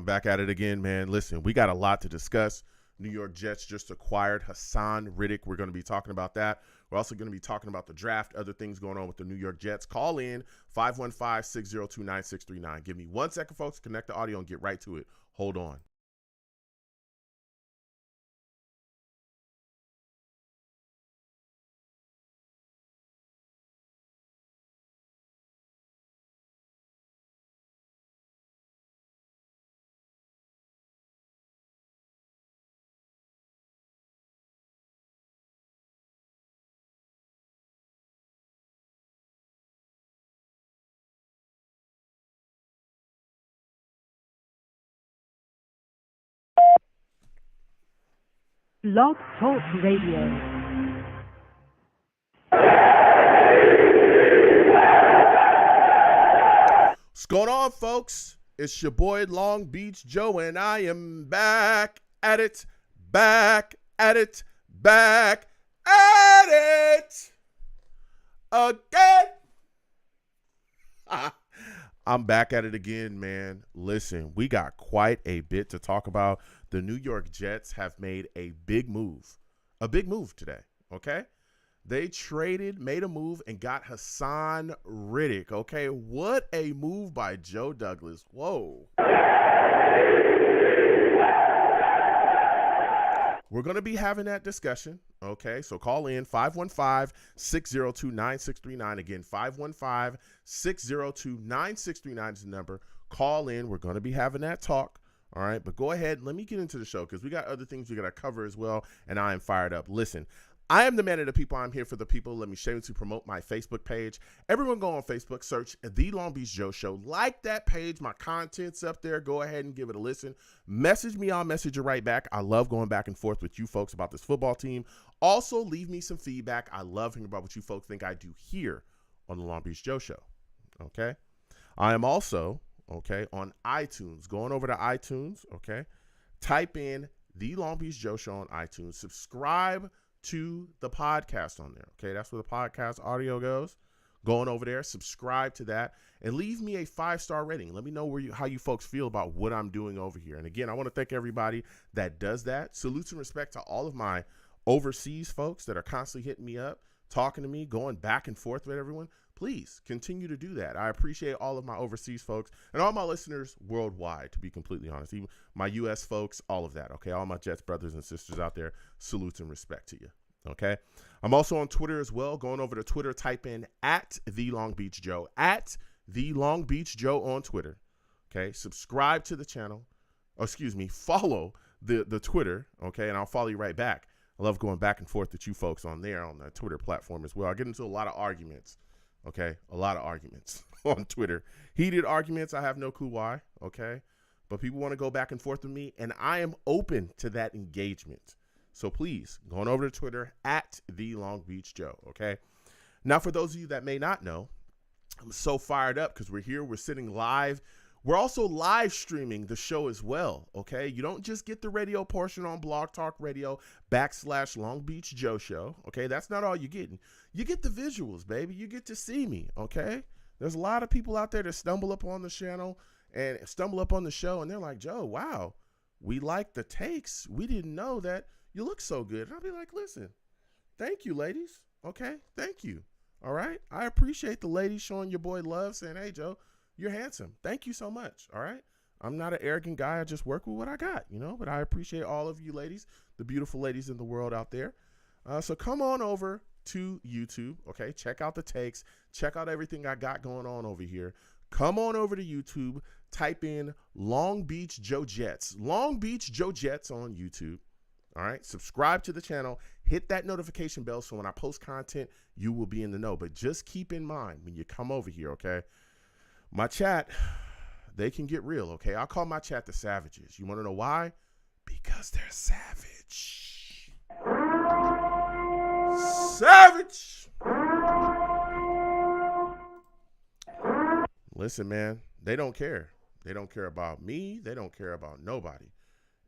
back at it again, man. Listen, we got a lot to discuss. New York Jets just acquired Hasson Reddick. We're going to be talking about that. We're also going to be talking about the draft, other things going on with the New York Jets. Call in 515-602-9639. Give me 1 second, folks. Connect the audio and get right to it. Hold on. Blog Talk Radio. What's going on, folks? It's your boy Long Beach Joe, and I am back at it again. I'm back at it again, man. Listen, we got quite a bit to talk about. The New York Jets have made a big move today, okay? They made a move, and got Hasson Reddick, okay? What a move by Joe Douglas. Whoa. We're going to be having that discussion, okay? So call in 515-602-9639. Again, 515-602-9639 is the number. Call in. We're going to be having that talk, all right? But go ahead. Let me get into the show because we got other things we got to cover as well, and I am fired up. Listen, I am the man of the people. I'm here for the people. Let me shamelessly promote my Facebook page. Everyone go on Facebook, search The Long Beach Joe Show. Like that page. My content's up there. Go ahead and give it a listen. Message me. I'll message you right back. I love going back and forth with you folks about this football team. Also, leave me some feedback. I love hearing about what you folks think I do here on The Long Beach Joe Show. Okay? I am also, okay, on iTunes. Going over to iTunes, okay? Type in The Long Beach Joe Show on iTunes. Subscribe to the podcast on there. Okay, that's where the podcast audio goes. Going over there, subscribe to that, and leave me a 5-star rating. Let me know how you folks feel about what I'm doing over here. And again, I want to thank everybody that does that. Salutes and respect to all of my overseas folks that are constantly hitting me up, talking to me, going back and forth with everyone. Please continue to do that. I appreciate all of my overseas folks and all my listeners worldwide, to be completely honest. Even my U.S. folks, all of that, okay? All my Jets brothers and sisters out there, salutes and respect to you, okay? I'm also on Twitter as well. Going over to Twitter, type in @TheLongBeachJoe, @TheLongBeachJoe on Twitter, okay? Subscribe to the channel. Follow the Twitter, okay? And I'll follow you right back. I love going back and forth with you folks on there on the Twitter platform as well. I get into a lot of arguments. Okay, a lot of arguments on Twitter. Heated arguments, I have no clue why, okay? But people want to go back and forth with me, and I am open to that engagement. So please, going over to Twitter, @TheLongBeachJoe, okay? Now, for those of you that may not know, I'm so fired up because we're here. We're sitting live. We're also live streaming the show as well, okay? You don't just get the radio portion on Blog Talk Radio /Long Beach Joe Show, okay? That's not all you're getting. You get the visuals, baby. You get to see me, okay? There's a lot of people out there that stumble up on the channel and stumble up on the show, and they're like, Joe, wow, we like the takes. We didn't know that you look so good. And I'll be like, listen, thank you, ladies, okay? Thank you, all right? I appreciate the ladies showing your boy love, saying, hey, Joe, you're handsome. Thank you so much. All right. I'm not an arrogant guy. I just work with what I got, but I appreciate all of you ladies, the beautiful ladies in the world out there. So come on over to YouTube. Okay. Check out the takes. Check out everything I got going on over here. Come on over to YouTube. Type in Long Beach Joe Jets. Long Beach Joe Jets on YouTube. All right. Subscribe to the channel. Hit that notification bell so when I post content, you will be in the know. But just keep in mind when you come over here, okay? My chat, they can get real, okay? I'll call my chat the savages. You want to know why? Because they're savage. Savage! Listen, man, they don't care. They don't care about me. They don't care about nobody.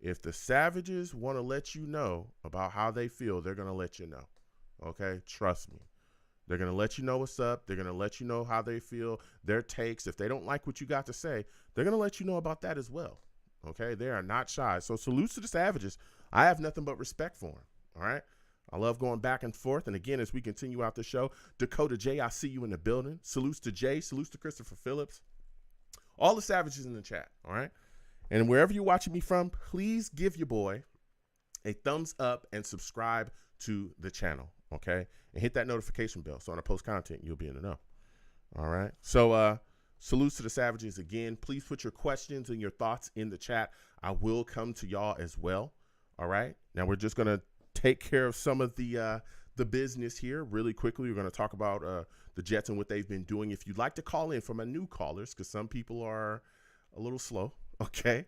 If the savages want to let you know about how they feel, they're going to let you know, okay? Trust me. They're going to let you know what's up. They're going to let you know how they feel, their takes. If they don't like what you got to say, they're going to let you know about that as well. Okay, they are not shy. So salute to the Savages. I have nothing but respect for them. All right. I love going back and forth. And again, as we continue out the show, Dakota J, I see you in the building. Salutes to Jay. Salutes to Christopher Phillips. All the Savages in the chat. All right. And wherever you're watching me from, please give your boy a thumbs up and subscribe to the channel. Okay. And hit that notification bell. So when I post content, you'll be in the know. All right. So, salutes to the Savages again. Please put your questions and your thoughts in the chat. I will come to y'all as well. All right. Now we're just going to take care of some of the business here really quickly. We're going to talk about the Jets and what they've been doing. If you'd like to call in for my new callers, because some people are a little slow, okay?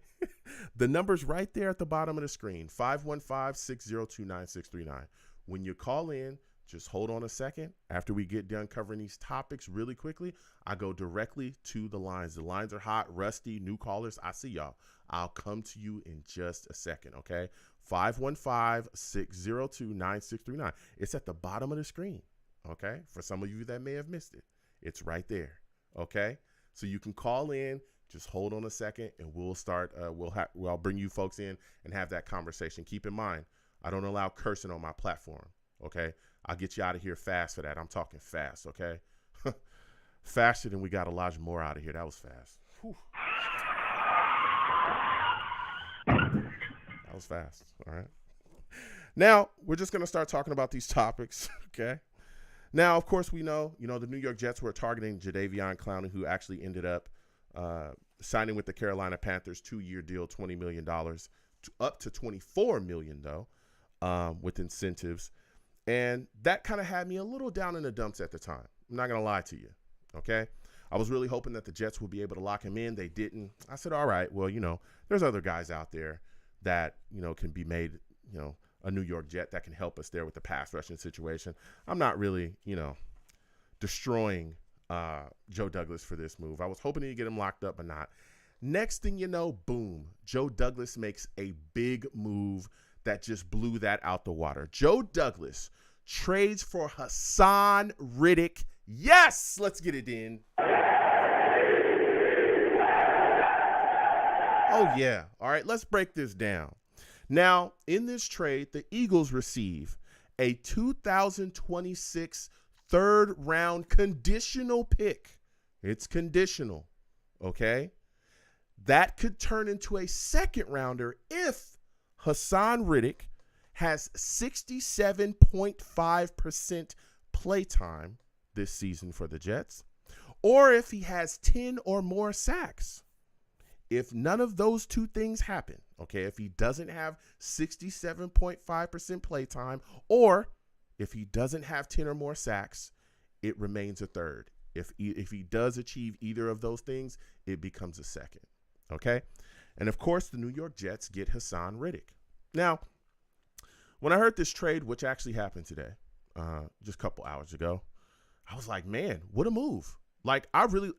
The number's right there at the bottom of the screen, 515-602-9639. When you call in, just hold on a second. After we get done covering these topics really quickly, I go directly to the lines. The lines are hot, rusty, new callers. I see y'all. I'll come to you in just a second, okay? 515-602-9639. It's at the bottom of the screen, okay? For some of you that may have missed it, it's right there, okay? So you can call in. Just hold on a second, and we'll start. I'll bring you folks in and have that conversation. Keep in mind, I don't allow cursing on my platform, okay? I'll get you out of here fast for that. I'm talking fast, okay? Faster than we got Elijah Moore out of here. That was fast. Whew. That was fast, all right? Now, we're just going to start talking about these topics, okay? Now, of course, we know, the New York Jets were targeting Jadeveon Clowney, who actually ended up signing with the Carolina Panthers, 2-year deal, $20 million, up to $24 million, though, with incentives. And that kind of had me a little down in the dumps at the time. I'm not going to lie to you, okay? I was really hoping that the Jets would be able to lock him in. They didn't. I said, all right, well, there's other guys out there that, can be made, a New York Jet that can help us there with the pass rushing situation. I'm not really, destroying Joe Douglas for this move. I was hoping to get him locked up, but not. Next thing you know, boom, Joe Douglas makes a big move that just blew that out the water. Joe Douglas trades for Hasson Reddick. Yes, let's get it in. Oh, yeah. All right, let's break this down. Now, in this trade, the Eagles receive a 2026 third-round conditional pick. It's conditional, okay? That could turn into a second-rounder if Hasson Reddick has 67.5% playtime this season for the Jets, or if he has 10 or more sacks. If none of those two things happen, okay, if he doesn't have 67.5% playtime, or if he doesn't have 10 or more sacks, it remains a third. If he does achieve either of those things, it becomes a second, okay? And, of course, the New York Jets get Hasson Reddick. Now, when I heard this trade, which actually happened today, just a couple hours ago, I was like, man, what a move. Like,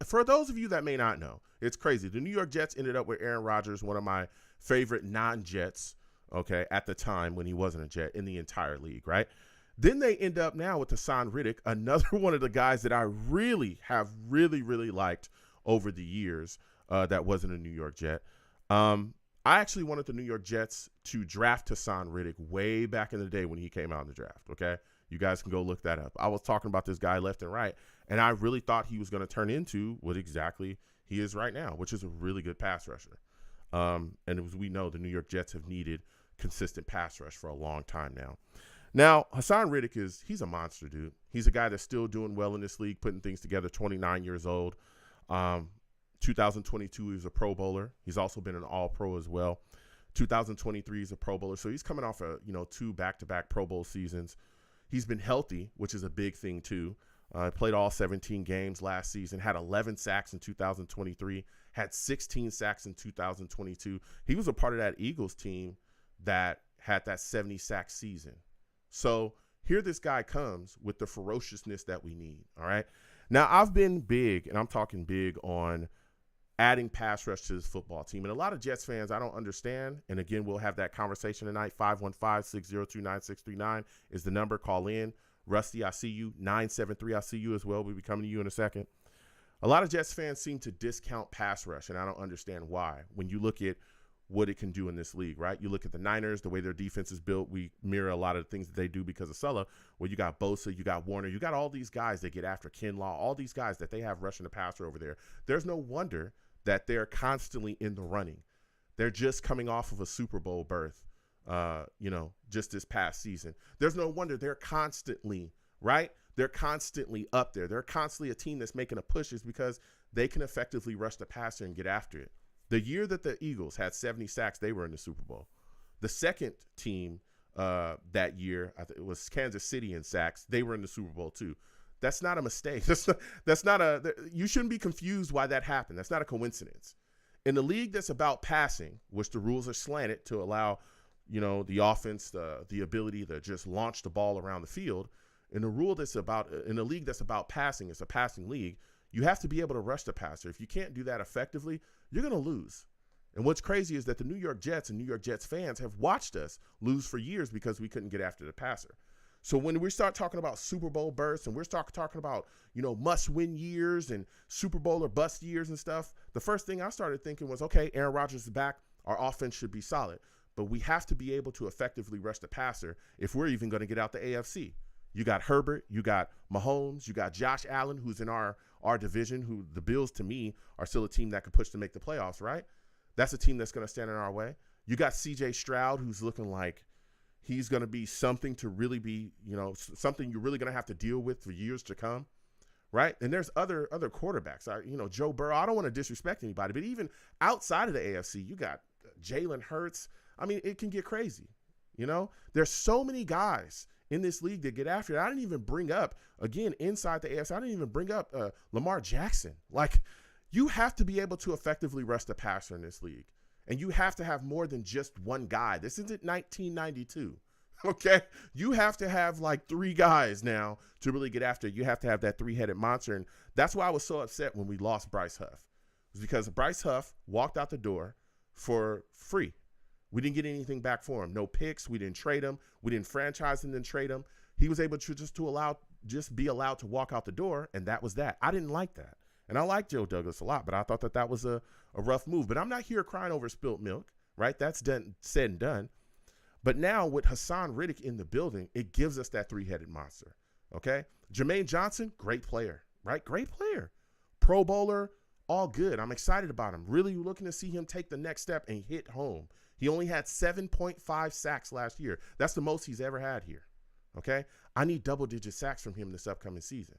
for those of you that may not know, it's crazy. The New York Jets ended up with Aaron Rodgers, one of my favorite non-Jets, okay, at the time when he wasn't a Jet in the entire league, right? Then they end up now with Hasson Reddick, another one of the guys that I really have really liked over the years that wasn't a New York Jet. I actually wanted the New York Jets to draft Hasson Reddick way back in the day when he came out in the draft, okay? You guys can go look that up. I was talking about this guy left and right, and I really thought he was going to turn into what exactly he is right now, which is a really good pass rusher. And as we know, the New York Jets have needed consistent pass rush for a long time now. Now, Hasson Reddick he's a monster, dude. He's a guy that's still doing well in this league, putting things together, 29 years old. 2022, he was a Pro Bowler. He's also been an All-Pro as well. 2023, he's a Pro Bowler. So he's coming off two back-to-back Pro Bowl seasons. He's been healthy, which is a big thing too. Played all 17 games last season, had 11 sacks in 2023, had 16 sacks in 2022. He was a part of that Eagles team that had that 70-sack season. So here this guy comes with the ferociousness that we need, all right? Now, I've been big, and I'm talking big on adding pass rush to this football team. And a lot of Jets fans, I don't understand. And again, we'll have that conversation tonight. 515-602-9639 is the number. Call in. Rusty, I see you. 973, I see you as well. We'll be coming to you in a second. A lot of Jets fans seem to discount pass rush, and I don't understand why. When you look at what it can do in this league, right? You look at the Niners, the way their defense is built, we mirror a lot of the things that they do because of Sulla, where you got Bosa, you got Warner, you got all these guys that get after Kinlaw, all these guys that they have rushing the passer over there. There's no wonder that they're constantly in the running. They're just coming off of a Super Bowl berth, just this past season. There's no wonder they're constantly, right? They're constantly up there. They're constantly a team that's making a push is because they can effectively rush the passer and get after it. The year that the Eagles had 70 sacks, they were in the Super Bowl. The second team that year, I think it was Kansas City in sacks, they were in the Super Bowl too. That's not a mistake. You shouldn't be confused why that happened. That's not a coincidence. In the league that's about passing, which the rules are slanted to allow, the offense, the ability to just launch the ball around the field. In a league that's about passing, it's a passing league. You have to be able to rush the passer. If you can't do that effectively, you're going to lose. And what's crazy is that the New York Jets and New York Jets fans have watched us lose for years because we couldn't get after the passer. So when we start talking about Super Bowl bursts and we're talking about, must-win years and Super Bowl or bust years and stuff, the first thing I started thinking was, okay, Aaron Rodgers is back. Our offense should be solid. But we have to be able to effectively rush the passer if we're even going to get out the AFC. You got Herbert, you got Mahomes, you got Josh Allen, who's in our division, who the Bills, to me, are still a team that could push to make the playoffs, right? That's a team that's going to stand in our way. You got C.J. Stroud, who's looking like he's going to be something to really be, something you're really going to have to deal with for years to come, right? And there's other quarterbacks. Joe Burrow, I don't want to disrespect anybody, but even outside of the AFC, you got Jalen Hurts. I mean, it can get crazy, There's so many guys in this league that get after it. I didn't even bring up, again, inside the AFC, I didn't even bring up Lamar Jackson. Like, you have to be able to effectively rush the passer in this league. And you have to have more than just one guy. This isn't 1992, okay? You have to have like three guys now to really get after it. You have to have that three-headed monster. And that's why I was so upset when we lost Bryce Huff. It was because Bryce Huff walked out the door for free. We didn't get anything back for him. No picks. We didn't trade him. We didn't franchise him and trade him. He was able to just be allowed to walk out the door, and that was that. I didn't like that. And I like Joe Douglas a lot, but I thought that was a rough move. But I'm not here crying over spilt milk, right? That's done, said and done. But now with Hasson Reddick in the building, it gives us that three-headed monster, okay? Jermaine Johnson, great player, right? Great player. Pro Bowler, all good. I'm excited about him. Really looking to see him take the next step and hit home. He only had 7.5 sacks last year. That's the most he's ever had here, okay? I need double-digit sacks from him this upcoming season,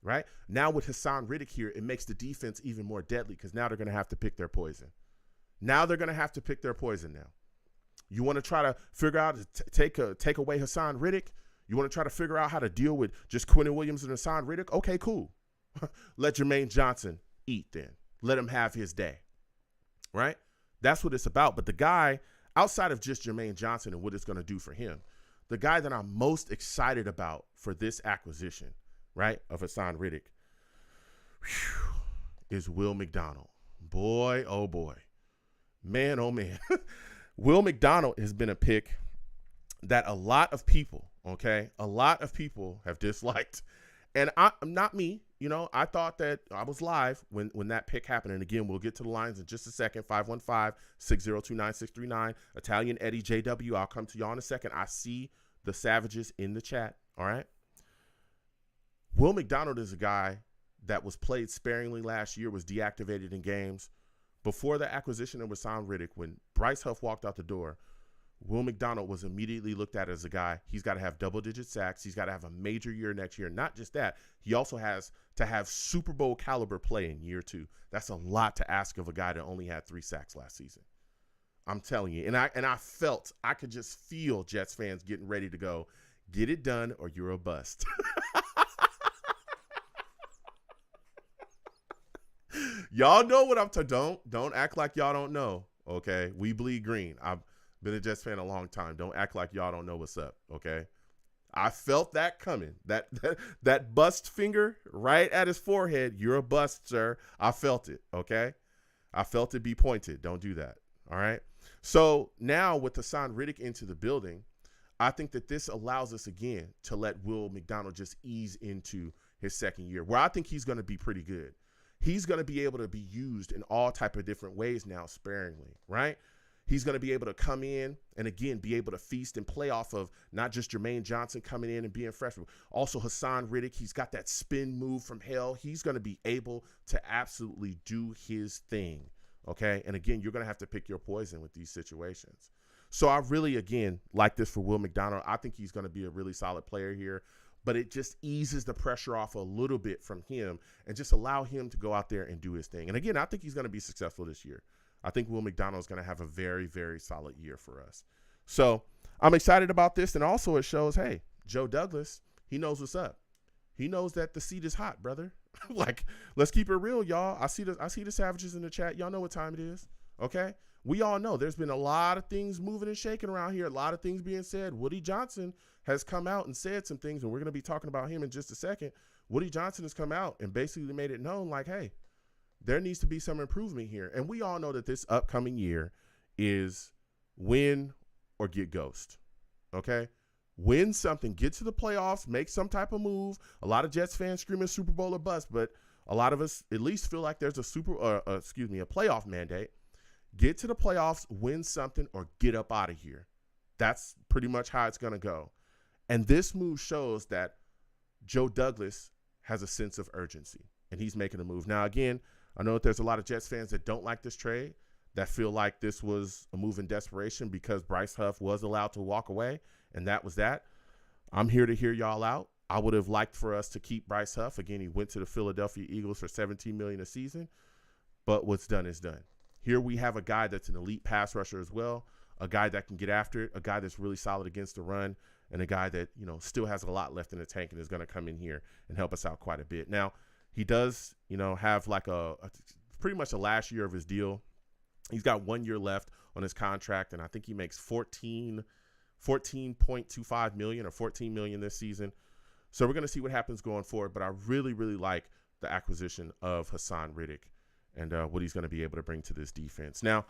right? Now with Hasson Reddick here, it makes the defense even more deadly because now they're going to have to pick their poison. Now they're going to have to pick their poison now. You want to try to figure out to take away Hasson Reddick? You want to try to figure out how to deal with just Quinnen Williams and Hasson Reddick? Okay, cool. Let Jermaine Johnson eat then. Let him have his day, right? That's what it's about. But the guy, outside of just Jermaine Johnson and what it's going to do for him, the guy that I'm most excited about for this acquisition, right, of Hasson Reddick, is Will McDonald. Boy, oh boy. Man, oh man. Will McDonald has been a pick that a lot of people, okay, have disliked. And I'm not me, I thought that I was live when that pick happened. And again, we'll get to the lines in just a second. 515-602-9639. Italian Eddie JW. I'll come to y'all in a second. I see the savages in the chat. All right. Will McDonald is a guy that was played sparingly last year, was deactivated in games. Before the acquisition of Hasson Reddick, when Bryce Huff walked out the door, Will McDonald was immediately looked at as a guy. He's got to have double-digit sacks. He's got to have a major year next year. Not just that, he also has to have Super Bowl caliber play in year 2. That's a lot to ask of a guy that only had 3 sacks last season. I'm telling you. And I could just feel Jets fans getting ready to go, get it done or you're a bust. Y'all know what I'm talking. Don't act like y'all don't know. Okay, we bleed green. I've been a Jets fan a long time. Don't act like y'all don't know what's up. Okay, I felt that coming. That bust finger right at his forehead. You're a bust, sir. I felt it. Okay, I felt it be pointed. Don't do that. All right. So now with Hasson Reddick into the building, I think that this allows us again to let Will McDonald just ease into his second year, where I think he's going to be pretty good. He's going to be able to be used in all type of different ways now sparingly, right? He's going to be able to come in and, again, be able to feast and play off of not just Jermaine Johnson coming in and being fresh, but also Hasson Reddick. He's got that spin move from hell. He's going to be able to absolutely do his thing, okay? And, again, you're going to have to pick your poison with these situations. So I really, again, like this for Will McDonald. I think he's going to be a really solid player here, but it just eases the pressure off a little bit from him and just allow him to go out there and do his thing. And, again, I think he's going to be successful this year. I think Will McDonald is going to have a very, very solid year for us. So I'm excited about this. And also it shows, hey, Joe Douglas, he knows what's up. He knows that the seat is hot, brother. Like, let's keep it real, y'all. I see the savages in the chat. Y'all know what time it is, okay? We all know there's been a lot of things moving and shaking around here, a lot of things being said. Woody Johnson has come out and said some things, and we're going to be talking about him in just a second. Woody Johnson has come out and basically made it known, like, hey, there needs to be some improvement here. And we all know that this upcoming year is win or get ghost, okay? Win something, get to the playoffs, make some type of move. A lot of Jets fans screaming Super Bowl or bust, but a lot of us at least feel like there's a playoff mandate. Get to the playoffs, win something, or get up out of here. That's pretty much how it's going to go. And this move shows that Joe Douglas has a sense of urgency, and he's making a move. Now, again, I know that there's a lot of Jets fans that don't like this trade, that feel like this was a move in desperation because Bryce Huff was allowed to walk away, and that was that. I'm here to hear y'all out. I would have liked for us to keep Bryce Huff. Again, he went to the Philadelphia Eagles for $17 million a season, but what's done is done. Here we have a guy that's an elite pass rusher as well, a guy that can get after it, a guy that's really solid against the run, and a guy that, you know, still has a lot left in the tank and is going to come in here and help us out quite a bit. Now, he does, you know, have like a pretty much the last year of his deal. He's got 1 year left on his contract, and I think he makes $14.25 million or $14 million this season. So we're going to see what happens going forward, but I really, really like the acquisition of Hasson Reddick and what he's going to be able to bring to this defense. Now,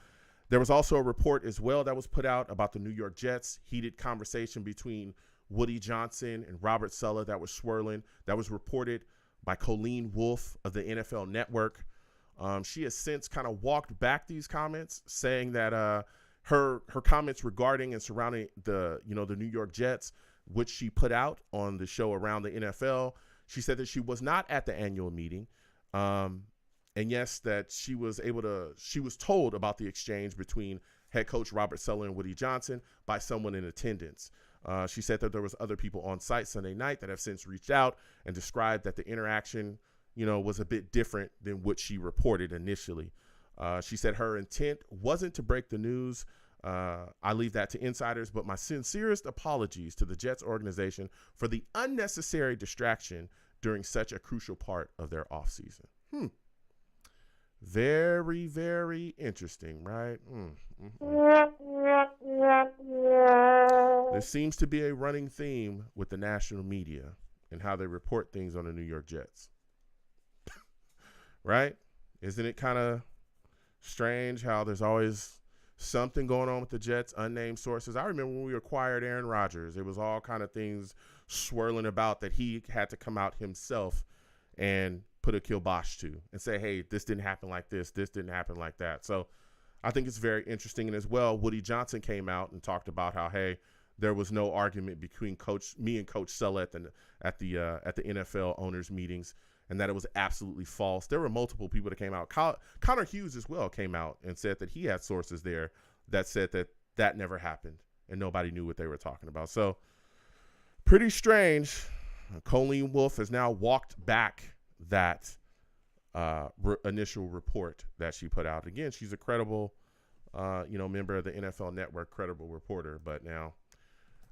there was also a report as well that was put out about the New York Jets. Heated conversation between Woody Johnson and Robert Saleh that was swirling. That was reported by Colleen Wolfe of the NFL Network. She has since kind of walked back these comments, saying that her comments regarding and surrounding the New York Jets, which she put out on the show Around the NFL, she said that she was not at the annual meeting. And yes, that she was told about the exchange between head coach Robert Saleh and Woody Johnson by someone in attendance. She said that there was other people on site Sunday night that have since reached out and described that the interaction, was a bit different than what she reported initially. She said her intent wasn't to break the news. I leave that to insiders, but my sincerest apologies to the Jets organization for the unnecessary distraction during such a crucial part of their offseason. Very, very interesting, right? There seems to be a running theme with the national media and how they report things on the New York Jets. Right? Isn't it kind of strange how there's always something going on with the Jets, unnamed sources? I remember when we acquired Aaron Rodgers, it was all kind of things swirling about that he had to come out himself and put a kibosh to and say, hey, this didn't happen like this didn't happen like that. So I think it's very interesting. And as well, Woody Johnson came out and talked about how, hey, there was no argument between me and Coach Saleh at the NFL owners meetings, and that it was absolutely false. There were multiple people that came out. Connor Hughes as well came out and said that he had sources there that said that never happened and nobody knew what they were talking about. So pretty strange. Colleen Wolfe has now walked back that initial report that she put out. Again, she's a credible, member of the NFL Network, credible reporter, but now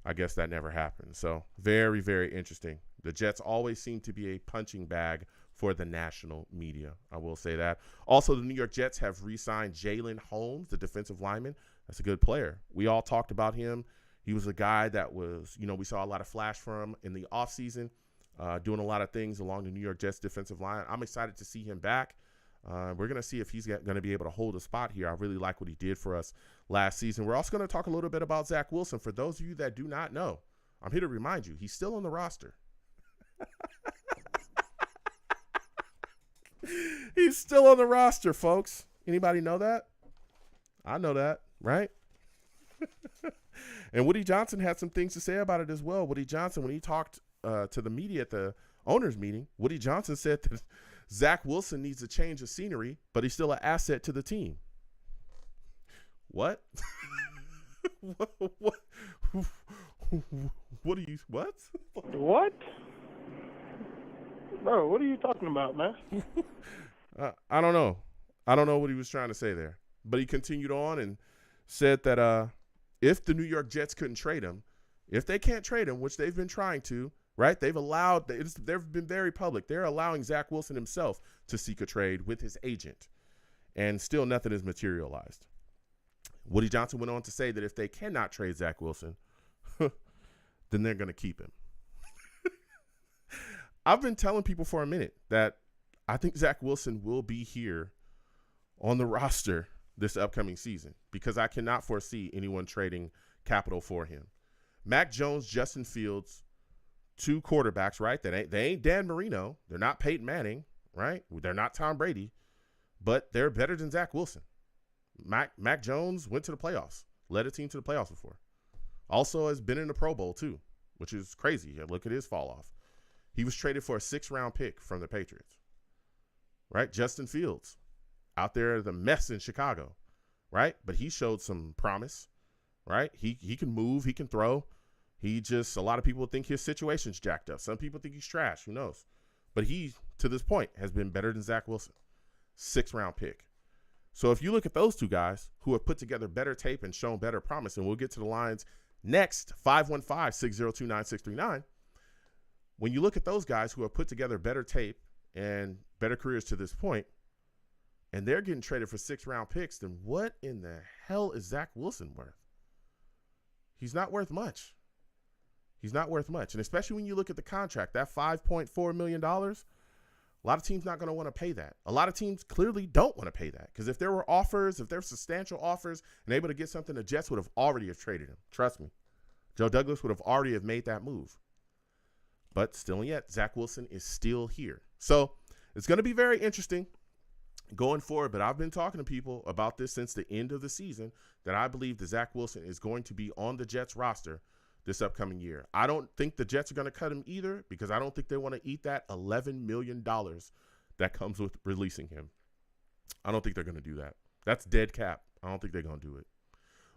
I guess that never happened. So very, very interesting. The Jets always seem to be a punching bag for the national media. I will say that. Also, the New York Jets have re-signed Jalen Holmes, the defensive lineman. That's a good player. We all talked about him. He was a guy that was, we saw a lot of flash from him in the offseason, doing a lot of things along the New York Jets defensive line. I'm excited to see him back. We're going to see if he's going to be able to hold a spot here. I really like what he did for us last season. We're also going to talk a little bit about Zach Wilson. For those of you that do not know, I'm here to remind you, he's still on the roster. He's still on the roster, folks. Anybody know that? I know that, right? And Woody Johnson had some things to say about it as well. Woody Johnson, when he talked to the media at the owners meeting, Woody Johnson said that Zach Wilson needs a change of scenery, but he's still an asset to the team. What? What are you, what? What? Bro, what are you talking about, man? I don't know. I don't know what he was trying to say there. But he continued on and said that if the New York Jets couldn't trade him, if they can't trade him, which they've been trying to, right? They've been very public. They're allowing Zach Wilson himself to seek a trade with his agent. And still nothing is materialized. Woody Johnson went on to say that if they cannot trade Zach Wilson, then they're going to keep him. I've been telling people for a minute that I think Zach Wilson will be here on the roster this upcoming season because I cannot foresee anyone trading capital for him. Mac Jones, Justin Fields, two quarterbacks, right? They ain't Dan Marino. They're not Peyton Manning, right? They're not Tom Brady, but they're better than Zach Wilson. Mac Jones went to the playoffs, led a team to the playoffs before. Also has been in the Pro Bowl too, which is crazy. Look at his fall off. He was traded for a 6th-round pick from the Patriots, right? Justin Fields out there, the mess in Chicago, right? But he showed some promise, right? He can move, he can throw. A lot of people think his situation's jacked up. Some people think he's trash. Who knows? But he, to this point, has been better than Zach Wilson. 6th-round pick. So if you look at those two guys who have put together better tape and shown better promise, and we'll get to the lines next, 515-602-9639. When you look at those guys who have put together better tape and better careers to this point, and they're getting traded for 6th-round picks, then what in the hell is Zach Wilson worth? He's not worth much. He's not worth much. And especially when you look at the contract, that $5.4 million, a lot of teams not going to want to pay that. A lot of teams clearly don't want to pay that because if there were offers, if there were substantial offers and able to get something, the Jets would have already have traded him. Trust me. Joe Douglas would have already have made that move. But still yet, Zach Wilson is still here. So it's going to be very interesting going forward. But I've been talking to people about this since the end of the season that I believe that Zach Wilson is going to be on the Jets roster this upcoming year. I don't think the Jets are going to cut him either because I don't think they want to eat that $11 million that comes with releasing him. I don't think they're going to do that. That's dead cap. I don't think they're going to do it.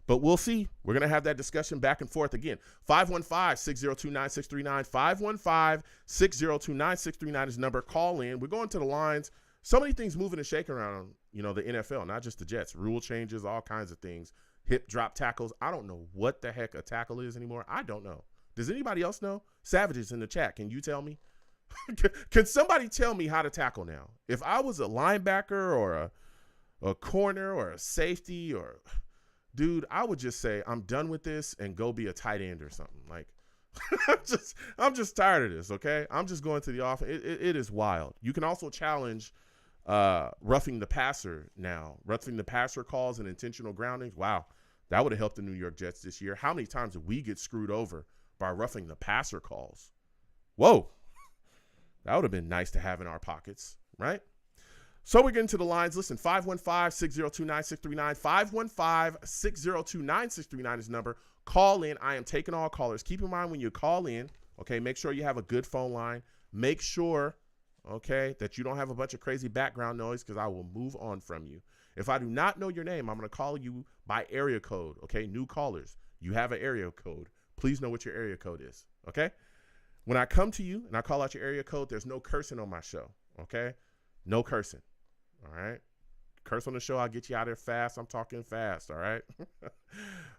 But we'll see. We're going to have that discussion back and forth again. 515-602-9639. 515-602-9639 is the number. Call in. We're going to the lines. So many things moving and shaking around, the NFL, not just the Jets. Rule changes, all kinds of things. Hip drop tackles. I don't know what the heck a tackle is anymore. I don't know. Does anybody else know? Savages in the chat. Can you tell me? Can somebody tell me how to tackle now? If I was a linebacker or a corner or a safety or – dude, I would just say I'm done with this and go be a tight end or something. Like, I'm just tired of this, okay? I'm just going to the offense. It is wild. You can also challenge roughing the passer now. Roughing the passer calls and intentional groundings. Wow, that would have helped the New York Jets this year. How many times did we get screwed over by roughing the passer calls? Whoa, that would have been nice to have in our pockets, right? So we're getting to the lines. Listen, 515-602-9639. 515-602-9639 is the number. Call in. I am taking all callers. Keep in mind when you call in, okay, make sure you have a good phone line. Make sure, okay, that you don't have a bunch of crazy background noise because I will move on from you. If I do not know your name, I'm going to call you by area code, okay? New callers, you have an area code. Please know what your area code is, okay? When I come to you and I call out your area code, there's no cursing on my show, okay? No cursing. All right. Curse on the show. I'll get you out of there fast. I'm talking fast. All right.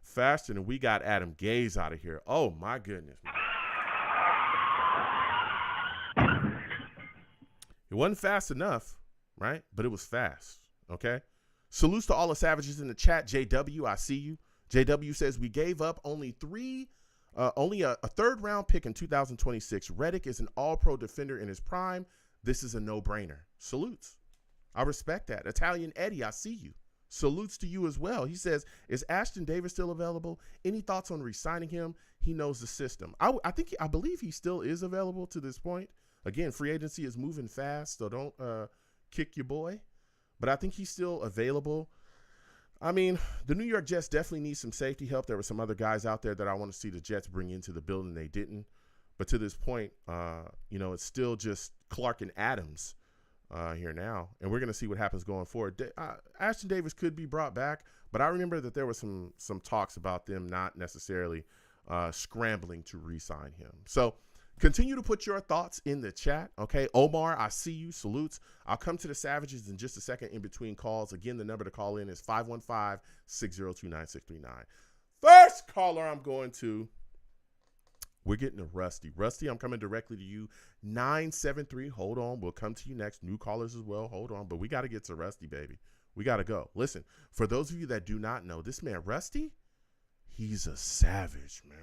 Faster than we got Adam Gaze out of here. Oh, my goodness. It wasn't fast enough, right? But it was fast. Okay. Salutes to all the savages in the chat. JW, I see you. JW says we gave up only a 3rd-round pick in 2026. Reddick is an all-pro defender in his prime. This is a no-brainer. Salutes. I respect that. Italian Eddie, I see you. Salutes to you as well. He says, is Ashton Davis still available? Any thoughts on re-signing him? He knows the system. I believe he still is available to this point. Again, free agency is moving fast, so don't kick your boy. But I think he's still available. I mean, the New York Jets definitely need some safety help. There were some other guys out there that I want to see the Jets bring into the building. They didn't. But to this point, it's still just Clark and Adams here now. And we're going to see what happens going forward. Ashton Davis could be brought back, but I remember that there was some talks about them not necessarily scrambling to re-sign him. So continue to put your thoughts in the chat. Okay, Omar, I see you. Salutes. I'll come to the Savages in just a second in between calls. Again, the number to call in is 515-602-9639. First caller I'm going to, we're getting to Rusty. Rusty, I'm coming directly to you. 973. Hold on. We'll come to you next. New callers as well. Hold on. But we got to get to Rusty, baby. We got to go. Listen, for those of you that do not know, this man, Rusty, he's a savage, man.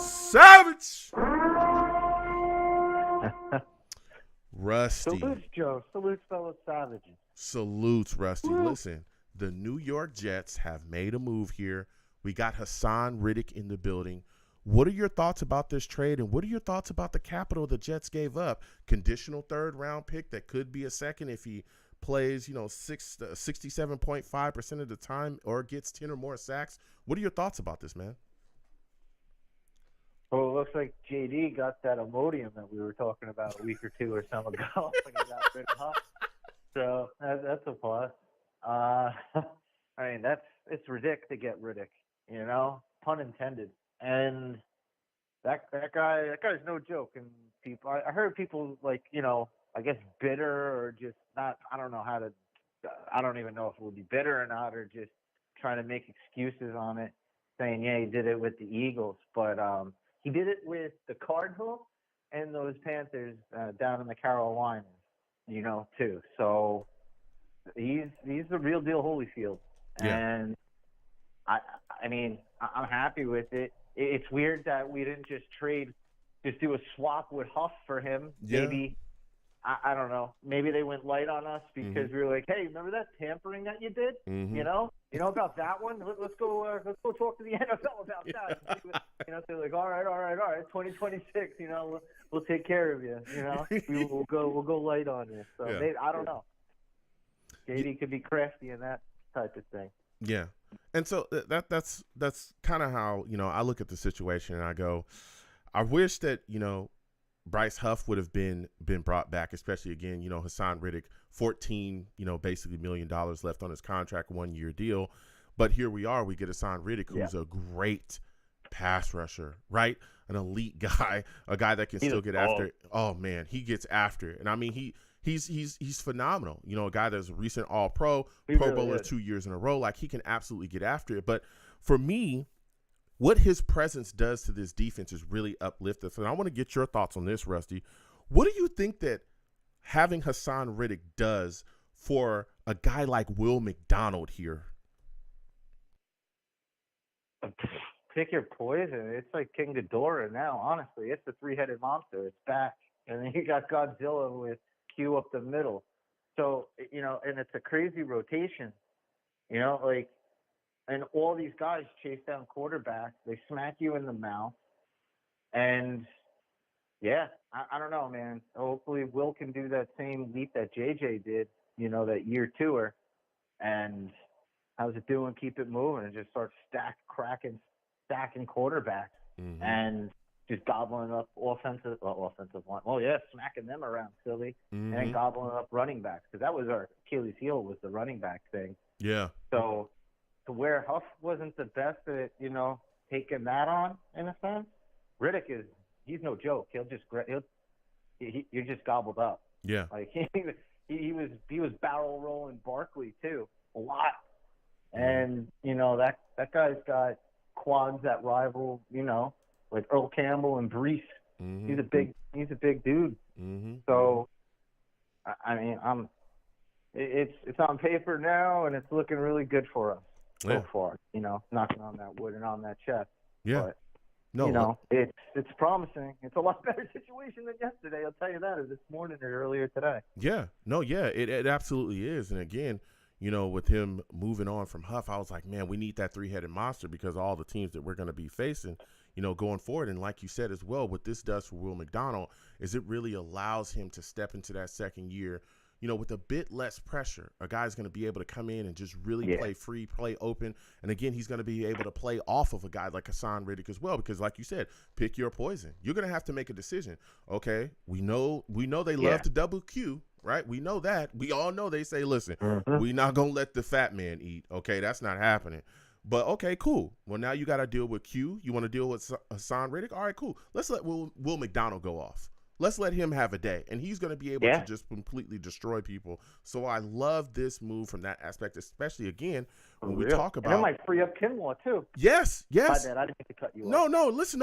Savage. Rusty. Salutes, Joe. Salutes, fellow savages. Salutes, Rusty. Listen, the New York Jets have made a move here. We got Hasson Reddick in the building. What are your thoughts about this trade, and what are your thoughts about the capital the Jets gave up? Conditional third-round pick that could be a second if he plays, 67.5% of the time or gets 10 or more sacks. What are your thoughts about this, man? Well, it looks like JD got that Imodium that we were talking about a week or two or so ago when he got rid of Huff. So that's a plus. I mean, it's Reddick to get Reddick, pun intended. And that guy's no joke. And people, I heard people I guess bitter or just not. I don't even know if it would be bitter or not, or just trying to make excuses on it, saying, yeah, he did it with the Eagles, but he did it with the Cardinals and those Panthers down in the Carolinas, too. So he's the real deal Holyfield. Yeah. And I mean, I'm happy with it. It's weird that we didn't just do a swap with Huff for him. Yeah. Maybe, I don't know. Maybe they went light on us because we were like, hey, remember that tampering that you did? Mm-hmm. You know about that one? Let's go talk to the NFL about that. They're like, all right, 2026. We'll take care of you. We'll go light on you. So yeah. I don't know. JD could be crafty in that type of thing. Yeah. And so that's kind of how, I look at the situation and I go, I wish that, Bryce Huff would have been brought back, especially again, Hasson Reddick, $14 million left on his contract, 1-year deal. But here we are, we get Hasson Reddick, who's a great pass rusher, right? An elite guy, a guy that can still get after it. Oh man, he gets after it. And I mean, he's phenomenal. A guy that's a recent All-Pro, Pro Bowler 2 years in a row. Like, he can absolutely get after it. But for me, what his presence does to this defense is really uplifted. And I want to get your thoughts on this, Rusty. What do you think that having Hasson Reddick does for a guy like Will McDonald here? Pick your poison. It's like King Ghidorah now, honestly. It's the three-headed monster. It's back. And then you got Godzilla with Q up the middle. So, and it's a crazy rotation. And all these guys chase down quarterbacks. They smack you in the mouth. And, yeah, I don't know, man. Hopefully Will can do that same leap that JJ did, that year tour. And how's it doing? Keep it moving and just start stacking quarterbacks. Mm-hmm. And just gobbling up offensive line. Oh, yeah, smacking them around, silly. Mm-hmm. And then gobbling up running backs. Because that was our Achilles heel, was the running back thing. Yeah. So to where Huff wasn't the best at, taking that on, in a sense, Reddick he's no joke. You're just gobbled up. Yeah. Like, he was barrel rolling Barkley, too, a lot. And, that guy's got quads that rival, like Earl Campbell and Brees. Mm-hmm. He's a big dude. Mm-hmm. So, I mean, it's on paper now, and it's looking really good for us so far. Knocking on that wood and on that chest. Yeah. But, it's promising. It's a lot better situation than yesterday. I'll tell you that, or this morning or earlier today. Yeah. No. Yeah. It absolutely is. And again, with him moving on from Huff, I was like, man, we need that three-headed monster because of all the teams that we're going to be facing, going forward. And like you said as well, what this does for Will McDonald is it really allows him to step into that second year, with a bit less pressure, a guy's going to be able to come in and just really Yeah. play free, play open. And again, he's going to be able to play off of a guy like Hasson Reddick as well, because like you said, pick your poison. You're going to have to make a decision. Okay, we know they love to double Q, right? We know that. We all know they say, listen, we not going to let the fat man eat. Okay, that's not happening. But okay, cool. Well, now you got to deal with Q. You want to deal with Hasson Reddick? All right, cool. Let's let Will McDonald go off. Let's let him have a day, and he's going to be able to just completely destroy people. So I love this move from that aspect, especially, again, when we talk about – and it might free up Kinlaw, too. Yes. My bad, I didn't mean to cut you off. No, listen,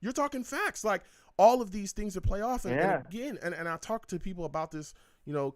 you're talking facts. Like, all of these things that play off. And again, and I talk to people about this,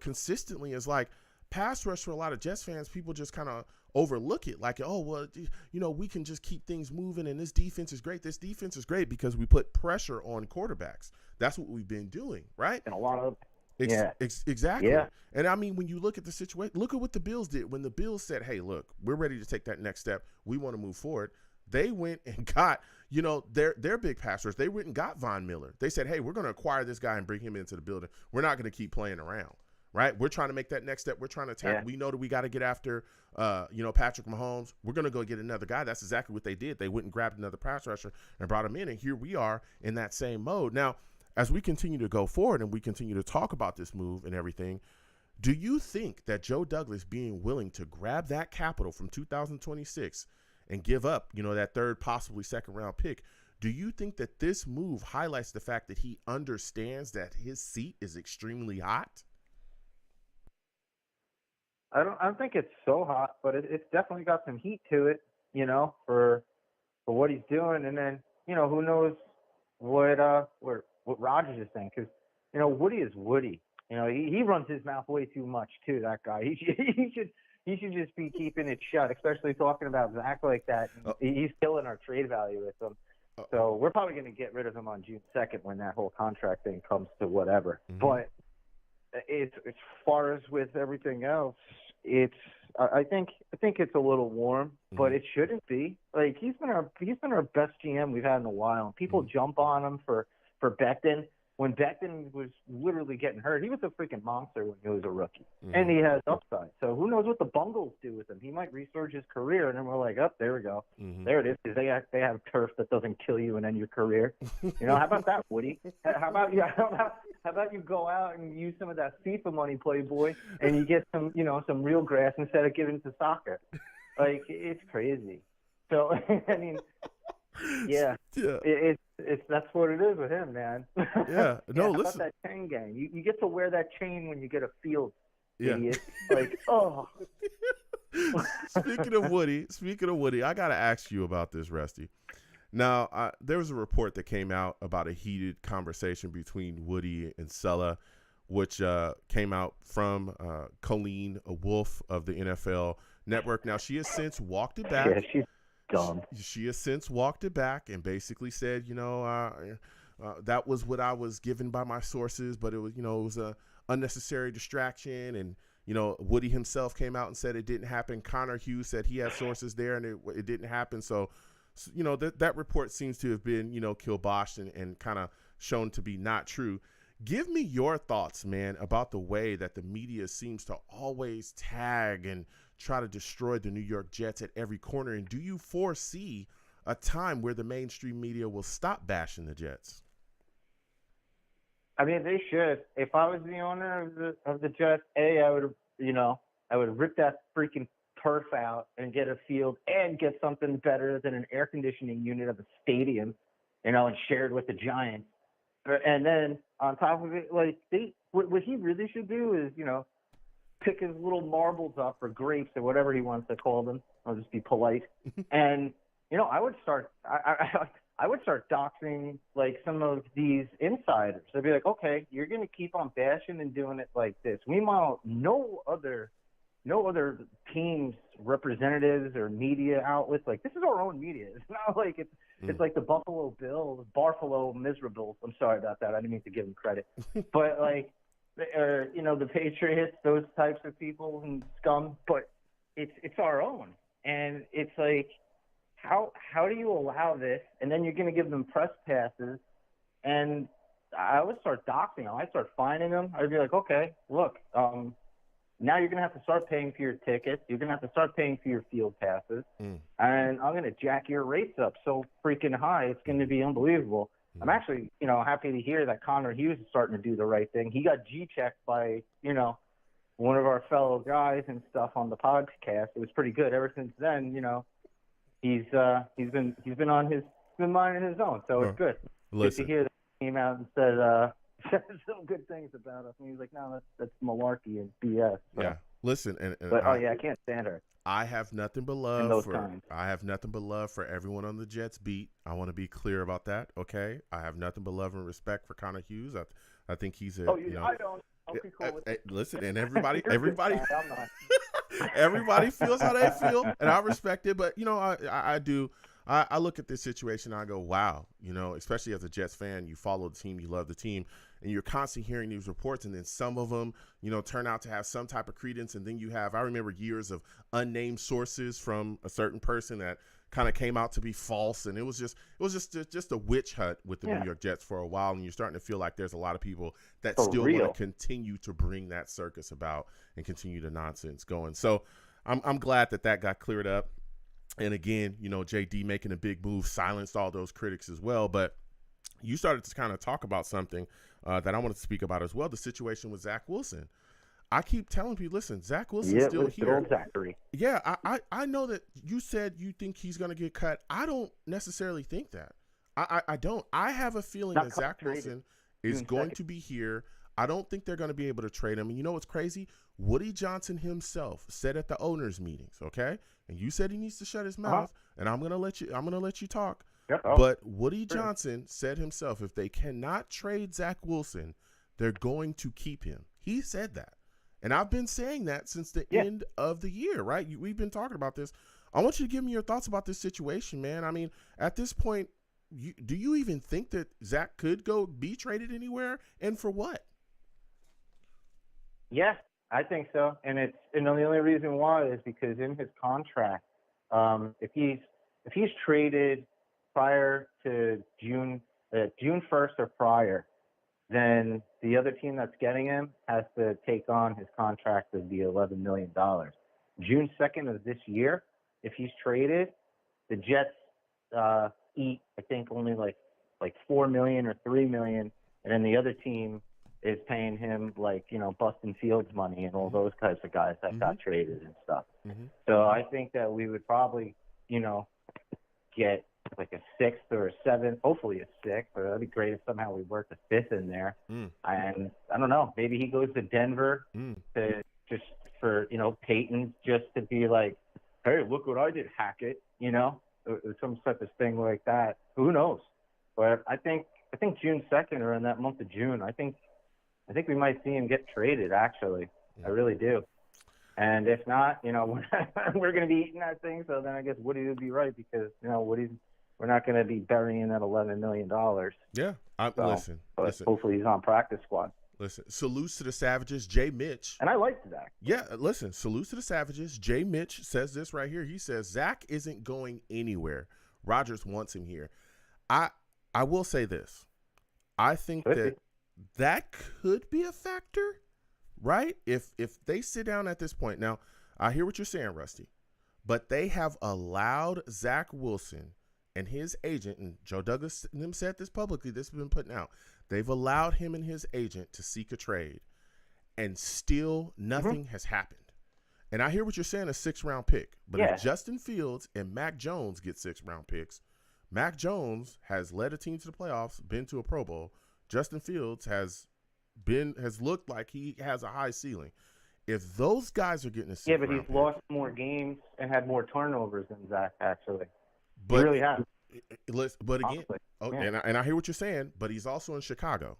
consistently, is like pass rush for a lot of Jets fans, people just kind of overlook it. Like, oh, well, we can just keep things moving, and this defense is great. This defense is great because we put pressure on quarterbacks. That's what we've been doing, right? And a lot of exactly. Yeah. And I mean, when you look at the situation, look at what the Bills did. When the Bills said, hey, look, we're ready to take that next step. We want to move forward. They went and got, their big passers. They went and got Von Miller. They said, hey, we're going to acquire this guy and bring him into the building. We're not going to keep playing around, right? We're trying to make that next step. We're trying to attack. We know that we got to get after, Patrick Mahomes. We're going to go get another guy. That's exactly what they did. They went and grabbed another pass rusher and brought him in. And here we are in that same mode. Now, as we continue to go forward and we continue to talk about this move and everything, do you think that Joe Douglas being willing to grab that capital from 2026 and give up, that third, possibly second round pick, do you think that this move highlights the fact that he understands that his seat is extremely hot? I don't think it's so hot, but it's definitely got some heat to it, for what he's doing. And then, who knows what Rodgers is saying, because Woody is Woody. He runs his mouth way too much too. That guy. He should just be keeping it shut, especially talking about Zach like that. He's killing our trade value with him. So we're probably going to get rid of him on June 2nd when that whole contract thing comes to whatever. Mm-hmm. But as far as with everything else, I think it's a little warm, but it shouldn't be. Like, he's been our best GM we've had in a while. And people jump on him for Becton. When Becton was literally getting hurt, he was a freaking monster when he was a rookie. And he has upside. So who knows what the Bungles do with him? He might resurge his career, and then we're like, oh, there we go. There it is, because they have turf that doesn't kill you and end your career. How about that, Woody? How about you go out and use some of that FIFA money, Playboy, and you get some real grass instead of giving it to soccer? Like, it's crazy. So, I mean, yeah. It's that's what it is with him, man. Yeah. No, how listen. about that chain gang? You get to wear that chain when you get a field, idiot. Like, oh. Speaking of Woody, I got to ask you about this, Rusty. Now, there was a report that came out about a heated conversation between Woody and Sulla, which came out from Colleen Wolfe of the NFL Network. Now, she has since walked it back. Yeah, she's dumb. She has since walked it back and basically said, that was what I was given by my sources, but it was a unnecessary distraction. And, Woody himself came out and said it didn't happen. Connor Hughes said he had sources there and it didn't happen. So that report seems to have been, kiboshed and kind of shown to be not true. Give me your thoughts, man, about the way that the media seems to always tag and try to destroy the New York Jets at every corner. And do you foresee a time where the mainstream media will stop bashing the Jets? I mean, they should. If I was the owner of the Jets, I would rip that freaking turf out and get a field and get something better than an air conditioning unit of a stadium, and shared with the Giants. And then on top of it, like, what he really should do is, pick his little marbles up, or grapes, or whatever he wants to call them. I'll just be polite. And, I would start I would start doxing, like, some of these insiders. I'd be like, okay, you're going to keep on bashing and doing it like this. Meanwhile, no other teams, representatives, or media outlets, like, this is our own media. It's not like it's like the Buffalo Bills, Barfalo Miserables. I'm sorry about that. I didn't mean to give them credit. But, like, or, the Patriots, those types of people and scum, but it's our own. And it's like, how do you allow this? And then you're going to give them press passes. And I would start doxing them. I'd start fining them. I'd be like, okay, look, now you're going to have to start paying for your tickets. You're going to have to start paying for your field passes. And I'm going to jack your rates up so freaking high. It's going to be unbelievable. I'm actually, happy to hear that Connor Hughes is starting to do the right thing. He got G-checked by, one of our fellow guys and stuff on the podcast. It was pretty good. Ever since then, he's been minding his own. So it's good. Good to hear that he came out and said some good things about us. And he was like, no, that's malarkey and BS. So. Yeah. Listen, but I can't stand her. I have nothing but love for everyone on the Jets beat. I want to be clear about that. Okay, I have nothing but love and respect for Connor Hughes. I think he's a. I don't. Okay, cool with listen, and everybody, everybody feels how they feel, and I respect it. But I do. I look at this situation and I go, wow, especially as a Jets fan, you follow the team, you love the team, and you're constantly hearing these reports, and then some of them, turn out to have some type of credence, and then I remember years of unnamed sources from a certain person that kind of came out to be false, and it was just a witch hunt with the New York Jets for a while, and you're starting to feel like there's a lot of people that still want to continue to bring that circus about and continue the nonsense going. So I'm glad that got cleared up. And again, JD making a big move silenced all those critics as well. But you started to kind of talk about something that I wanted to speak about as well, the situation with Zach Wilson. I keep telling people, listen, Zach Wilson's still here. Old Zachary. Yeah, I know that you said you think he's going to get cut. I don't necessarily think that. I don't. I have a feeling that Zach Wilson is going to be here. I don't think they're going to be able to trade him. And you know what's crazy? Woody Johnson himself said at the owners' meetings, okay? And you said he needs to shut his mouth, and I'm gonna let you talk. But Woody Johnson said himself, if they cannot trade Zach Wilson, they're going to keep him. He said that. And I've been saying that since the end of the year, right? We've been talking about this. I want you to give me your thoughts about this situation, man. I mean, at this point, do you even think that Zach could be traded anywhere, and for what? Yeah, I think so. And the only reason why is because in his contract, if he's traded prior to June 1st or prior, then the other team that's getting him has to take on his contract of the $11 million. June 2nd of this year, if he's traded, the Jets eat, I think, only like $4 million or $3 million, and then the other team is paying him Bustin Fields money and all those types of guys that got traded and stuff. So I think that we would probably, get like a sixth or a seventh, hopefully a sixth, but that'd be great if somehow we worked a fifth in there. And I don't know, maybe he goes to Denver to just for, Peyton, just to be like, hey, look what I did, Hackett, or some type of thing like that. Who knows? But I think June 2nd or in that month of June, I think we might see him get traded, actually. I really do. And if not, we're going to be eating that thing. So then I guess Woody would be right because, we're not going to be burying that $11 million. Yeah. Listen. Hopefully he's on practice squad. Listen, salutes to the Savages, Jay Mitch. And I like Zach. Yeah, listen, salutes to the Savages. Jay Mitch says this right here. He says, Zach isn't going anywhere. Rodgers wants him here. I will say this. I think that could be a factor, right? If they sit down at this point. Now, I hear what you're saying, Rusty, but they have allowed Zach Wilson and his agent, and Joe Douglas and them said this publicly, this has been put out, they've allowed him and his agent to seek a trade, and still nothing has happened. And I hear what you're saying, a 6th-round pick, but if Justin Fields and Mac Jones get 6th-round picks, Mac Jones has led a team to the playoffs, been to a Pro Bowl. Justin Fields has looked like he has a high ceiling. If those guys are getting a 6th round but he's lost more games and had more turnovers than Zach, actually. But, he really has. But again, and I hear what you're saying, but he's also in Chicago,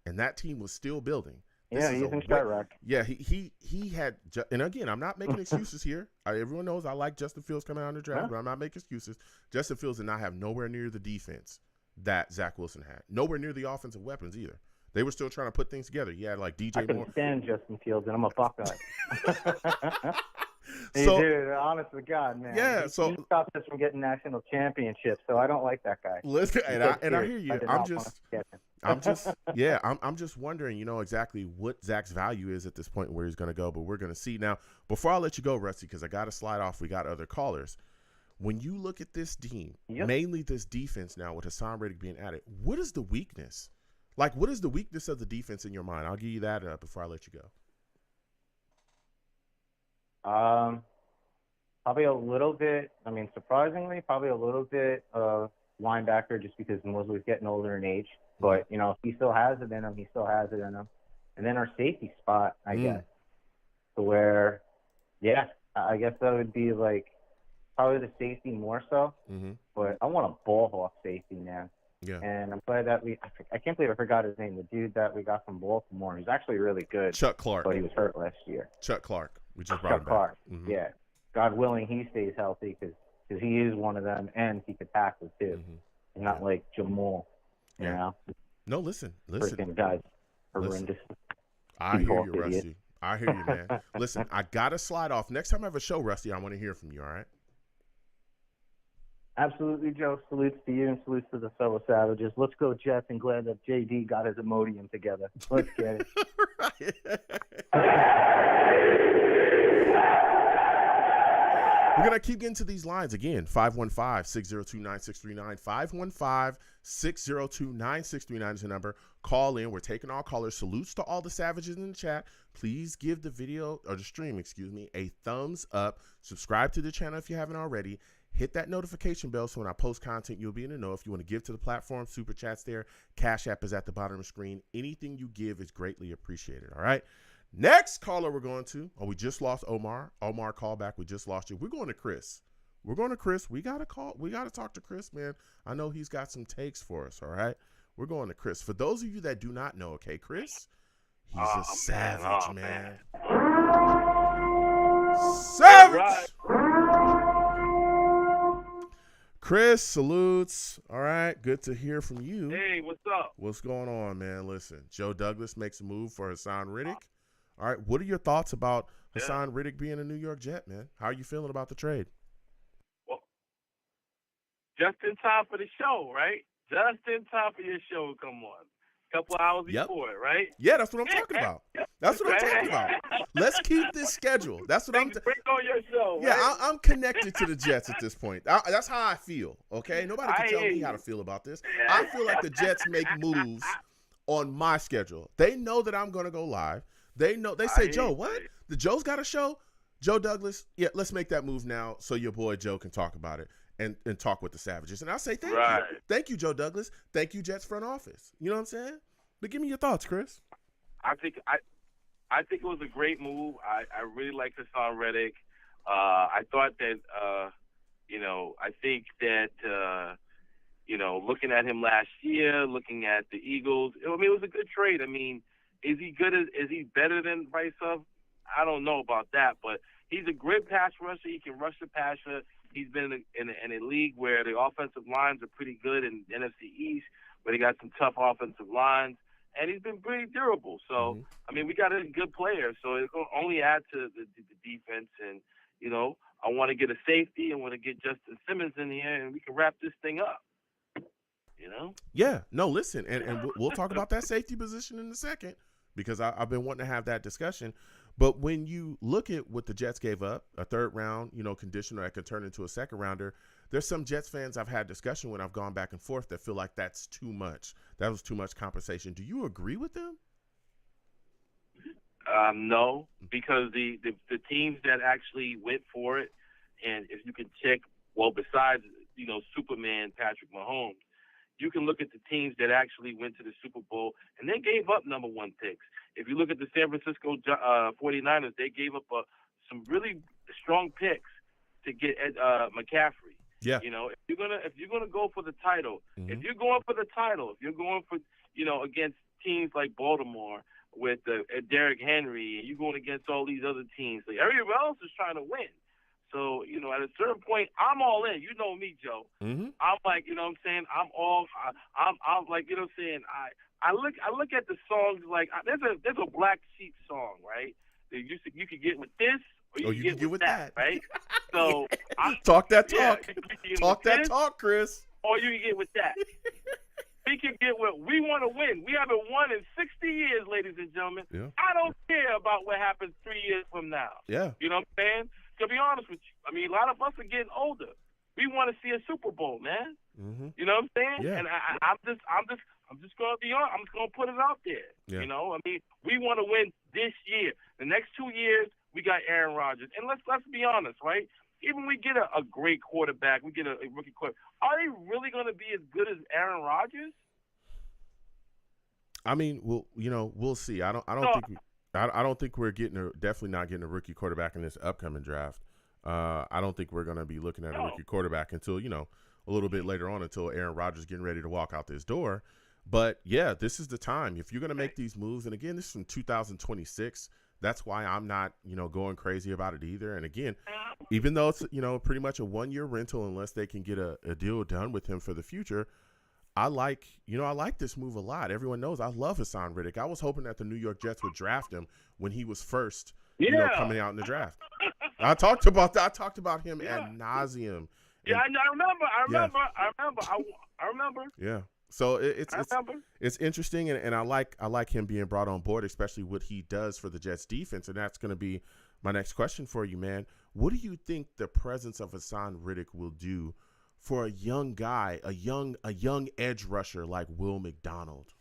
and that team was still building. He's in Chirac. Yeah, he had, and again, I'm not making excuses here. Everyone knows I like Justin Fields coming out in the draft, but I'm not making excuses. Justin Fields did not have nowhere near the defense that Zach Wilson had. Nowhere near the offensive weapons either. They were still trying to put things together. He had like DJ Moore. I can stand Justin Fields, and I'm a Buckeye. You So do, honest to God, man. yeah, He stopped us from getting national championships, so I don't like that guy. listen, and I hear I you. did not want to get him. I'm just wondering, exactly what Zach's value is at this point, where he's going to go. But we're going to see now. Before I let you go, Rusty, because I got to slide off. We got other callers. When you look at this team, mainly this defense now with Hasson Reddick being added, what is the weakness? Like, what is the weakness of the defense in your mind? I'll give you that before I let you go. Probably a little bit. I mean, surprisingly, probably a little bit of linebacker, just because Mosley's getting older in age. But if he still has it in him, he still has it in him. And then our safety spot, I guess, to where, I guess that would be like probably the safety more so. Mm-hmm. But I want a ball hawk safety, man. Yeah. And I'm glad that I can't believe I forgot his name. The dude that we got from Baltimore, he's actually really good. Chuck Clark. But he was hurt last year. Chuck Clark. We just brought Chuck him back. Clark. Mm-hmm. Yeah. God willing, he stays healthy because he is one of them, and he could tackle too. Mm-hmm. And not like Jamal, you know. No, listen. Freaking guys, horrendous. I hear you, Rusty. I hear you, man. Listen, I gotta slide off. Next time I have a show, Rusty, I want to hear from you. All right. Absolutely, Joe. Salutes to you and salutes to the fellow Savages. Let's go, Jets, and glad that JD got his Imodium together. Let's get it. We're going to keep getting to these lines again. 515-602-9639. 515-602-9639 is the number. Call in. We're taking all callers. Salutes to all the Savages in the chat. Please give the video, or the stream, a thumbs up. Subscribe to the channel if you haven't already. Hit that notification bell so when I post content, you'll be in the know. If you want to give to the platform, Super Chat's there. Cash App is at the bottom of the screen. Anything you give is greatly appreciated, all right? Next caller we're going to. Oh, we just lost Omar. Omar, call back. We just lost you. We're going to Chris. We got to call. We got to talk to Chris, man. I know he's got some takes for us, all right? We're going to Chris. For those of you that do not know, okay, Chris, he's a savage, man. Savage! Right. Chris, salutes. All right, good to hear from you. Hey, what's up? What's going on, man? Listen, Joe Douglas makes a move for Hasson Reddick. All right, what are your thoughts about Hasson Reddick being a New York Jet, man? How are you feeling about the trade? Well, just in time for the show, right? Just in time for your show to come on. A couple hours before it, right? Yeah, that's what I'm talking about. That's what I'm talking about. Let's keep this schedule. That's what I'm. Bring on your show. Yeah, right? I'm connected to the Jets at this point. That's how I feel. Okay, nobody can tell me how to feel about this. I feel like the Jets make moves on my schedule. They know that I'm going to go live. They know. They say, Joe, what? The Joe's got a show? Joe Douglas, yeah, let's make that move now so your boy Joe can talk about it and talk with the Savages. And I'll say thank you. Thank you, Joe Douglas. Thank you, Jets front office. You know what I'm saying? But give me your thoughts, Chris. I think it was a great move. I really like Hasson Reddick. I thought that, I think that, looking at him last year, looking at the Eagles, it was a good trade. I mean, is he good? Is he better than Bryce Huff? I don't know about that, but he's a great pass rusher. He can rush the passer. He's been in a league where the offensive lines are pretty good in the NFC East, but he got some tough offensive lines, and he's been pretty durable. So, we got a good player, so it's going to only add to the defense. And, I want to get a safety. I want to get Justin Simmons in here, and we can wrap this thing up. Yeah. No, listen, and we'll talk about that safety position in a second because I've been wanting to have that discussion. But when you look at what the Jets gave up, a third round, conditioner that could turn into a second rounder, there's some Jets fans I've had discussion when I've gone back and forth that feel like that's too much. That was too much compensation. Do you agree with them? No, because the teams that actually went for it, and if you can check, besides, Superman Patrick Mahomes, you can look at the teams that actually went to the Super Bowl, and they gave up number one picks. If you look at the San Francisco 49ers, they gave up some really strong picks to get McCaffrey. Yeah. If you're gonna go for the title, if you're going for against teams like Baltimore with Derrick Henry, and you're going against all these other teams, like everyone else is trying to win. So, at a certain point, I'm all in. You know me, Joe. I'm like, I'm saying? I'm all, I'm like, I'm saying? I look at the songs like, there's a Black Sheep song, right? That you could get with this or you can get with that, right? So talk that talk. Yeah, Talk that talk, Chris. Or you can get with that. We can get what we want to win. We haven't won in 60 years, ladies and gentlemen. Yeah. I don't care about what happens 3 years from now. Yeah. You know what I'm saying? To be honest with you, I mean, a lot of us are getting older. We want to see a Super Bowl, man. Mm-hmm. You know what I'm saying? Yeah. And I'm just gonna be on. I'm just gonna put it out there. Yeah. You know, I mean, we want to win this year. The next 2 years, we got Aaron Rodgers, and let's be honest, right? Even we get a great quarterback, we get a rookie quarterback. Are they really going to be as good as Aaron Rodgers? I mean, we'll see. I don't think we're definitely not getting a rookie quarterback in this upcoming draft. I don't think we're going to be looking at a rookie quarterback until a little bit later on, until Aaron Rodgers getting ready to walk out this door. But yeah, this is the time if you're going to make these moves. And again, this is from 2026. That's why I'm not, going crazy about it either. And again, even though it's, pretty much a 1-year rental, unless they can get a deal done with him for the future, I like this move a lot. Everyone knows I love Hasson Reddick. I was hoping that the New York Jets would draft him when he was first, coming out in the draft. I talked about him ad nauseum. Yeah, I remember. Yeah. So it's interesting, and I like him being brought on board, especially what he does for the Jets defense, and that's going to be my next question for you, man. What do you think the presence of Hasson Reddick will do for a young guy, a young edge rusher like Will McDonald?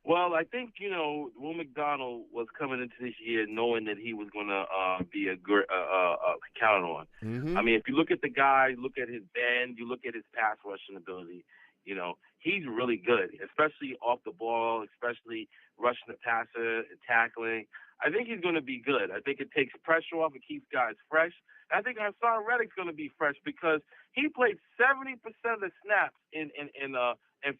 Well, I think, Will McDonald was coming into this year knowing that he was going to be a good count on. Mm-hmm. I mean, if you look at the guy, look at his bend, you look at his pass rushing ability, he's really good, especially off the ball, especially rushing the passer and tackling. I think he's going to be good. I think it takes pressure off and keeps guys fresh. I think Hasson Reddick's going to be fresh because he played 70% of the snaps in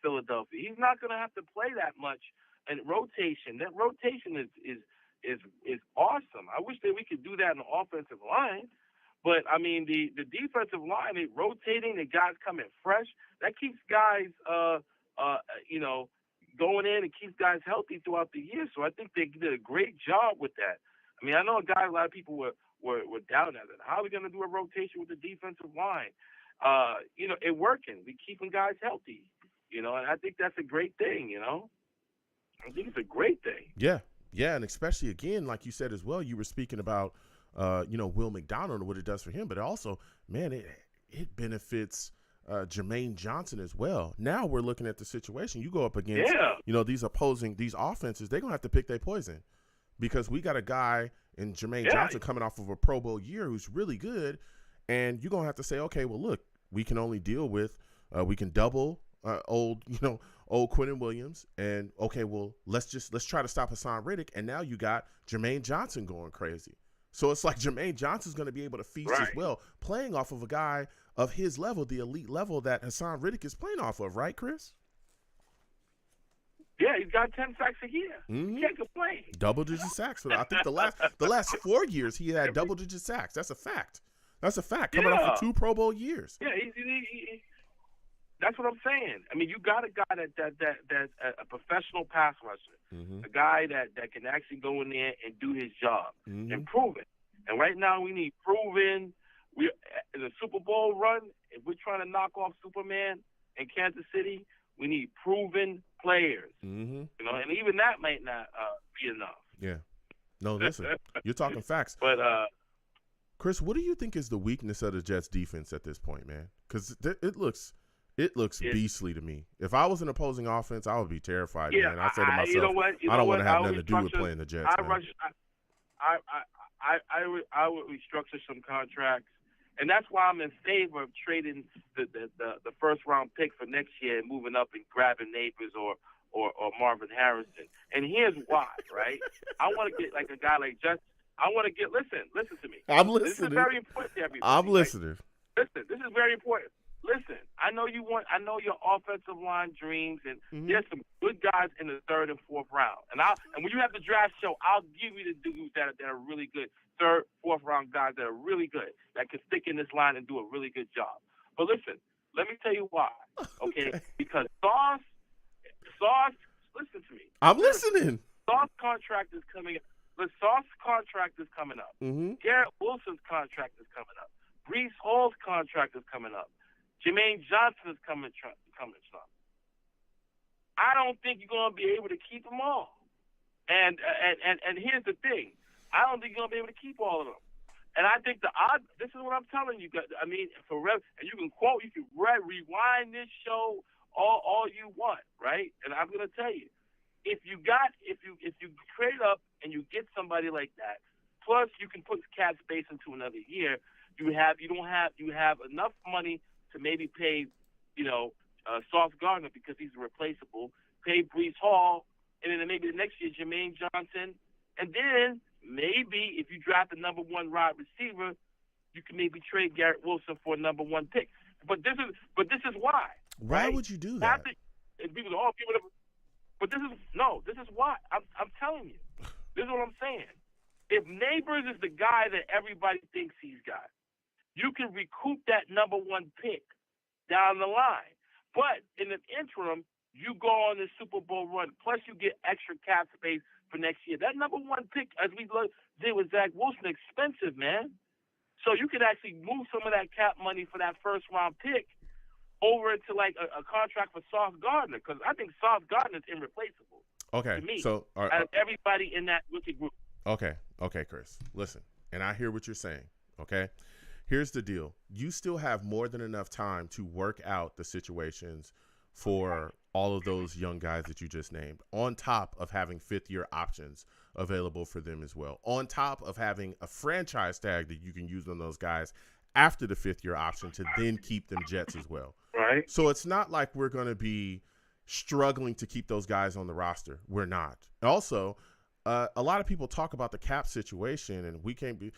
Philadelphia. He's not going to have to play that much in rotation. That rotation is awesome. I wish that we could do that in the offensive line. But, I mean, the defensive line, they rotating, the guys coming fresh. That keeps guys, going in and keeps guys healthy throughout the year. So I think they did a great job with that. I mean, I know a lot of people were down at it. How are we going to do a rotation with the defensive line? It working. We keeping guys healthy, and I think that's a great thing, I think it's a great thing. Yeah. Yeah. And especially, again, like you said as well, you were speaking about, Will McDonald and what it does for him, but also, man, it benefits Jermaine Johnson as well. Now we're looking at the situation. You go up against, these offenses, they're going to have to pick their poison because we got a guy in Jermaine Johnson coming off of a Pro Bowl year who's really good. And you're going to have to say, okay, well, look, we can only deal with, we can double old Quinnen Williams. And, okay, well, let's try to stop Hasson Reddick. And now you got Jermaine Johnson going crazy. So it's like Jermaine Johnson's going to be able to feast as well, playing off of a guy of his level, the elite level that Hasson Reddick is playing off of, right, Chris? Yeah, he's got 10 sacks a year. Mm-hmm. He can't complain. Double-digit sacks. So I think the last 4 years he had double-digit sacks. That's a fact. Coming off of 2 Pro Bowl years. Yeah, that's what I'm saying. I mean, you got a guy that's a professional pass rusher, a guy that can actually go in there and do his job and prove it. And right now we need proven. We in the Super Bowl run. If we're trying to knock off Superman in Kansas City, we need proven players. And even that might not be enough. Yeah. No, listen, you're talking facts. But Chris, what do you think is the weakness of the Jets defense at this point, man? Because it looks beastly to me. If I was an opposing offense, I would be terrified, man. I say to myself, I don't want to have nothing to do with playing the Jets. I would restructure some contracts, and that's why I'm in favor of trading the first round pick for next year and moving up and grabbing Neighbors or Marvin Harrison. And here's why, right? I want to get like a guy like Justin. I want to get listen to me. I'm listening. This is very important to everybody. I'm listening. Listen, this is very important. Listen, I know your offensive line dreams, and there's some good guys in the 3rd and 4th round. And when you have the draft show, I'll give you the dudes that are really good, 3rd, 4th round guys that are really good, that can stick in this line and do a really good job. But listen, let me tell you why. Okay? Because Sauce, listen to me. I'm listening. Sauce contract is coming up. Sauce's contract is coming up. Mm-hmm. Garrett Wilson's contract is coming up. Breece Hall's contract is coming up. Jermaine Johnson is coming up. I don't think you're going to be able to keep them all. And here's the thing. I don't think you're going to be able to keep all of them. And I think this is what I'm telling you guys. I mean, and you can rewind this show all you want, right? And I'm going to tell you, if you trade up and you get somebody like that, plus you can put cap space into another year, you have enough money to maybe pay, Sauce Gardner because he's replaceable, pay Breece Hall, and then maybe the next year Jermaine Johnson, and then maybe if you draft the number one wide receiver, you can maybe trade Garrett Wilson for a number one pick. But this is why. Why right? would you do that? And people go, but this is why. I'm telling you. This is what I'm saying. If Neighbors is the guy that everybody thinks he's got, you can recoup that number one pick down the line. But in the interim, you go on the Super Bowl run, plus you get extra cap space for next year. That number one pick, as we did with Zach Wilson, expensive, man. So you could actually move some of that cap money for that first-round pick over to like a contract for Sauce Gardner, because I think Sauce Gardner is irreplaceable. Okay, to me, so out of everybody in that rookie group. Okay, Chris. Listen, and I hear what you're saying. Okay, here's the deal: you still have more than enough time to work out the situations for all of those young guys that you just named, on top of having fifth-year options available for them as well, on top of having a franchise tag that you can use on those guys after the fifth-year option to then keep them Jets as well. Right. So it's not like we're going to be struggling to keep those guys on the roster. We're not. Also, a lot of people talk about the cap situation, and we can't be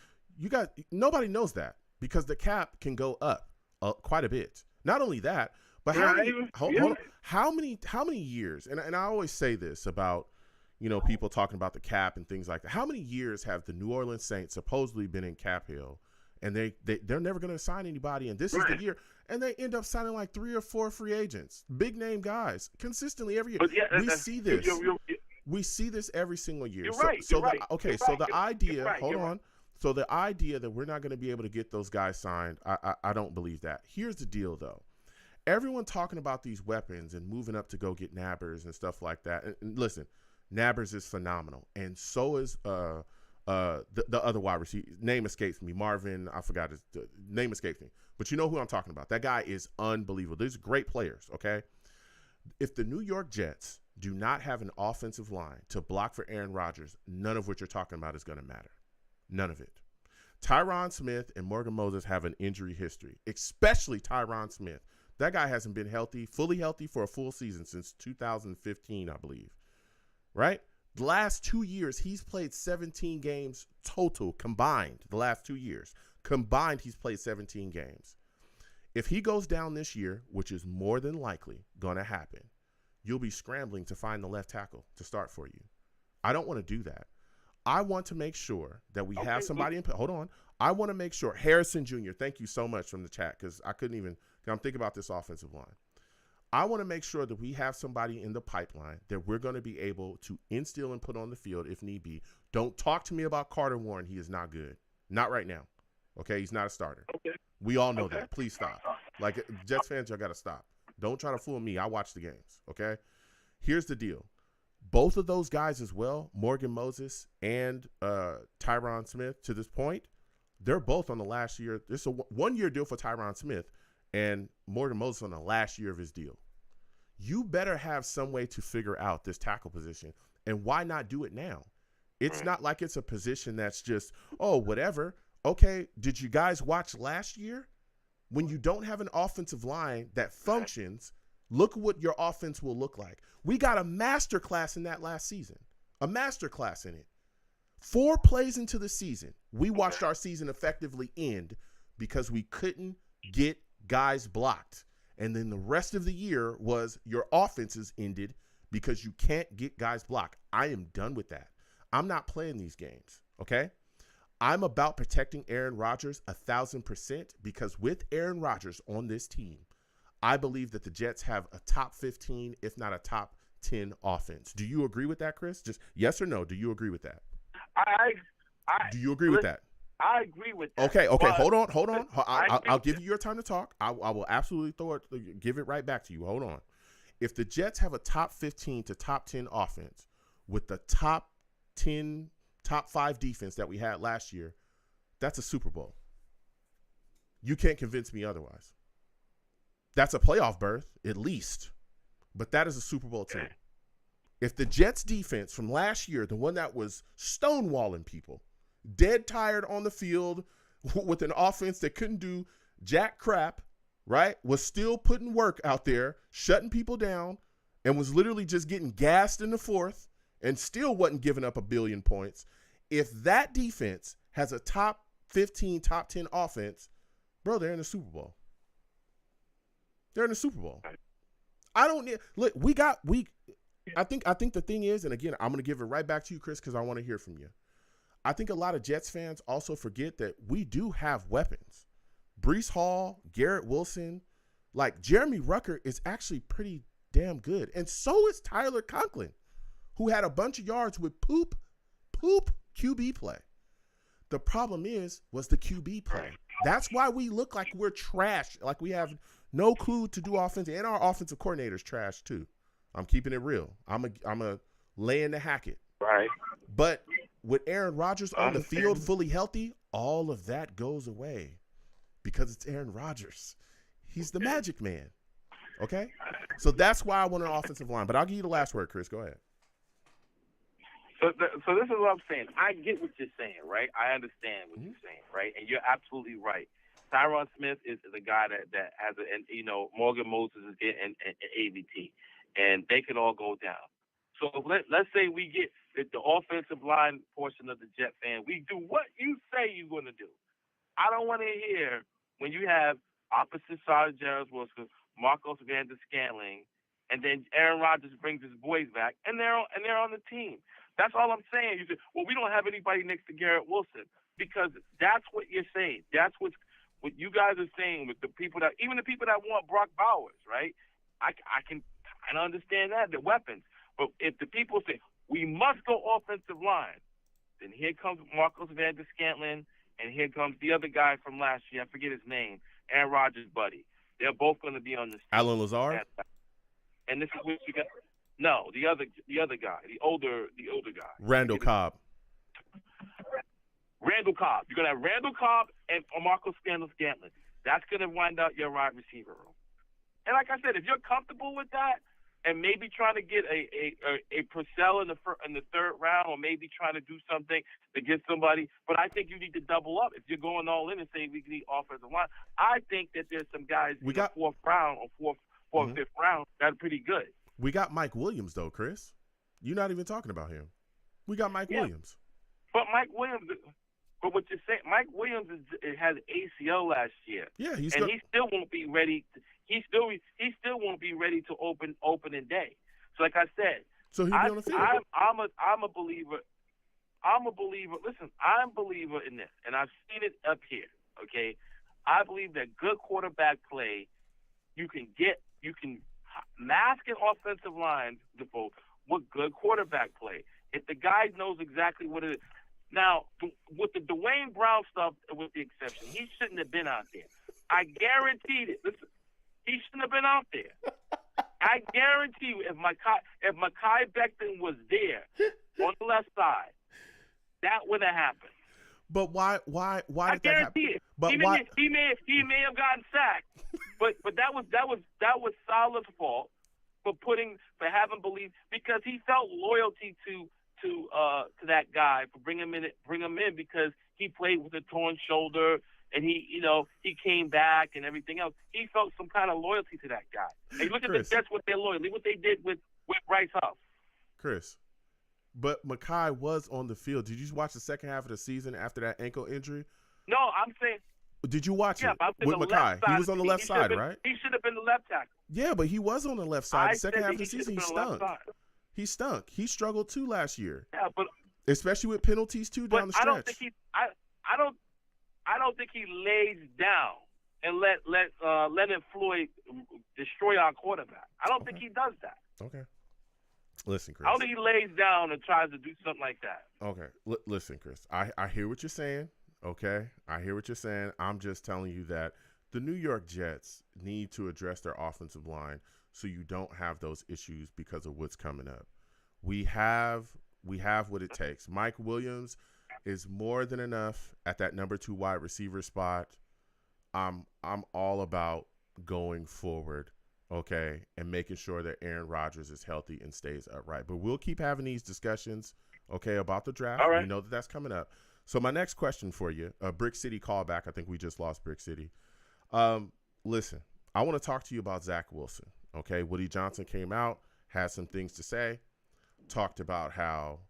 – nobody knows that because the cap can go up quite a bit. Not only that, but how many years, and I always say this about, people talking about the cap and things like that. How many years have the New Orleans Saints supposedly been in cap hell, and they're never going to sign anybody, and this is the year, and they end up signing like 3 or 4 free agents, big name guys, consistently every year. We see this. We see this every single year. You're so, right. So you're the, right. okay, You're so right. the idea, You're right. hold You're on. right. So the idea that we're not going to be able to get those guys signed, I don't believe that. Here's the deal, though. Everyone talking about these weapons and moving up to go get Nabbers and stuff like that. And listen, Nabbers is phenomenal, and so is the other wide receiver. Name escapes me. Marvin, I forgot his name escapes me. But you know who I'm talking about. That guy is unbelievable. These are great players, okay? If the New York Jets do not have an offensive line to block for Aaron Rodgers, none of what you're talking about is going to matter. None of it. Tyron Smith and Morgan Moses have an injury history, especially Tyron Smith. That guy hasn't been fully healthy for a full season since 2015, I believe. Right? The last 2 years, he's played 17 games total combined. The last 2 years. Combined, he's played 17 games. If he goes down this year, which is more than likely going to happen, you'll be scrambling to find the left tackle to start for you. I don't want to do that. I want to make sure that we have somebody in – hold on. I want to make sure – Harrison Jr., thank you so much from the chat because I couldn't even – I'm thinking about this offensive line. I want to make sure that we have somebody in the pipeline that we're going to be able to instill and put on the field if need be. Don't talk to me about Carter Warren. He is not good. Not right now. Okay? He's not a starter. Okay. We all know that. Please stop. Like, Jets fans, y'all got to stop. Don't try to fool me. I watch the games. Okay? Here's the deal. Both of those guys as well, Morgan Moses and Tyron Smith, to this point, they're both on the last year. It's a one-year deal for Tyron Smith and Morgan Moses on the last year of his deal. You better have some way to figure out this tackle position, and why not do it now? It's not like it's a position that's just, oh, whatever. Okay, did you guys watch last year? When you don't have an offensive line that functions, look what your offense will look like. We got a masterclass in that last season, a masterclass in it. 4 plays into the season, we watched our season effectively end because we couldn't get guys blocked. And then the rest of the year was your offenses ended because you can't get guys blocked. I am done with that. I'm not playing these games, okay? I'm about protecting Aaron Rodgers 1,000% because with Aaron Rodgers on this team, I believe that the Jets have a top 15, if not a top 10 offense. Do you agree with that, Chris? Just yes or no, do you agree with that? Do you agree with that? I agree with that. Okay. Hold on. I'll think give you your time to talk. I will absolutely give it right back to you. Hold on. If the Jets have a top 15 to top 10 offense with the top 5 defense that we had last year, that's a Super Bowl. You can't convince me otherwise. That's a playoff berth, at least. But that is a Super Bowl team. If the Jets defense from last year, the one that was stonewalling people, dead tired on the field with an offense that couldn't do jack crap, right, was still putting work out there, shutting people down, and was literally just getting gassed in the fourth and still wasn't giving up a billion points. If that defense has a top 15, top 10 offense, bro, they're in the Super Bowl. They're in the Super Bowl. I don't need – look, I think the thing is, and again, I'm going to give it right back to you, Chris, because I want to hear from you. I think a lot of Jets fans also forget that we do have weapons. Breece Hall, Garrett Wilson, like Jeremy Rucker is actually pretty damn good. And so is Tyler Conklin, who had a bunch of yards with poop QB play. The problem was the QB play. That's why we look like we're trash, like we have no clue to do offense, and our offensive coordinator's trash too. I'm keeping it real. I'm a lay in the Hackett. Right. But with Aaron Rodgers on the field fully healthy, all of that goes away because it's Aaron Rodgers. He's the magic man. Okay? So that's why I want an offensive line. But I'll give you the last word, Chris. Go ahead. So this is what I'm saying. I get what you're saying, right? I understand what you're saying, right? And you're absolutely right. Tyron Smith is a guy that has Morgan Moses is getting an AVT, and they could all go down. So let's say we get the offensive line portion of the Jet fan. We do what you say you're going to do. I don't want to hear when you have opposite side of Jarvis Wilson, Marcos Van-der-Scantling, and then Aaron Rodgers brings his boys back, and they're on the team. That's all I'm saying. You say, well, we don't have anybody next to Garrett Wilson, because that's what you're saying. That's what you guys are saying with the people that, even the people that want Brock Bowers, right? I can understand that, the weapons. But if the people say, we must go offensive line, then here comes Marcos Van-der-Scantling, and here comes the other guy from last year. I forget his name, Aaron Rodgers' buddy. They're both going to be on this team. Allen Lazard? And this is what you got. No, the other guy, the older guy. Randall Cobb. Randall Cobb. You're going to have Randall Cobb and Marcos Van-der-Scantling. That's going to wind out your wide receiver room. And like I said, if you're comfortable with that, and maybe trying to get a Purcell in the third round, or maybe trying to do something to get somebody. But I think you need to double up. If you're going all in and saying we need offensive line, I think that there's some guys in the fourth round or fifth round that are pretty good. We got Mike Williams, though, Chris. You're not even talking about him. We got Mike Williams. But what you're saying, Mike Williams had ACL last year. Yeah, he still won't be ready. He still won't be ready to opening day. So like I said, so he'll be on the field. I'm a believer. I'm a believer. Listen, I'm a believer in this, and I've seen it up here. Okay, I believe that good quarterback play, you can mask an offensive line with good quarterback play. If the guy knows exactly what it is. Now, with the Dwayne Brown stuff, with the exception, he shouldn't have been out there. I guaranteed it. Listen, he shouldn't have been out there. I guarantee you, if Mekhi Becton was there on the left side, that would have happened. But why did that happen? I guarantee it. But he may have gotten sacked, but that was Saleh's fault for having belief, because he felt loyalty to that guy, for bring him in because he played with a torn shoulder, and he came back and everything else. He felt some kind of loyalty to that guy. Hey, look at the Jets with their loyalty. Look what they did with Bryce Huff. Chris, but Mekhi was on the field. Did you watch the second half of the season after that ankle injury? No, I'm saying. Did you watch it with Mekhi? He was on the left side, right? He should have been the left tackle. Yeah, but he was on the left side. The second half of the season, he stunk. He stunk. He struggled too last year. Yeah, but especially with penalties too down the stretch. I don't think he lays down and let Leonard Floyd destroy our quarterback. I don't think he does that. Okay. Listen, Chris. How do he lays down and tries to do something like that? Okay. Listen, Chris. I hear what you're saying. Okay. I hear what you're saying. I'm just telling you that the New York Jets need to address their offensive line so you don't have those issues because of what's coming up. We have what it takes. Mike Williams is more than enough at that number 2 wide receiver spot. I'm all about going forward, okay, and making sure that Aaron Rodgers is healthy and stays upright. But we'll keep having these discussions, okay, about the draft. All right. We know that that's coming up. So my next question for you, Brick City callback. I think we just lost Brick City. Listen, I want to talk to you about Zach Wilson, okay? Woody Johnson came out, had some things to say, talked about how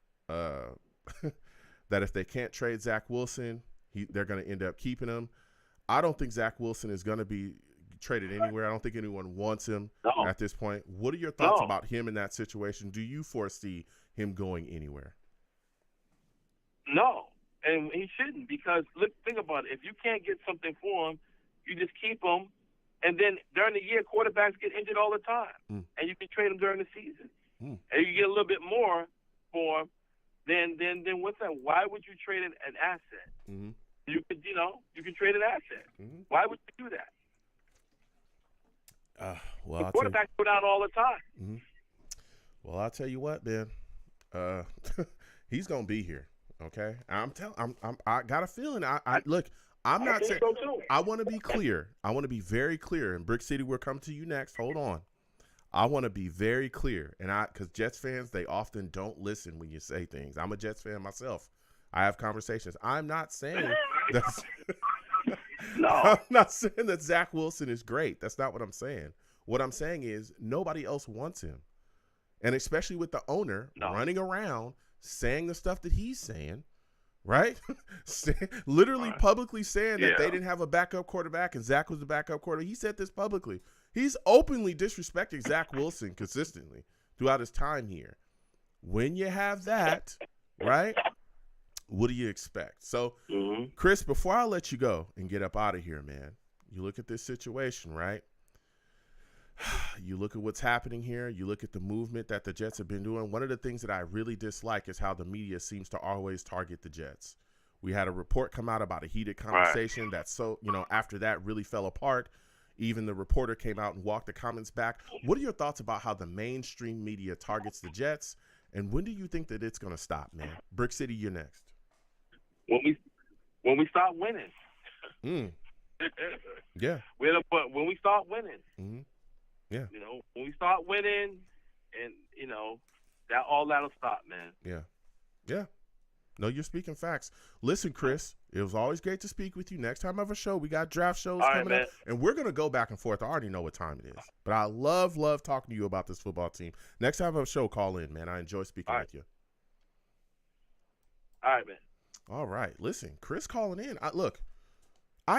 that if they can't trade Zach Wilson, they're going to end up keeping him. I don't think Zach Wilson is going to be traded anywhere. I don't think anyone wants him at this point. What are your thoughts about him in that situation? Do you foresee him going anywhere? No, and he shouldn't, because look, think about it. If you can't get something for him, you just keep him, and then during the year, quarterbacks get injured all the time, and you can trade them during the season, and you get a little bit more for him. Then what's that? Why would you trade an asset? Mm-hmm. You can trade an asset. Mm-hmm. Why would you do that? Well, the quarterbacks go down all the time. Mm-hmm. Well, I'll tell you what, man. He's gonna be here. Okay, I got a feeling. Look. I'm not saying. So I want to be clear. I want to be very clear. And Brick City, we'll come to you next. Hold on. I want to be very clear, and because Jets fans, they often don't listen when you say things. I'm a Jets fan myself. I have conversations. I'm not saying that. No. I'm not saying that Zach Wilson is great. That's not what I'm saying. What I'm saying is nobody else wants him, and especially with the owner running around saying the stuff that he's saying. Right? Literally publicly saying that they didn't have a backup quarterback and Zach was the backup quarterback. He said this publicly. He's openly disrespecting Zach Wilson consistently throughout his time here. When you have that, right, what do you expect? So, Chris, before I let you go and get up out of here, man, you look at this situation, right? You look at what's happening here. You look at the movement that the Jets have been doing. One of the things that I really dislike is how the media seems to always target the Jets. We had a report come out about a heated conversation that after that really fell apart. Even the reporter came out and walked the comments back. What are your thoughts about how the mainstream media targets the Jets, and when do you think that it's going to stop, man? Brick City, you're next. When we start winning. Yeah. When we start winning. Mm-hmm. Yeah. When we start winning, and that'll stop, man. Yeah. Yeah. No, you're speaking facts. Listen, Chris, it was always great to speak with you. Next time I have a show, we got draft shows coming up, and we're gonna go back and forth. I already know what time it is, but I love talking to you about this football team. Next time I have a show, call in, man. I enjoy speaking with you. All right, man. All right. Listen, Chris calling in. I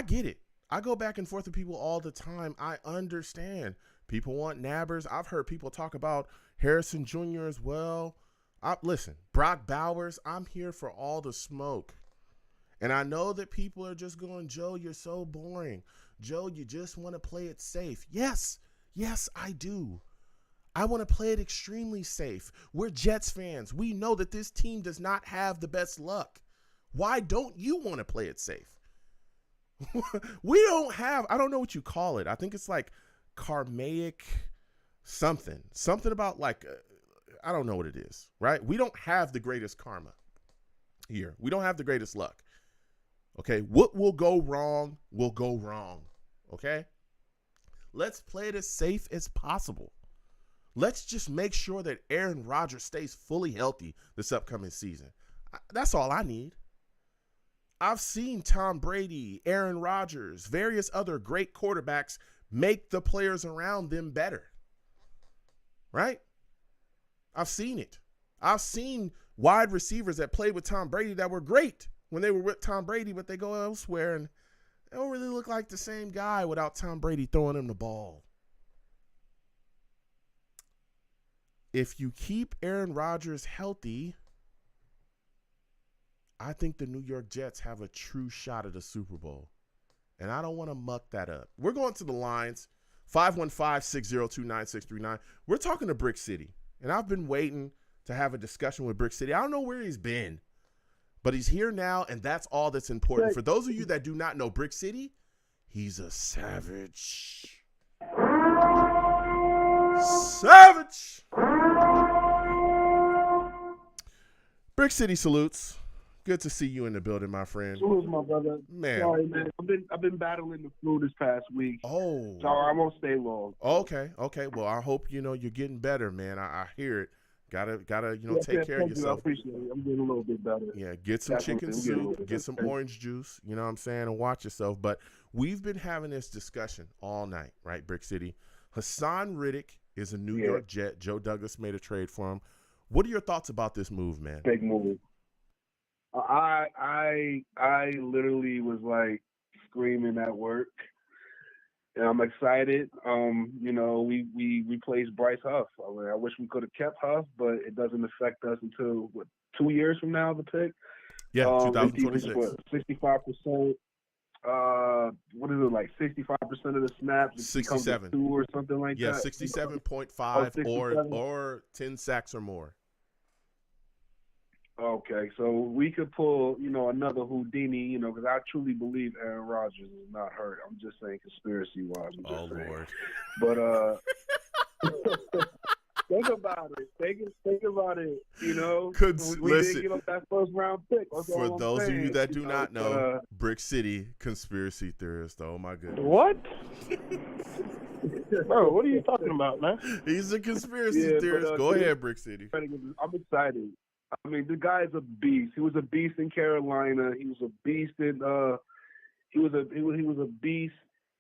get it. I go back and forth with people all the time. I understand. People want nabbers. I've heard people talk about Harrison Jr. as well. Listen, Brock Bowers, I'm here for all the smoke. And I know that people are just going, Joe, you're so boring. Joe, you just want to play it safe. Yes, I do. I want to play it extremely safe. We're Jets fans. We know that this team does not have the best luck. Why don't you want to play it safe? We don't have, I don't know what you call it. I think it's like karmic something about I don't know what it is, right? We don't have the greatest karma here. We don't have the greatest luck. Okay, what will go wrong will go wrong. Okay, let's play it as safe as possible. Let's just make sure that Aaron Rodgers stays fully healthy this upcoming season. That's all I need. I've seen Tom Brady, Aaron Rodgers, various other great quarterbacks make the players around them better. Right? I've seen it. I've seen wide receivers that played with Tom Brady that were great when they were with Tom Brady, but they go elsewhere and they don't really look like the same guy without Tom Brady throwing him the ball. If you keep Aaron Rodgers healthy, I think the New York Jets have a true shot at a Super Bowl. And I don't want to muck that up. We're going to the lines, 515-602-9639. We're talking to Brick City. and I've been waiting to have a discussion with Brick City. I don't know where he's been, but he's here now, and that's all that's important. For those of you that do not know Brick City, he's a savage. Savage. Brick City salutes. Good to see you in the building, my friend. Salute, my brother. Man. Sorry, man. I've been battling the flu this past week. Oh. So I won't stay long. Okay. Well, I hope you're getting better, man. I hear it. Gotta take care of yourself. I appreciate it. I'm getting a little bit better. Yeah, get some chicken soup, get some orange juice, you know what I'm saying, and watch yourself. But we've been having this discussion all night, right, Brick City? Hasson Reddick is a New York Jet. Joe Douglas made a trade for him. What are your thoughts about this move, man? Big move. I literally was like screaming at work. And I'm excited. We replaced Bryce Huff. I wish we could have kept Huff, but it doesn't affect us until 2 years from now, the pick. Yeah, 2026. 65%. What is it, like 65% of the snaps? 67. 2 or something like that. Yeah, 67.5 or 10 sacks or more. Okay, so we could pull, another Houdini, because I truly believe Aaron Rodgers is not hurt. I'm just saying conspiracy-wise. Lord. But think about it. Think about it. We listen, didn't get up that first round pick. For those of you that do not know, Brick City conspiracy theorist. Oh my goodness. What? Bro, what are you talking about, man? He's a conspiracy theorist. Go ahead, Brick City. I'm excited. I mean, the guy's a beast. He was a beast in Carolina. He was a beast in he was a beast.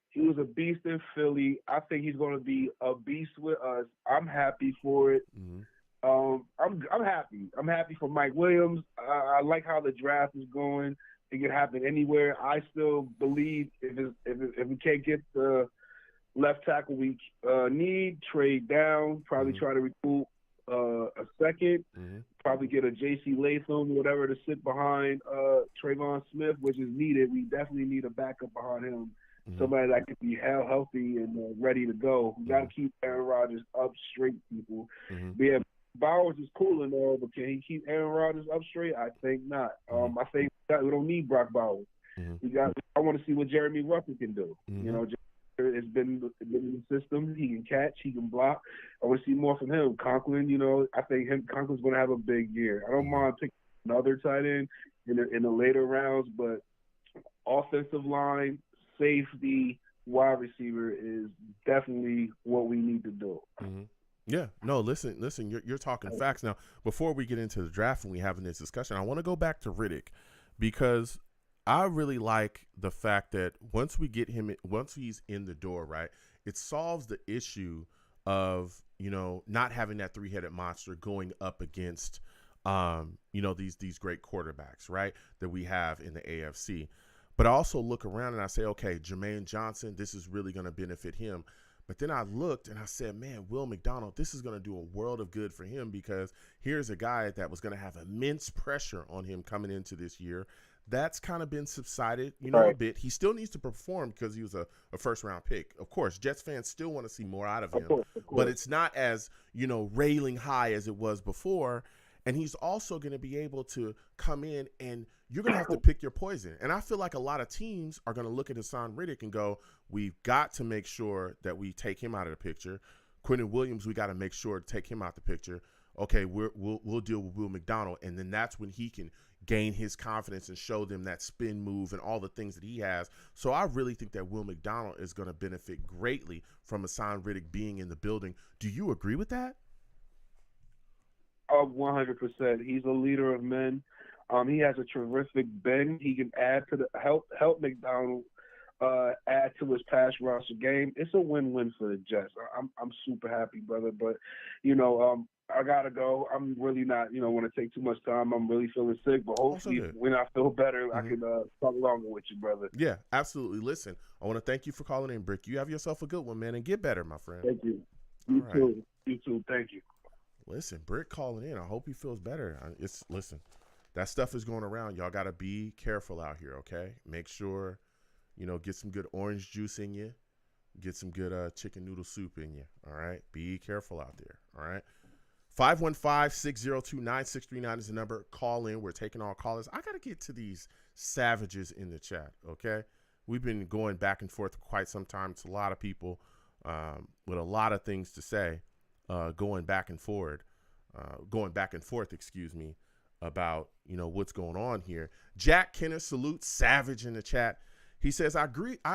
He was a beast in Philly. I think he's going to be a beast with us. I'm happy for it. Mm-hmm. I'm happy. I'm happy for Mike Williams. I like how the draft is going. It can happen anywhere. I still believe if we can't get the left tackle we need, trade down. Probably try to recruit a second. Mm-hmm. Probably get a J.C. Latham, whatever, to sit behind Trayvon Smith, which is needed. We definitely need a backup behind him. Mm-hmm. Somebody that could be healthy and ready to go. We got to keep Aaron Rodgers up straight, people. Mm-hmm. Yeah, Bowers is cool and all, but can he keep Aaron Rodgers up straight? I think not. I think we don't need Brock Bowers. Mm-hmm. I want to see what Jeremy Ruffin can do. Mm-hmm. It's been in the system. He can catch. He can block. I want to see more from him. Conklin, I think Conklin's going to have a big year. I don't mind picking another tight end in the later rounds, but offensive line, safety, wide receiver is definitely what we need to do. Mm-hmm. Yeah. No, listen, you're talking facts. Now, before we get into the draft and we having this discussion, I want to go back to Reddick because I really like the fact that once he's in the door, right, it solves the issue of, not having that three-headed monster going up against, these great quarterbacks, right, that we have in the AFC. But I also look around and I say, okay, Jermaine Johnson, this is really going to benefit him. But then I looked and I said, man, Will McDonald, this is going to do a world of good for him because here's a guy that was going to have immense pressure on him coming into this year. That's kind of been subsided, a bit. He still needs to perform because he was a first-round pick. Of course, Jets fans still want to see more out of him. Of course. But it's not as, railing high as it was before. And he's also going to be able to come in and you're going to have to pick your poison. And I feel like a lot of teams are going to look at Hasson Reddick and go, we've got to make sure that we take him out of the picture. Quentin Williams, we got to make sure to take him out the picture. Okay, we'll deal with Will McDonald. And then that's when he can gain his confidence and show them that spin move and all the things that he has. So I really think that Will McDonald is going to benefit greatly from Hasson Reddick being in the building. Do you agree with that? 100%. He's a leader of men. He has a terrific bend. He can add to the help McDonald add to his pass rusher game. It's a win-win for the Jets. I'm super happy, brother. But I gotta go. I'm really not want to take too much time. I'm really feeling sick, but hopefully when I feel better, I can talk longer with you, brother. Yeah, absolutely. Listen, I want to thank you for calling in, Brick. You have yourself a good one, man, and get better, my friend. Thank you. You too. You too. Thank you. Listen, Brick calling in. I hope he feels better. Listen, that stuff is going around. Y'all got to be careful out here, okay? Make sure, get some good orange juice in you. Get some good chicken noodle soup in you, all right? Be careful out there, all right? 515-602-9639 is the number. Call in. We're taking all callers. I got to get to these savages in the chat, okay? We've been going back and forth for quite some time. It's a lot of people with a lot of things to say, going back and forth, about, what's going on here. Jack Kenner salutes Savage in the chat. He says, I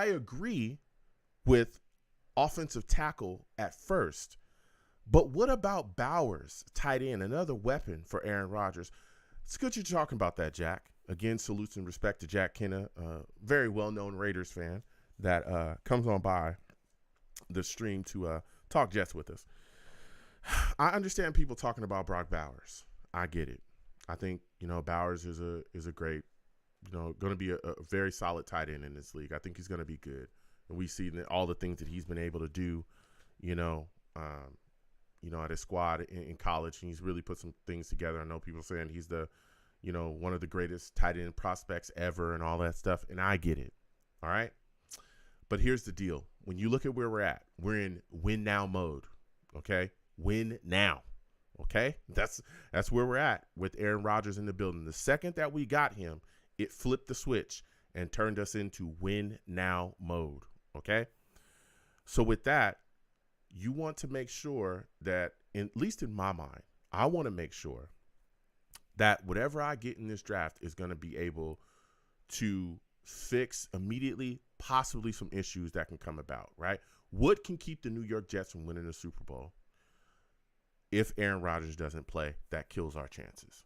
agree with offensive tackle at first, but what about Bowers, tight end, another weapon for Aaron Rodgers? It's good you're talking about that, Jack. Again, salutes and respect to Jack Kenner, very well-known Raiders fan that comes on by the stream to talk Jets with us. I understand people talking about Brock Bowers. I get it. I think, Bowers is a great, going to be a very solid tight end in this league. I think he's going to be good. And we see all the things that he's been able to do, at his squad in college, and he's really put some things together. I know people saying he's the, one of the greatest tight end prospects ever and all that stuff, and I get it, all right? But here's the deal. When you look at where we're at, we're in win now mode, okay? Win now, okay? That's where we're at with Aaron Rodgers in the building. The second that we got him, it flipped the switch and turned us into win now mode, okay? So with that, you want to make sure that, at least in my mind, I want to make sure that whatever I get in this draft is going to be able to fix immediately, possibly some issues that can come about, right? What can keep the New York Jets from winning the Super Bowl if Aaron Rodgers doesn't play? That kills our chances,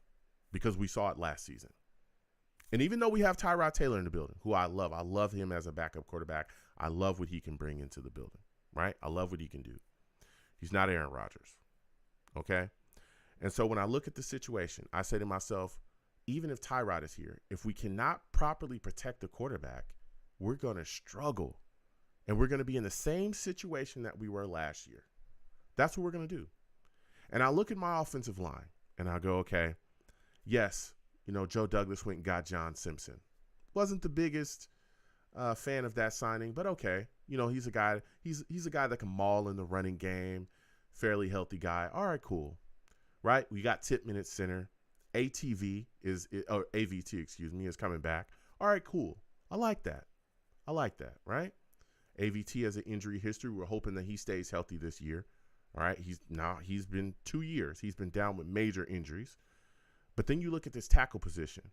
because we saw it last season. And even though we have Tyrod Taylor in the building, who I love him as a backup quarterback. I love what he can bring into the building, right? I love what he can do. He's not Aaron Rodgers, okay? And so when I look at the situation, I say to myself, even if Tyrod is here, if we cannot properly protect the quarterback, we're going to struggle. And we're going to be in the same situation that we were last year. That's what we're going to do. And I look at my offensive line, and I go, okay, yes, Joe Douglas went and got John Simpson. Wasn't the biggest fan of that signing, but okay. He's a guy that can maul in the running game, fairly healthy guy. All right, cool. Right? We got Tippmann at center. AVT, is coming back. All right, cool. I like that, right? AVT has an injury history. We're hoping that he stays healthy this year. All right? He's been 2 years. He's been down with major injuries. But then you look at this tackle position,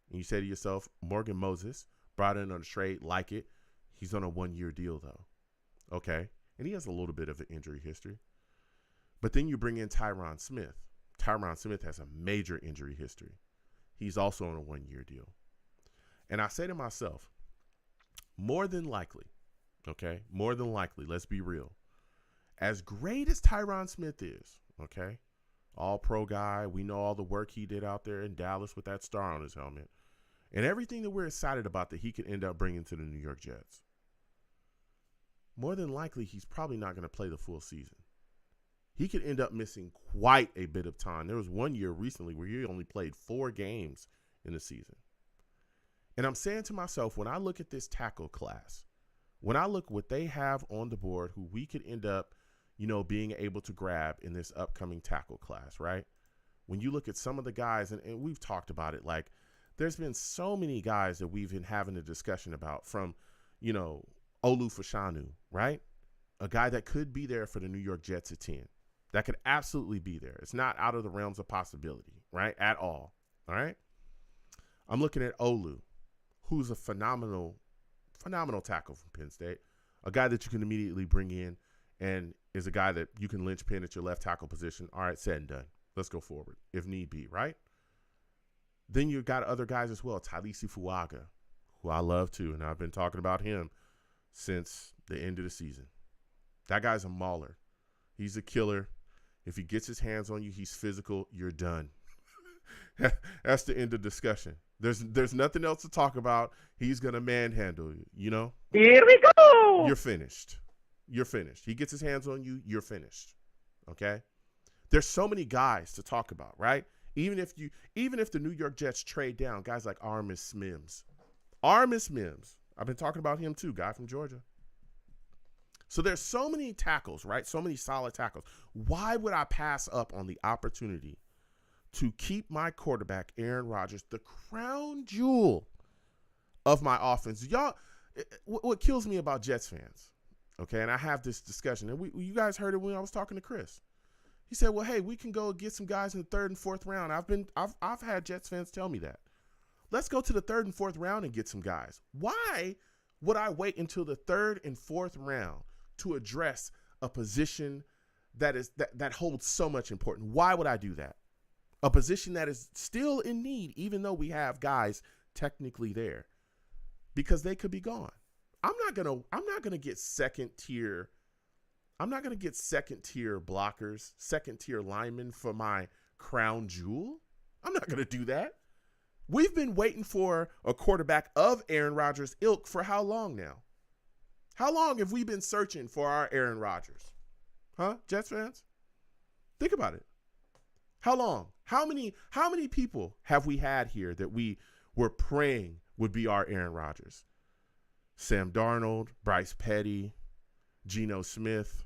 and you say to yourself, Morgan Moses, brought in on a trade, like it. He's on a 1-year deal, though. Okay. And he has a little bit of an injury history. But then you bring in Tyron Smith. Tyron Smith has a major injury history. He's also on a 1-year deal. And I say to myself, more than likely, let's be real. As great as Tyron Smith is, okay, all-pro guy, we know all the work he did out there in Dallas with that star on his helmet, and everything that we're excited about that he could end up bringing to the New York Jets. More than likely, he's probably not going to play the full season. He could end up missing quite a bit of time. There was 1 year recently where he only played 4 games in the season. And I'm saying to myself, when I look at this tackle class, when I look what they have on the board, who we could end up, being able to grab in this upcoming tackle class, right? When you look at some of the guys, and we've talked about it, like, there's been so many guys that we've been having a discussion about, from, Olu Fashanu, right? A guy that could be there for the New York Jets at 10. That could absolutely be there. It's not out of the realms of possibility, right? At all. All right? I'm looking at Olu, who's a phenomenal tackle from Penn State. A guy that you can immediately bring in, and is a guy that you can linchpin at your left tackle position. All right, said and done. Let's go forward if need be, right? Then you've got other guys as well. Talisi Fuaga, who I love too, and I've been talking about him since the end of the season. That guy's a mauler. He's a killer. If he gets his hands on you, he's physical, you're done. That's the end of discussion. There's nothing else to talk about. He's going to manhandle you, Here we go! You're finished. He gets his hands on you, you're finished. Okay? There's so many guys to talk about, right? Even if the New York Jets trade down, guys like Armis Mims. I've been talking about him too, guy from Georgia. So there's so many tackles, right? So many solid tackles. Why would I pass up on the opportunity to keep my quarterback, Aaron Rodgers, the crown jewel of my offense? Y'all, what kills me about Jets fans, okay, and I have this discussion, and you guys heard it when I was talking to Chris. He said, well, hey, we can go get some guys in the 3rd and 4th round. I've had Jets fans tell me that. Let's go to the 3rd and 4th round and get some guys. Why would I wait until the 3rd and 4th round to address a position that holds so much importance? Why would I do that? A position that is still in need, even though we have guys technically there, because they could be gone. I'm not gonna get second tier blockers, second tier linemen for my crown jewel. I'm not gonna do that. We've been waiting for a quarterback of Aaron Rodgers' ilk for how long now? How long have we been searching for our Aaron Rodgers? Huh, Jets fans? Think about it. How long? How many people have we had here that we were praying would be our Aaron Rodgers? Sam Darnold, Bryce Petty, Geno Smith.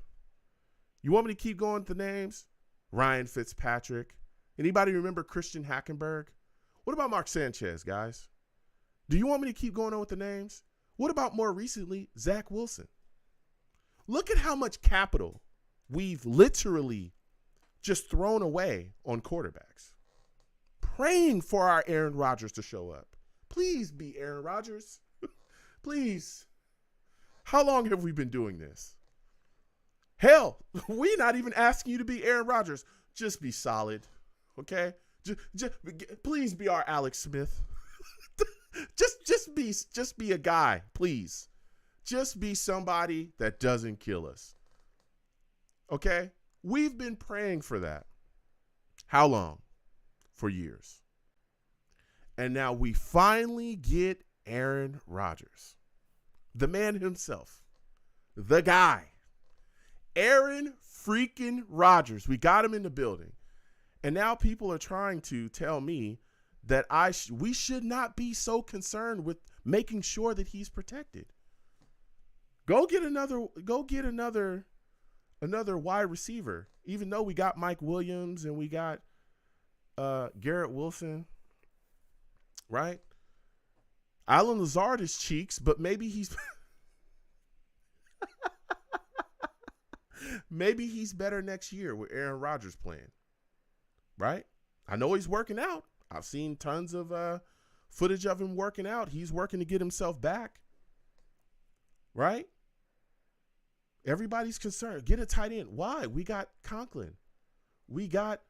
You want me to keep going with the names? Ryan Fitzpatrick. Anybody remember Christian Hackenberg? What about Mark Sanchez, guys? Do you want me to keep going on with the names? What about more recently, Zach Wilson? Look at how much capital we've literally just thrown away on quarterbacks. Praying for our Aaron Rodgers to show up. Please be Aaron Rodgers. Please. How long have we been doing this? Hell, we're not even asking you to be Aaron Rodgers. Just be solid, okay? Just please be our Alex Smith. just be a guy, please. Just be somebody that doesn't kill us. Okay? We've been praying for that. How long? For years. And now we finally get Aaron Rodgers. The man himself. The guy. Aaron freaking Rodgers. We got him in the building. And now people are trying to tell me that we should not be so concerned with making sure that he's protected. Go get another wide receiver, even though we got Mike Williams and we got Garrett Wilson, right? Alan Lazard is cheeks, but maybe he's maybe he's better next year with Aaron Rodgers playing, right? I know he's working out. I've seen tons of footage of him working out. He's working to get himself back, right? Everybody's concerned. Get a tight end. Why? We got Conklin. We got,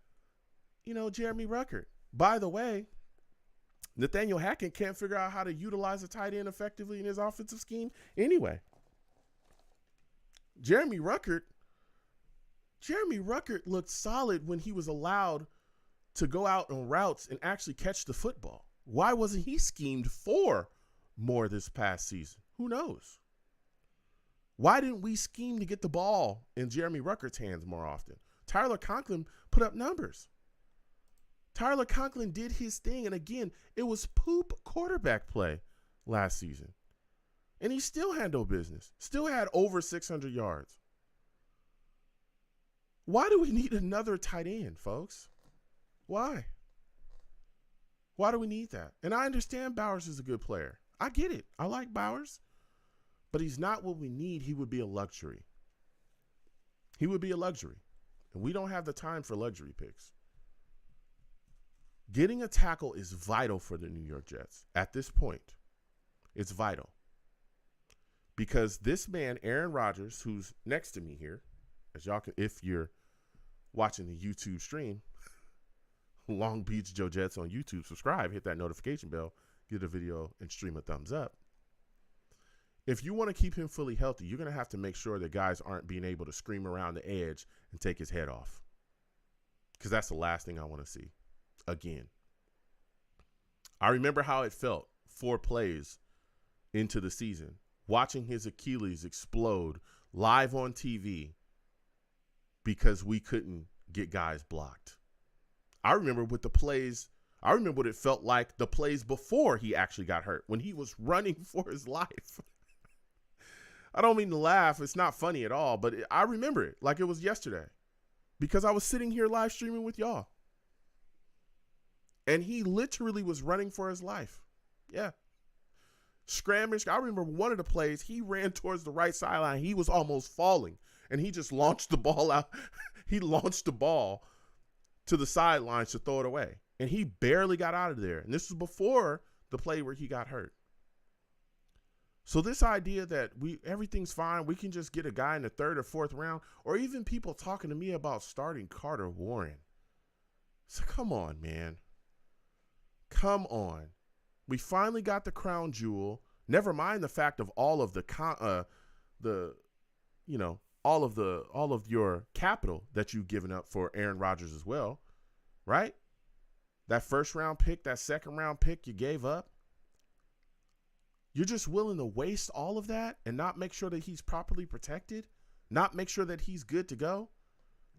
Jeremy Ruckert. By the way, Nathaniel Hackett can't figure out how to utilize a tight end effectively in his offensive scheme anyway. Jeremy Ruckert looked solid when he was allowed to go out on routes and actually catch the football. Why wasn't he schemed for more this past season? Who knows? Why didn't we scheme to get the ball in Jeremy Ruckert's hands more often? Tyler Conklin put up numbers. Tyler Conklin did his thing, and again, it was poop quarterback play last season. And he still handled business. Still had over 600 yards. Why do we need another tight end, folks? Why? Why do we need that? And I understand Bowers is a good player. I get it. I like Bowers. But he's not what we need. He would be a luxury. He would be a luxury. And we don't have the time for luxury picks. Getting a tackle is vital for the New York Jets. At this point, it's vital. Because this man, Aaron Rodgers, who's next to me here, as y'all can, if you're watching the YouTube stream, Long Beach Joe Jets on YouTube, subscribe, hit that notification bell, give the video and stream a thumbs up. If you want to keep him fully healthy, you're going to have to make sure that guys aren't being able to scream around the edge and take his head off. Because that's the last thing I want to see again. I remember how it felt 4 plays into the season, watching his Achilles explode live on TV because we couldn't get guys blocked. I remember what it felt like the plays before he actually got hurt, when he was running for his life. I don't mean to laugh. It's not funny at all, but I remember it like it was yesterday because I was sitting here live streaming with y'all. And he literally was running for his life. Yeah. Scramble. I remember one of the plays, he ran towards the right sideline. He was almost falling, and he just launched the ball out. He launched the ball to the sidelines to throw it away, and he barely got out of there. And this was before the play where he got hurt. So this idea that everything's fine, we can just get a guy in the 3rd or 4th round, or even people talking to me about starting Carter Warren. So come on, man. Come on. We finally got the crown jewel. Never mind the fact of all of all of your capital that you've given up for Aaron Rodgers as well, right? That 1st round pick, that 2nd round pick you gave up. You're just willing to waste all of that and not make sure that he's properly protected, not make sure that he's good to go.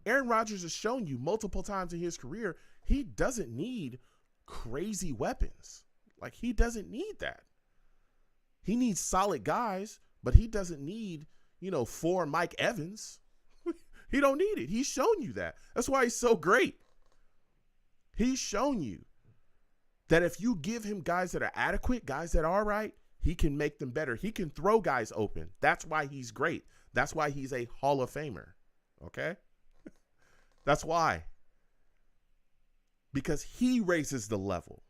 Aaron Rodgers has shown you multiple times in his career he doesn't need crazy weapons. Like, he doesn't need that. He needs solid guys, but he doesn't need, 4 Mike Evans. He don't need it. He's shown you that. That's why he's so great. He's shown you that if you give him guys that are adequate, guys that are right, he can make them better. He can throw guys open. That's why he's great. That's why he's a Hall of Famer. Okay? That's why. Because he raises the level.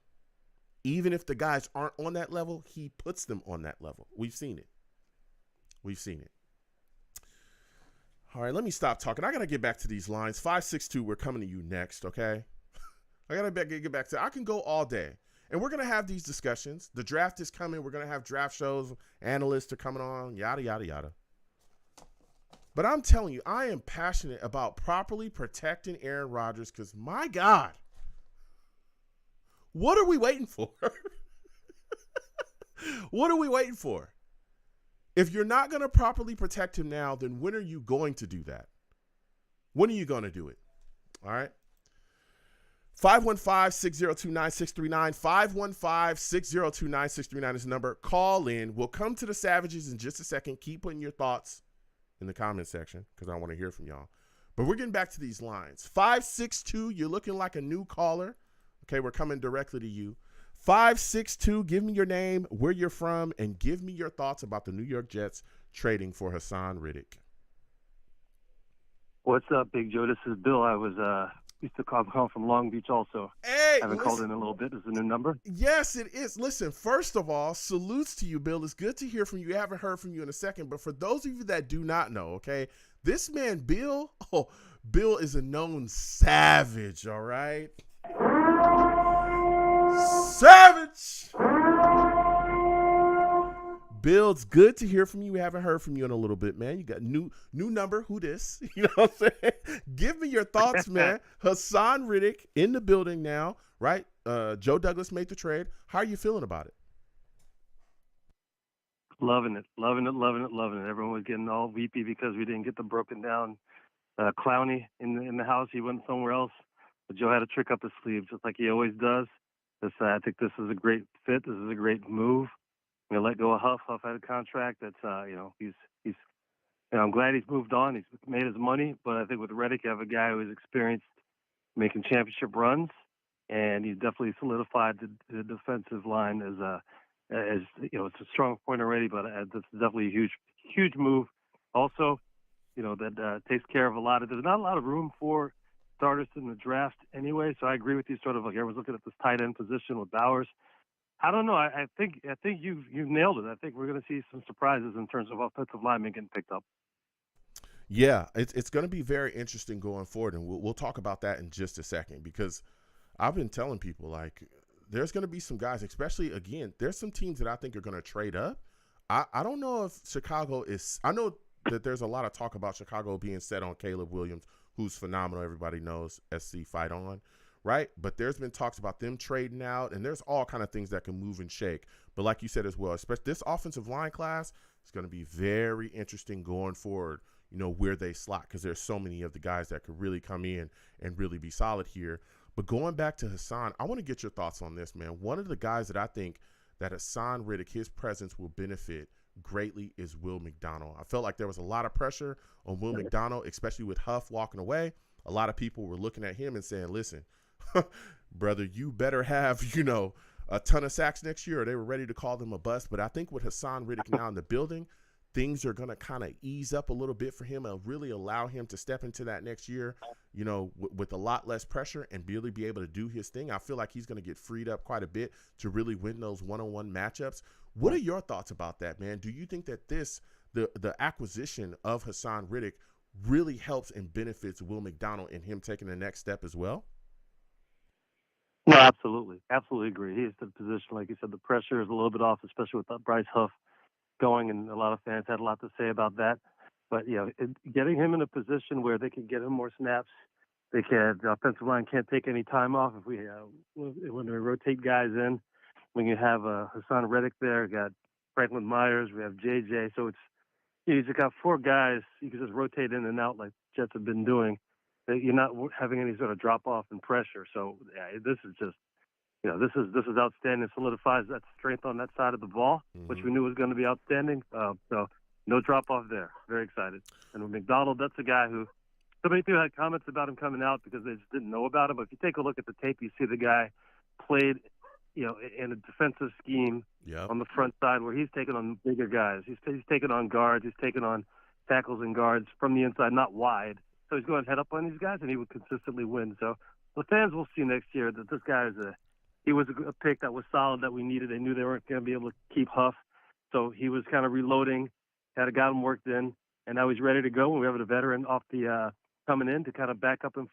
Even if the guys aren't on that level, he puts them on that level. We've seen it. We've seen it. All right, let me stop talking. I got to get back to these lines. 562, we're coming to you next, okay? I got to get back to I can go all day. And we're going to have these discussions. The draft is coming. We're going to have draft shows. Analysts are coming on, yada, yada, yada. But I'm telling you, I am passionate about properly protecting Aaron Rodgers because, my God, what are we waiting for? What are we waiting for? If you're not going to properly protect him now, then when are you going to do that? When are you going to do it? All right. 515-602-9639. 515-602-9639 is the number. Call in. We'll come to the Savages in just a second. Keep putting your thoughts in the comment section because I want to hear from y'all. But we're getting back to these lines. 562, you're looking like a new caller. Okay, we're coming directly to you. 562, give me your name, where you're from, and give me your thoughts about the New York Jets trading for Hasson Reddick. What's up, Big Joe? This is Bill. I was used to call from Long Beach also. Hey, I haven't called in a little bit. Is the new number? Yes, it is. Listen, first of all, salutes to you, Bill. It's good to hear from you. I haven't heard from you in a second, but for those of you that do not know, okay, this man, Bill is a known savage, all right? Savage! Bill, it's good to hear from you. We haven't heard from you in a little bit, man. You got new number. Who this? You know what I'm saying? Give me your thoughts, man. Hasson Reddick in the building now, right? Joe Douglas made the trade. How are you feeling about it? Loving it. Everyone was getting all weepy because we didn't get the broken down Clowney in the house. He went somewhere else. But Joe had a trick up his sleeve, just like he always does. I think this is a great fit. This is a great move. I'm gonna let go of Huff. Huff had a contract that's, he's I'm glad he's moved on. He's made his money, but I think with Reddick, you have a guy who is experienced making championship runs, and he's definitely solidified the defensive line as it's a strong point already, but that's definitely a huge move. Also, that takes care of there's not a lot of room for starters in the draft anyway, so I agree with you. Sort of like everyone's looking at this tight end position with Bowers. I don't know. I think you've nailed it. I think we're going to see some surprises in terms of offensive linemen getting picked up. Yeah, it's going to be very interesting going forward, and we'll talk about that in just a second because I've been telling people, like, there's going to be some guys, especially, again, there's some teams that I think are going to trade up. I don't know if Chicago is – I know that there's a lot of talk about Chicago being set on Caleb Williams, who's phenomenal. Everybody knows SC fight on, right? But there's been talks about them trading out, and there's all kind of things that can move and shake. But like you said as well, especially this offensive line class is going to be very interesting going forward, where they slot, because there's so many of the guys that could really come in and really be solid here. But going back to Hasson, I want to get your thoughts on this, man. One of the guys that I think that Hasson Reddick, his presence will benefit greatly is Will McDonald. I felt like there was a lot of pressure on Will McDonald, especially with Huff walking away. A lot of people were looking at him and saying, listen, brother, you better have, a ton of sacks next year, or they were ready to call them a bust. But I think with Hasson Reddick now in the building, things are going to kind of ease up a little bit for him and really allow him to step into that next year, with a lot less pressure and really be able to do his thing. I feel like he's going to get freed up quite a bit to really win those one-on-one matchups. What are your thoughts about that, man? Do you think that the acquisition of Hasson Reddick really helps and benefits Will McDonald in him taking the next step as well? No, absolutely. Absolutely agree. He is in the position, like you said, the pressure is a little bit off, especially with Bryce Huff going, and a lot of fans had a lot to say about that. But, getting him in a position where they can get him more snaps, the offensive line can't take any time off when they rotate guys in. When you have Hasson Reddick there, you got Franklin Myers, we have JJ. So you just got 4 guys you can just rotate in and out like Jets have been doing. You're not having any sort of drop off in pressure. So this is just, this is outstanding. It solidifies that strength on that side of the ball, which we knew was going to be outstanding. So no drop off there. Very excited. And with McDonald, that's a guy who so many people had comments about him coming out because they just didn't know about him. But if you take a look at the tape, you see the guy played, in a defensive scheme on the front side where he's taking on bigger guys. He's taking on guards. He's taking on tackles and guards from the inside, not wide. So he's going head up on these guys, and he would consistently win. So the fans will see next year that this guy he was a pick that was solid that we needed. They knew they weren't going to be able to keep Huff. So he was kind of reloading, had got him worked in, and now he's ready to go. And we have a veteran off the coming in to kind of back up and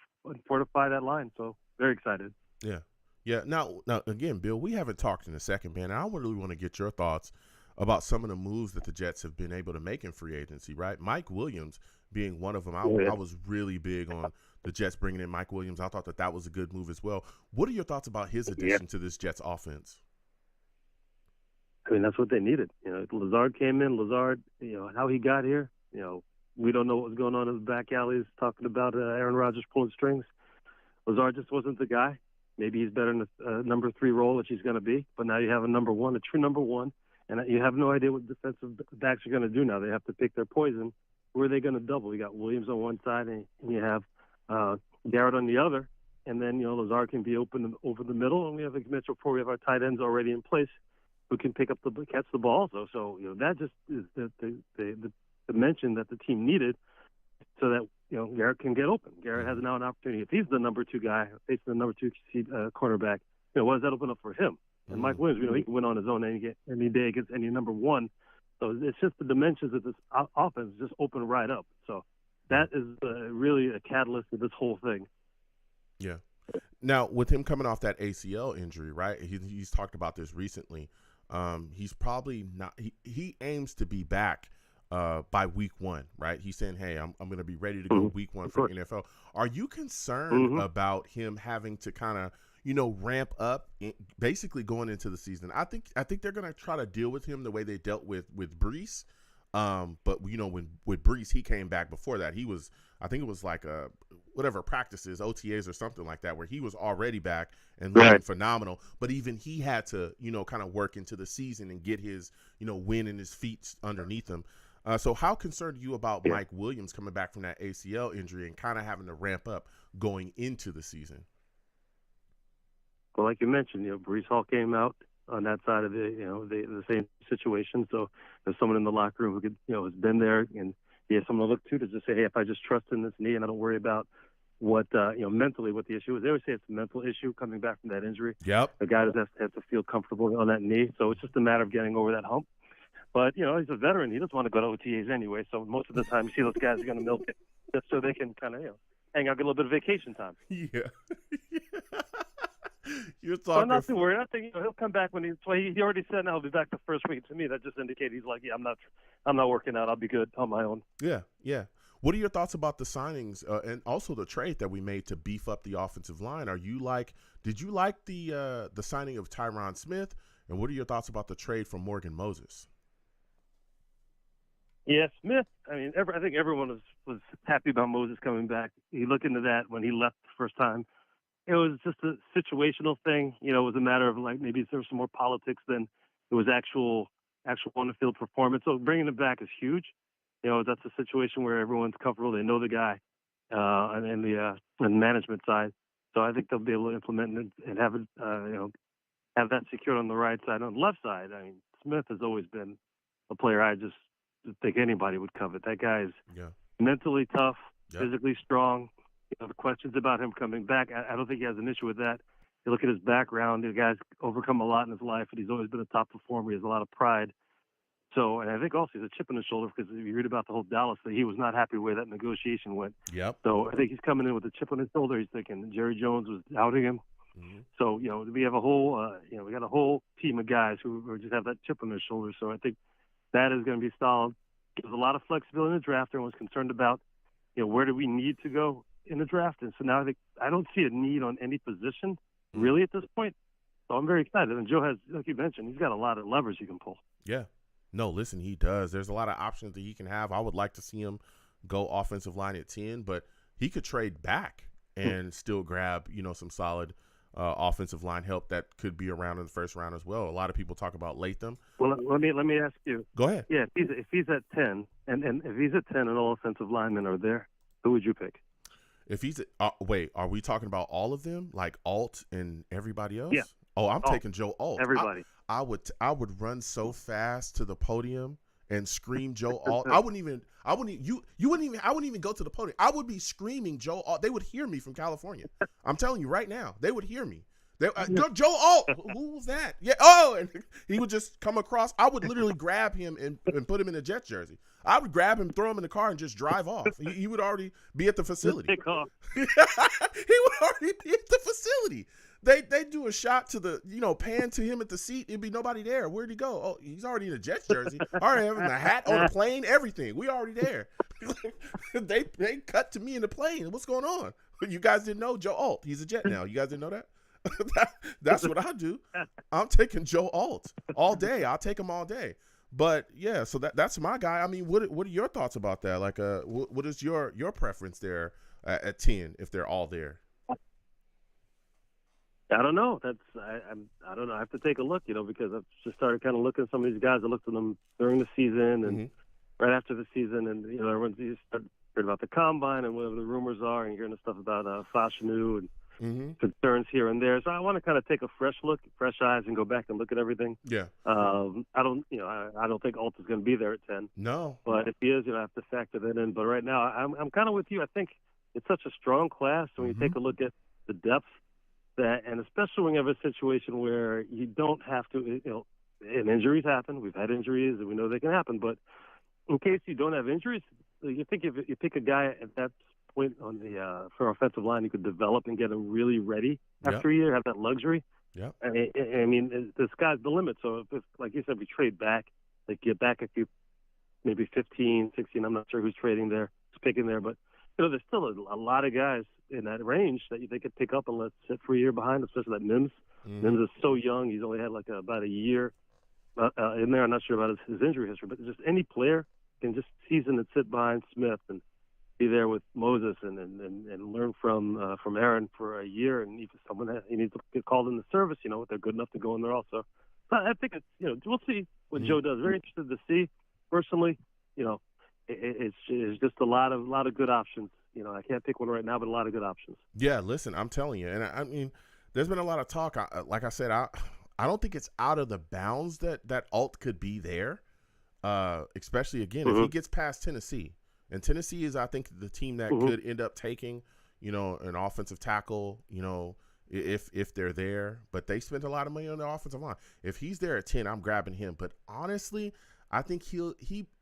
fortify that line. So very excited. Yeah. Yeah. Now again, Bill, we haven't talked in a second, man. I really want to get your thoughts about some of the moves that the Jets have been able to make in free agency, right? Mike Williams being one of them. I was really big on the Jets bringing in Mike Williams. I thought that was a good move as well. What are your thoughts about his addition to this Jets offense? I mean, that's what they needed. Lazard came in. Lazard, how he got here, we don't know what was going on in the back alleys talking about Aaron Rodgers pulling strings. Lazard just wasn't the guy. Maybe he's better in the number 3 role, which he's going to be. But now you have a number 1, a true number 1, and you have no idea what defensive backs are going to do now. They have to pick their poison. Who are they going to double? You got Williams on one side, and you have Garrett on the other. And then, Lazard can be open over the middle. And we have, like Mitchell before, we have our tight ends already in place who can catch the ball also. So, that just is the dimension that the team needed so that, Garrett can get open. Garrett has now an opportunity. If he's the number 2 guy, facing the number 2 cornerback, what does that open up for him? And Mike Williams, he can win on his own any day against any number 1. So it's just the dimensions of this offense just open right up. So that is really a catalyst of this whole thing. Yeah. Now, with him coming off that ACL injury, right, he's talked about this recently. He's probably not – he aims to be back by week 1, right? He's saying, hey, I'm going to be ready to go week 1 for the NFL. Are you concerned about him having to kind of, ramp up basically going into the season? I think they're going to try to deal with him the way they dealt with Brees. But when with Brees, he came back before that. He was, I think it was like whatever practices, OTAs or something like that, where he was already back and looking phenomenal. But even he had to, kind of work into the season and get his, win in his feet underneath him. So how concerned are you about Mike Williams coming back from that ACL injury and kind of having to ramp up going into the season? Well, like you mentioned, Brees Hall came out on that side of the same situation. So there's someone in the locker room who could, has been there, and he has someone to look to just say, hey, if I just trust in this knee and I don't worry about what, mentally what the issue is. They always say it's a mental issue coming back from that injury. Yep. The guy doesn't have to feel comfortable on that knee. So it's just a matter of getting over that hump. But, he's a veteran. He doesn't want to go to OTAs anyway. So most of the time you see those guys are going to milk it just so they can kind of, hang out, get a little bit of vacation time. Yeah. You're talking. So I'm not too worried. I think he'll come back when he already said now he'll be back the first week. To me, that just indicates he's like, I'm not working out. I'll be good on my own. Yeah, yeah. What are your thoughts about the signings and also the trade that we made to beef up the offensive line? Did you like the signing of Tyron Smith? And what are your thoughts about the trade from Morgan Moses? Yeah, Smith. I mean, I think everyone was happy about Moses coming back. You look into that when he left the first time. It was just a situational thing. It was a matter of like maybe there was some more politics than it was actual actual on-the-field performance. So bringing him back is huge. That's a situation where everyone's comfortable. They know the guy, and the management side. So I think they'll be able to implement and have it, have that secured on the right side. On the left side, I mean, Smith has always been a player I just think anybody would covet. That guy is mentally tough, physically strong. The questions about him coming back, I don't think he has an issue with that. You look at his background, the guy's overcome a lot in his life, and he's always been a top performer. He has a lot of pride. So, and I think also he's a chip on his shoulder because you read about the whole Dallas thing. He was not happy where that negotiation went. Yep. So I think he's coming in with a chip on his shoulder. He's thinking Jerry Jones was outing him. Mm-hmm. So, we have a whole, we got a whole team of guys who just have that chip on their shoulder. So I think that is going to be solid. There's a lot of flexibility in the draft. Everyone's concerned about, where do we need to go in the draft? And so now I don't see a need on any position really at this point. So I'm very excited. And Joe has, like you mentioned, he's got a lot of levers he can pull. Yeah. No, listen, he does. There's a lot of options that he can have. I would like to see him go offensive line at 10, but he could trade back and still grab, some solid offensive line help that could be around in the first round as well. A lot of people talk about Latham. Well, let me ask you. Go ahead. Yeah, if he's at 10, and if he's at 10 and all offensive linemen are there, who would you pick? If he's wait, are we talking about all of them, like Alt and everybody else? Yeah. Oh, I'm taking Joe Alt. Everybody. I would run so fast to the podium and scream Joe Alt. I wouldn't even go to the podium. I would be screaming Joe Alt. They would hear me from California. I'm telling you right now, they would hear me. Joe Alt, who was that? Yeah. Oh, and he would just come across. I would literally grab him and put him in a Jets jersey. I would grab him, throw him in the car, and just drive off. He would already be at the facility. Take off. He would already be at the facility. They do a shot to the, pan to him at the seat. It'd be nobody there. Where'd he go? Oh, he's already in a Jets jersey. Already having the hat on the plane, everything. We already there. They cut to me in the plane. What's going on? You guys didn't know Joe Alt. He's a Jet now. You guys didn't know that? That's what I do. I'm taking Joe Alt all day. I'll take him all day. But yeah, so that's my guy. I mean, what are your thoughts about that? Like, what is your preference there at 10 if they're all there? I don't know. I don't know. I have to take a look, because I've just started kind of looking at some of these guys. I looked at them during the season and right after the season, and everyone's heard about the combine and whatever the rumors are, and hearing the stuff about Fashanu and concerns here and there. So I want to kind of take a fresh look, fresh eyes, and go back and look at everything. Yeah. I don't think Alt is going to be there at 10. No. But if he is, I have to factor that in. But right now, I'm kind of with you. I think it's such a strong class. So when you take a look at the depth. And especially when you have a situation where you don't have to, and injuries happen. We've had injuries, and we know they can happen. But in case you don't have injuries, you think if you pick a guy at that point on the for offensive line, you could develop and get him really ready after a year, have that luxury. Yeah. I mean, the sky's the limit. So if, like you said, we trade back, like get back a few, maybe 15, 16. I'm not sure who's trading there, who's picking there, but there's still a lot of guys in that range that they could pick up and let sit for a year behind, especially that Mims. Mims is so young. He's only had about a year in there. I'm not sure about his injury history, but just any player can just season and sit behind Smith and be there with Moses and learn from Aaron for a year. And if someone he needs to get called in the service, if they're good enough to go in there also. So I think it's, we'll see what Joe does. Very interested to see. Personally, it's just a lot of good options. I can't pick one right now, but a lot of good options. Yeah, listen, I'm telling you. And I mean, there's been a lot of talk. Like I said, I don't think it's out of the bounds that Alt could be there, especially, again, if he gets past Tennessee. And Tennessee is, I think, the team that could end up taking, an offensive tackle, if they're there. But they spent a lot of money on the offensive line. If he's there at 10, I'm grabbing him. But honestly, I think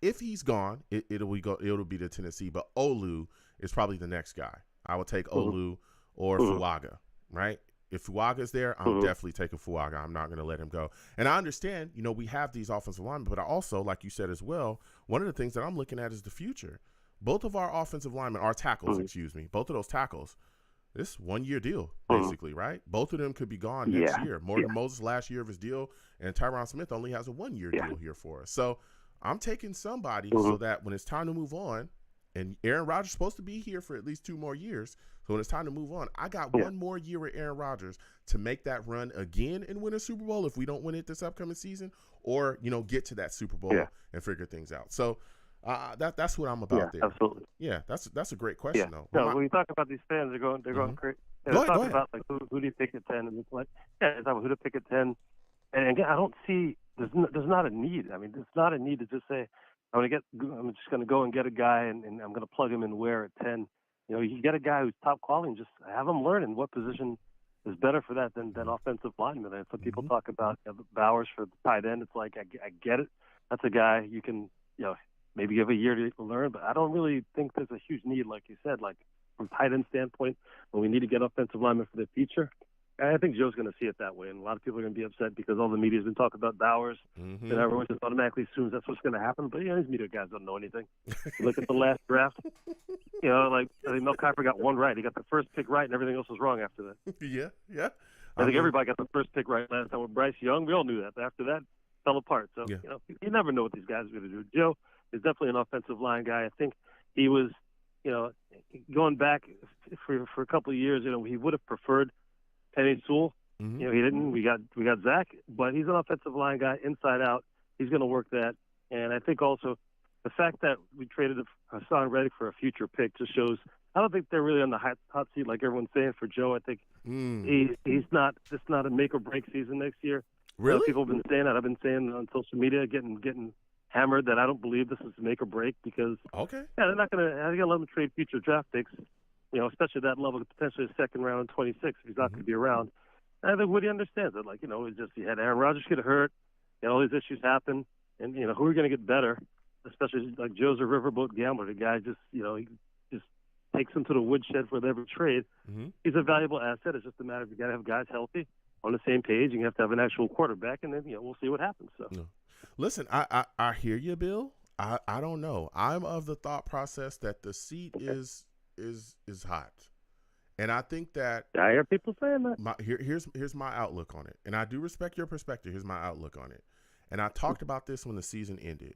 if he's gone, it'll be to Tennessee. But Olu is probably the next guy. I would take Olu or Fuaga, right? If Fuaga's there, I'm definitely taking Fuaga. I'm not going to let him go. And I understand, we have these offensive linemen, but I also, like you said as well, one of the things that I'm looking at is the future. Both of our offensive linemen, our tackles, both of those tackles, this 1-year deal, basically, right? Both of them could be gone next year. Morgan Moses last year of his deal, and Tyron Smith only has a 1-year deal here for us. So I'm taking somebody so that when it's time to move on, And Aaron Rodgers is supposed to be here for at least 2 more years. So when it's time to move on, I got 1 more year with Aaron Rodgers to make that run again and win a Super Bowl if we don't win it this upcoming season, or, get to that Super Bowl and figure things out. So that's what I'm about there. Absolutely. Yeah, that's a great question, though. No, when you talk about these fans, they're going crazy. Go Talk ahead. about, like, who do you pick at 10? And it's like, it's about who to pick at 10. And again, I don't see there's not a need. I mean, there's not a need to just say I'm just going to go and get a guy and I'm going to plug him in where at 10. You get a guy who's top quality and just have him learn in what position is better for that than offensive lineman. And so people talk about Bowers for the tight end. It's like, I get it. That's a guy you can, maybe give a year to learn, but I don't really think there's a huge need, like you said, like from tight end standpoint, when we need to get offensive linemen for the future. I think Joe's going to see it that way, and a lot of people are going to be upset because all the media's been talking about Bowers, and everyone just automatically assumes that's what's going to happen. But these media guys don't know anything. You look at the last draft, like I think Mel Kiper got one right. He got the first pick right, and everything else was wrong after that. Yeah. I think everybody got the first pick right last time with Bryce Young. We all knew that. But after that, it fell apart. So you never know what these guys are going to do. Joe is definitely an offensive line guy. I think he was, going back for a couple of years, he would have preferred Penny Sewell. He didn't. We got Zach, but he's an offensive line guy, inside out. He's going to work that. And I think also the fact that we traded Hasson Reddick for a future pick just shows. I don't think they're really on the hot seat like everyone's saying for Joe. I think he's not. It's not a make or break season next year. Really? People have been saying that. I've been saying on social media, getting hammered that I don't believe this is make or break because they're not going to let him trade future draft picks. Especially that level, potentially a second round in 26 if he's not going to be around. And I think Woody understands it. Like, it's just you had Aaron Rodgers get hurt, all these issues happen, and, who are going to get better, especially like Joe's a riverboat gambler. The guy just, he just takes him to the woodshed for every trade. He's a valuable asset. It's just a matter of you got to have guys healthy on the same page, and you have to have an actual quarterback, and then, we'll see what happens. So, Listen, I hear you, Bill. I don't know. I'm of the thought process that the seat is hot, and I think that I hear people saying that. Here's my outlook on it, and I do respect your perspective. Here's my outlook on it, and I talked about this when the season ended,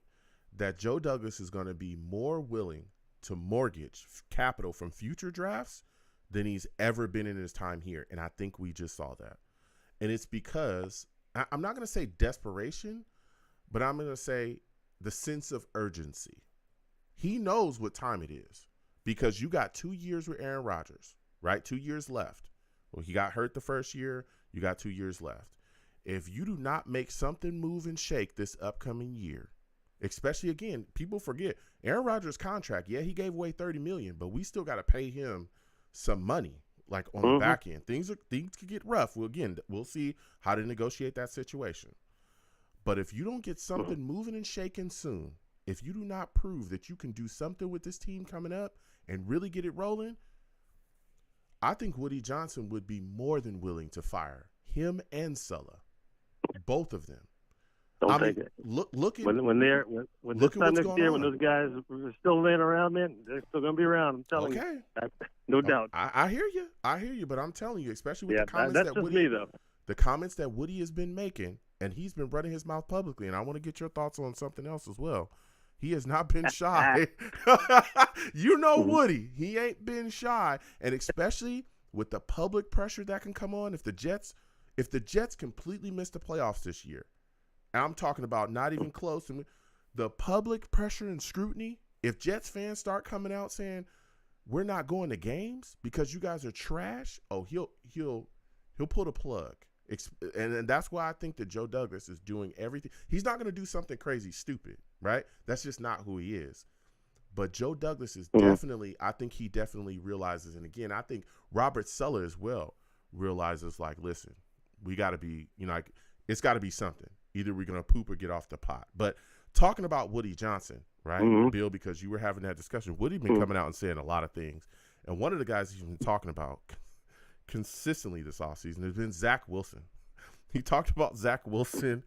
that Joe Douglas is going to be more willing to mortgage capital from future drafts than he's ever been in his time here, and I think we just saw that, and it's because I'm not going to say desperation, but I'm going to say the sense of urgency. He knows what time it is. Because you got 2 years with Aaron Rodgers, right? 2 years left. Well, he got hurt the first year. You got 2 years left. If you do not make something move and shake this upcoming year, especially, again, people forget Aaron Rodgers' contract. Yeah, he gave away $30 million, but we still got to pay him some money, like on the back end. Things could get rough. We'll see how to negotiate that situation. But if you don't get something moving and shaking soon, if you do not prove that you can do something with this team coming up and really get it rolling, I think Woody Johnson would be more than willing to fire him and Sulla, both of them. Don't take it. Look at when this time next year, when those guys are still laying around, man, they're still going to be around. I'm telling you, no doubt. I hear you, but I'm telling you, especially with the comments that's just me, though. The comments that Woody has been making, and he's been running his mouth publicly, and I want to get your thoughts on something else as well. He has not been shy. Woody. He ain't been shy. And especially with the public pressure that can come on if the Jets completely miss the playoffs this year. And I'm talking about not even close. The public pressure and scrutiny, if Jets fans start coming out saying, we're not going to games because you guys are trash, he'll pull the plug. And that's why I think that Joe Douglas is doing everything. He's not going to do something crazy stupid, right? That's just not who he is. But Joe Douglas is I think he definitely realizes, and again, I think Robert Sulla as well realizes, like, listen, we got to be, it's got to be something. Either we're going to poop or get off the pot. But talking about Woody Johnson, right, Bill, because you were having that discussion, Woody been coming out and saying a lot of things. And one of the guys he's been talking about consistently this offseason has been Zach Wilson. He talked about Zach Wilson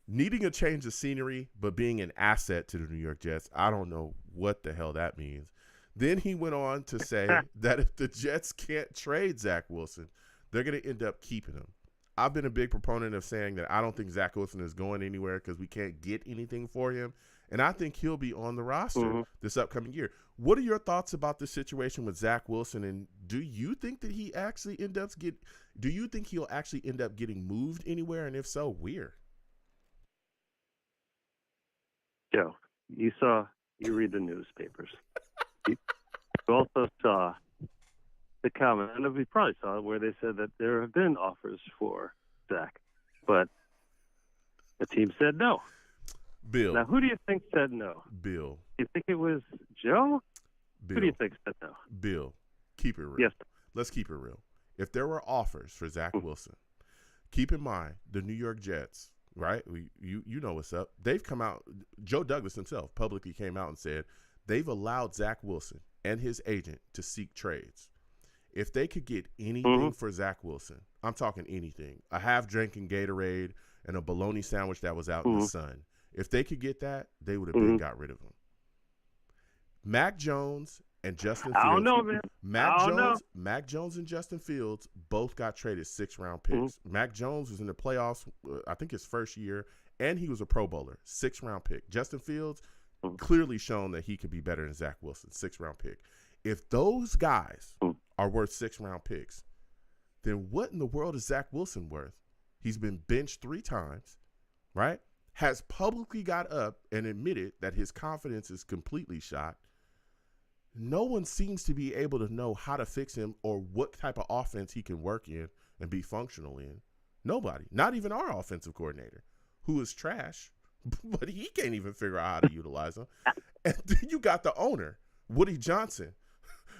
needing a change of scenery, but being an asset to the New York Jets. I don't know what the hell that means. Then he went on to say that if the Jets can't trade Zach Wilson, they're going to end up keeping him. I've been a big proponent of saying that I don't think Zach Wilson is going anywhere because we can't get anything for him. And I think he'll be on the roster this upcoming year. What are your thoughts about the situation with Zach Wilson? And do you think that he actually do you think he'll actually end up getting moved anywhere? And if so, where? Joe, you read the newspapers. You also saw the comment, and we probably saw it, where they said that there have been offers for Zach, but the team said no. Bill. Now, who do you think said no? Bill. You think it was Joe? Bill. Who do you think said no? Bill, keep it real. Yes. Let's keep it real. If there were offers for Zach Wilson, keep in mind the New York Jets, right? You know what's up. They've come out, Joe Douglas himself publicly came out and said they've allowed Zach Wilson and his agent to seek trades. If they could get anything for Zach Wilson, I'm talking anything, a half-drinking Gatorade and a bologna sandwich that was out in the sun, if they could get that, they would have been got rid of him. Mac Jones and Justin Fields. I don't know, man. Mac Jones and Justin Fields both got traded 6th-round picks. Mac Jones was in the playoffs, I think his first year, and he was a Pro Bowler, 6th-round pick. Justin Fields clearly shown that he could be better than Zach Wilson, 6th-round pick. If those guys are worth 6th-round picks, then what in the world is Zach Wilson worth? He's been benched 3 times, right? Has publicly got up and admitted that his confidence is completely shot. No one seems to be able to know how to fix him or what type of offense he can work in and be functional in. Nobody. Not even our offensive coordinator, who is trash, but he can't even figure out how to utilize him. And then you got the owner, Woody Johnson,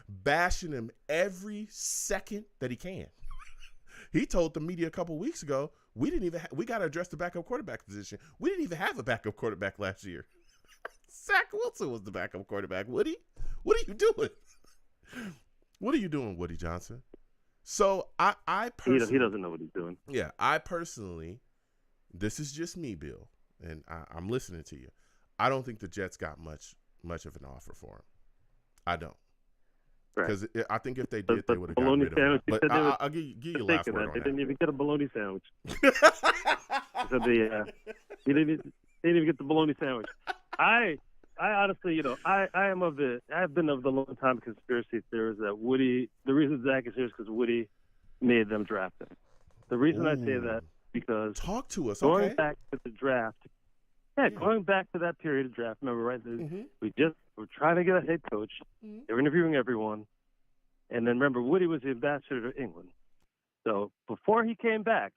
bashing him every second that he can. He told the media a couple weeks ago, we got to address the backup quarterback position. We didn't even have a backup quarterback last year. Zach Wilson was the backup quarterback. Woody, what are you doing? What are you doing, Woody Johnson? So I personally, he doesn't know what he's doing. Yeah, I personally, this is just me, Bill, and I'm listening to you. I don't think the Jets got much of an offer for him. I don't. Because I think if they did, they would have gotten rid of him. But I'll give you last word on that. They didn't even get a bologna sandwich. So he didn't even get the bologna sandwich. I honestly, I've been of the long time conspiracy theories that Woody, the reason Zach is here is because Woody made them draft him. The reason I say that because talk to us, going back to the draft. Yeah, going back to that period of draft, remember, right? We're trying to get a head coach. They were interviewing everyone. And then remember, Woody was the ambassador to England. So before he came back,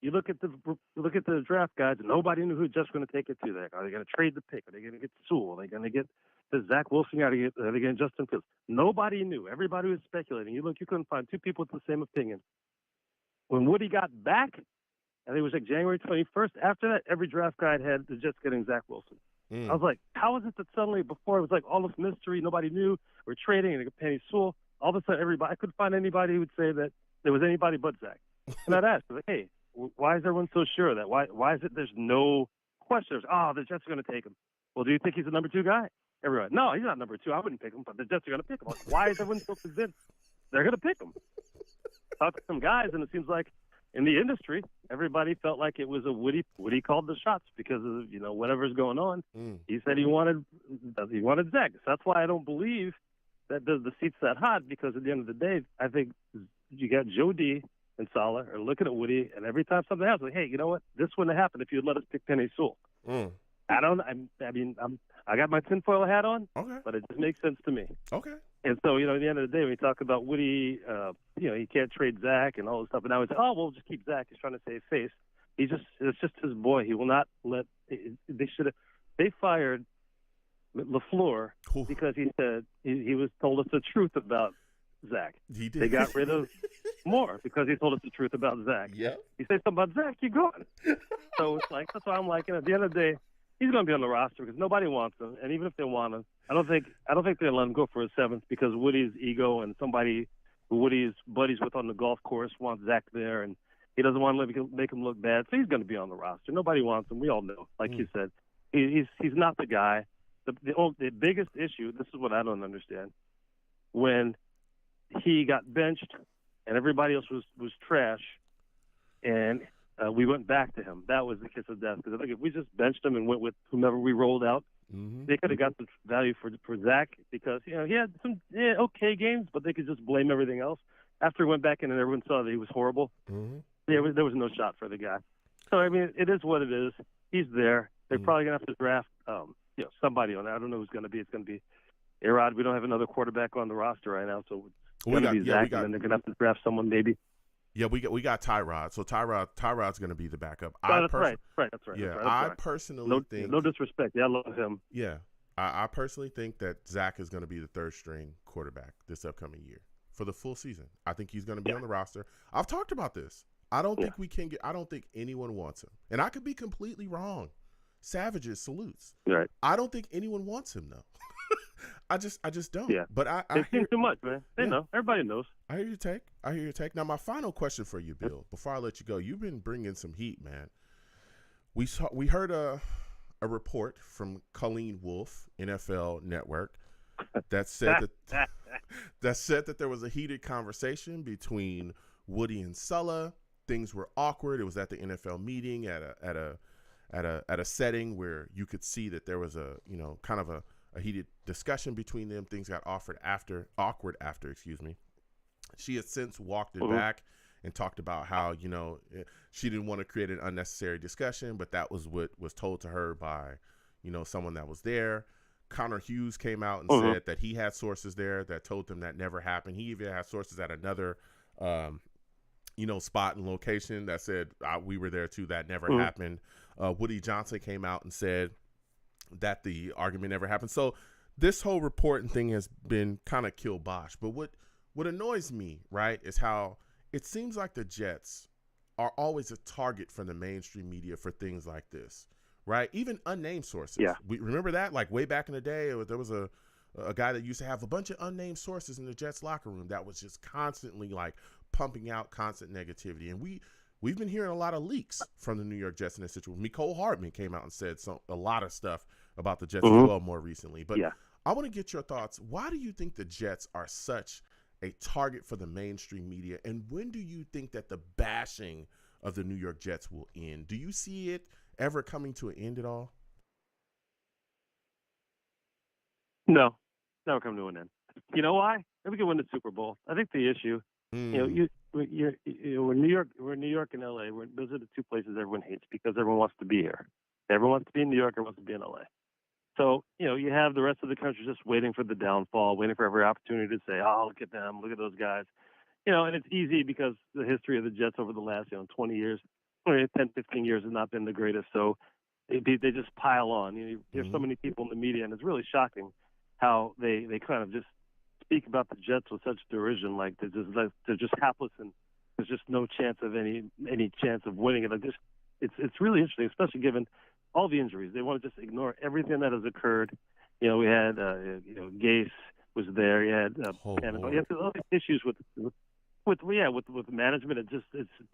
you look at the draft guides, and nobody knew who just going to take it to. Are they going to trade the pick? Are they going to get Sewell? Are they going to get the Zach Wilson? Are they going to get Justin Fields? Nobody knew. Everybody was speculating. You couldn't find 2 people with the same opinion. When Woody got back, I think it was like January 21st. After that, every draft guide had the Jets getting Zach Wilson. I was like, how is it that suddenly before it was like all this mystery, nobody knew, we're trading, and they got Penny Sewell. All of a sudden, I couldn't find anybody who would say that there was anybody but Zach. And I'd ask, like, hey, why is everyone so sure of that? Why is it there's no questions? The Jets are going to take him. Well, do you think he's the number 2 guy? Everyone, no, he's not number 2. I wouldn't pick him, but the Jets are going to pick him. Like, why is everyone so convinced they're going to pick him? Talk to some guys, and it seems like in the industry, everybody felt like it was a Woody called the shots because of whatever's going on. He said he wanted Zach. So that's why I don't believe that the seat's that hot, because at the end of the day, I think you got Joe D and Saleh are looking at Woody, and every time something happens, like, hey, you know what? This wouldn't have happened if you'd let us pick Penny Sewell. I got my tinfoil hat on, but it just makes sense to me. Okay. And so, at the end of the day, when we talk about Woody, he can't trade Zach and all this stuff, and now we say, we'll just keep Zach. He's trying to save face. It's just his boy. He will not let. They fired LaFleur because he said he was told us the truth about Zach. He did. They got rid of Moore because he told us the truth about Zach. Yeah. He said something about Zach, you're gone. So it's like, that's why I'm like, at the end of the day, he's going to be on the roster because nobody wants him, and even if they want him, I don't think they'll let him go for a 7th because Woody's ego and somebody who Woody's buddies with on the golf course wants Zach there, and he doesn't want to make him look bad, so he's going to be on the roster. Nobody wants him. We all know, like you said, he's not the guy. The biggest issue, this is what I don't understand, when he got benched and everybody else was trash, and we went back to him. That was the kiss of death. Because I think if we just benched him and went with whomever we rolled out, they could have got the value for Zach because he had some okay games, but they could just blame everything else. After he went back in and everyone saw that he was horrible, there was no shot for the guy. So I mean, it is what it is. He's there. They're probably gonna have to draft somebody on that. I don't know who's gonna be. It's gonna be A-Rod. We don't have another quarterback on the roster right now, so it's gonna be Zach, and then they're gonna have to draft someone maybe. Yeah, we got Tyrod. So Tyrod's going to be the backup. That's right. That's right. Yeah, that's I right. personally think. No disrespect. Yeah, I love him. Yeah, I personally think that Zach is going to be the third string quarterback this upcoming year for the full season. I think he's going to be on the roster. I've talked about this. I don't think we can get. I don't think anyone wants him, and I could be completely wrong. Savages salutes. Right. I don't think anyone wants him though. I just don't. Yeah. But I They've seen too much, man. They know. Everybody knows. I hear your take. Now, my final question for you, Bill, before I let you go, you've been bringing some heat, man. We heard a report from Colleen Wolfe, NFL Network, that said that there was a heated conversation between Woody and Sulla. Things were awkward. It was at the NFL meeting at a setting where you could see that there was a kind of a heated discussion between them. Things got awkward after. She has since walked it back and talked about how, she didn't want to create an unnecessary discussion, but that was what was told to her by, someone that was there. Connor Hughes came out and said that he had sources there that told them that never happened. He even had sources at another, spot and location that said we were there too. That never happened. Woody Johnson came out and said that the argument never happened. So this whole reporting thing has been kind of kill-bosh. But what annoys me, right, is how it seems like the Jets are always a target for the mainstream media for things like this, right? Even unnamed sources. Yeah. We remember that, like way back in the day, there was a guy that used to have a bunch of unnamed sources in the Jets locker room that was just constantly like pumping out constant negativity. And we've been hearing a lot of leaks from the New York Jets in this situation. Nicole Hardman came out and said a lot of stuff about the Jets as well more recently. But I want to get your thoughts. Why do you think the Jets are such a target for the mainstream media? And when do you think that the bashing of the New York Jets will end? Do you see it ever coming to an end at all? No, never come to an end. You know why? We can win the Super Bowl. I think the issue, we're New York and LA. Those are the two places everyone hates because everyone wants to be here. Everyone wants to be in New York or wants to be in LA. So, you have the rest of the country just waiting for the downfall, waiting for every opportunity to say, oh, look at them, look at those guys. And it's easy because the history of the Jets over the last, 20 years, 10, 15 years has not been the greatest. So they just pile on. You hear so many people in the media, and it's really shocking how they kind of just speak about the Jets with such derision, like they're just hapless and there's just no chance of any chance of winning it. It's really interesting, especially given all the injuries. They want to just ignore everything that has occurred. We had Gase was there. You had you have all these issues with management. It's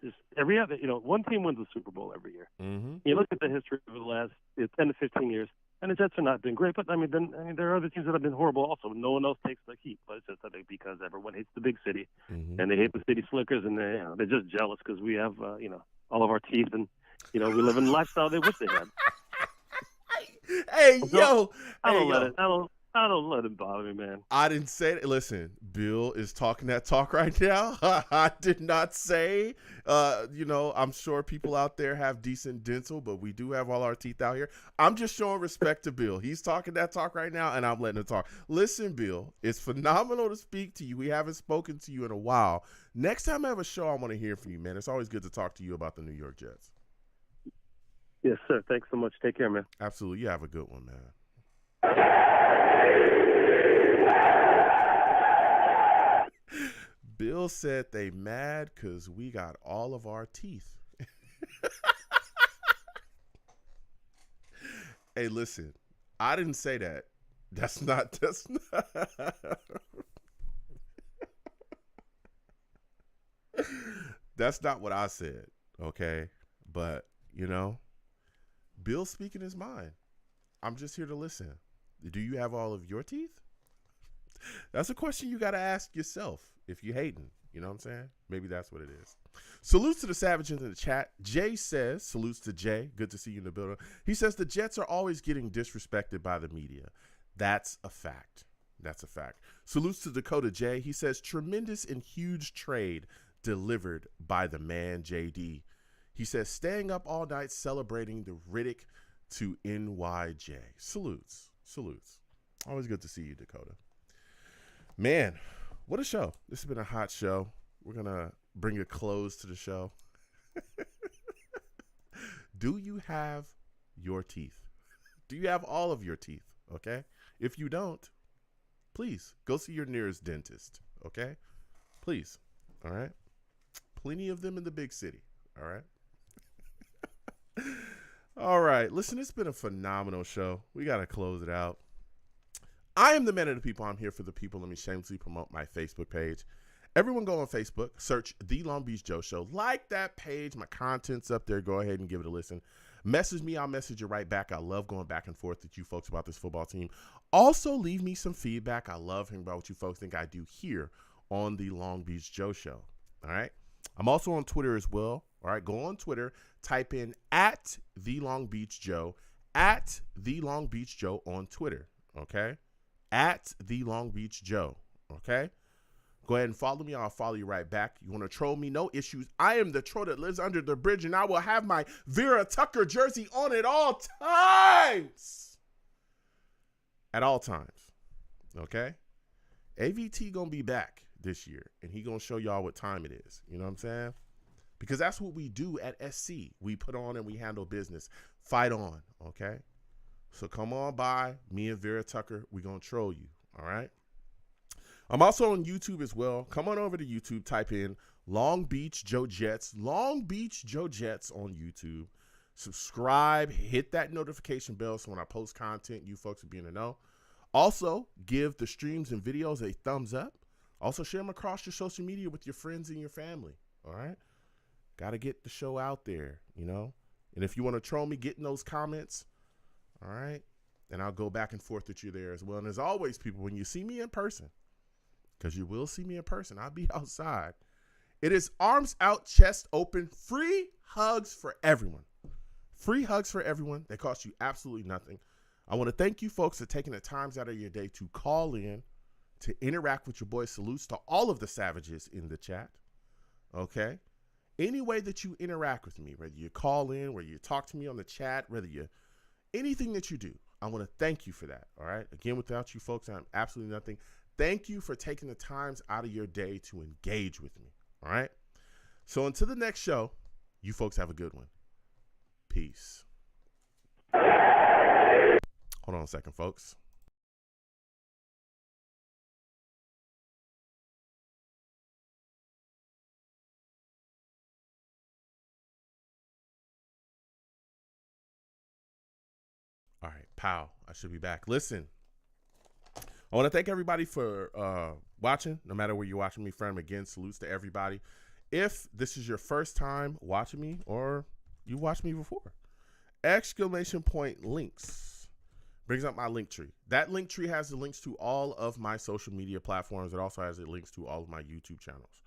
just every other one team wins the Super Bowl every year. You look at the history of the last 10 to 15 years, and the Jets have not been great. But there are other teams that have been horrible also. No one else takes the heat, but it's just because everyone hates the big city and they hate the city slickers, and they're just jealous because we have all of our teeth and we live in a lifestyle they wish they had. Hey, I don't let it bother me, man. I didn't say it. Listen, Bill is talking that talk right now. I did not say, I'm sure people out there have decent dental, but we do have all our teeth out here. I'm just showing respect to Bill. He's talking that talk right now, and I'm letting him talk. Listen, Bill, it's phenomenal to speak to you. We haven't spoken to you in a while. Next time I have a show, I want to hear from you, man. It's always good to talk to you about the New York Jets. Yes, sir. Thanks so much. Take care, man. Absolutely. You have a good one, man. Bill said they mad because we got all of our teeth. Hey, listen, I didn't say that. That's not. That's not what I said, okay? But, Bill's speaking his mind. I'm just here to listen. Do you have all of your teeth? That's a question you got to ask yourself if you're hating. You know what I'm saying? Maybe that's what it is. Salutes to the Savages in the chat. Jay says, salutes to Jay. Good to see you in the building. He says the Jets are always getting disrespected by the media. That's a fact. That's a fact. Salutes to Dakota J. He says, tremendous and huge trade delivered by the man JD. He says, staying up all night celebrating the Riddick to NYJ. Salutes. Salutes. Always good to see you, Dakota. Man, what a show. This has been a hot show. We're going to bring a close to the show. Do you have your teeth? Do you have all of your teeth? Okay. If you don't, please go see your nearest dentist. Okay. Please. All right. Plenty of them in the big city. All right. All right. Listen, it's been a phenomenal show. We got to close it out. I am the man of the people. I'm here for the people. Let me shamelessly promote my Facebook page. Everyone go on Facebook, search The Long Beach Joe Show. Like that page. My content's up there. Go ahead and give it a listen. Message me. I'll message you right back. I love going back and forth with you folks about this football team. Also, leave me some feedback. I love hearing about what you folks think I do here on The Long Beach Joe Show. All right. I'm also on Twitter as well. All right. Go on Twitter. Type in at The Long Beach Joe. At The Long Beach Joe on Twitter. Okay. At The Long Beach Joe. Okay. Go ahead and follow me. I'll follow you right back. You want to troll me? No issues. I am the troll that lives under the bridge, and I will have my Vera Tucker jersey on at all times. At all times. Okay? AVT going to be back this year, and he going to show y'all what time it is. You know what I'm saying? Because that's what we do at SC. We put on and we handle business. Fight on. Okay? So come on by. Me and Vera Tucker, we going to troll you. All right? I'm also on YouTube as well. Come on over to YouTube. Type in Long Beach Joe Jets. Long Beach Joe Jets on YouTube. Subscribe. Hit that notification bell so when I post content, you folks will be in the know. Also, give the streams and videos a thumbs up. Also, share them across your social media with your friends and your family. All right? Got to get the show out there, you know? And if you want to troll me, get in those comments. All right? And I'll go back and forth with you there as well. And as always, people, when you see me in person, because you will see me in person, I'll be outside. It is arms out, chest open, free hugs for everyone. Free hugs for everyone. They cost you absolutely nothing. I want to thank you folks for taking the times out of your day to call in, to interact with your boy. Salutes to all of the savages in the chat. Okay? Any way that you interact with me, whether you call in, whether you talk to me on the chat, whether you, anything that you do, I want to thank you for that. All right? Again, without you folks, I'm absolutely nothing. Thank you for taking the times out of your day to engage with me. All right? So until the next show, you folks have a good one. Peace. Hold on a second, folks. All right, pow. I should be back. Listen. I want to thank everybody for watching, no matter where you're watching me from. Again, salutes to everybody. If this is your first time watching me or you watched me before, exclamation point links brings up my link tree. That link tree has the links to all of my social media platforms. It also has the links to all of my YouTube channels.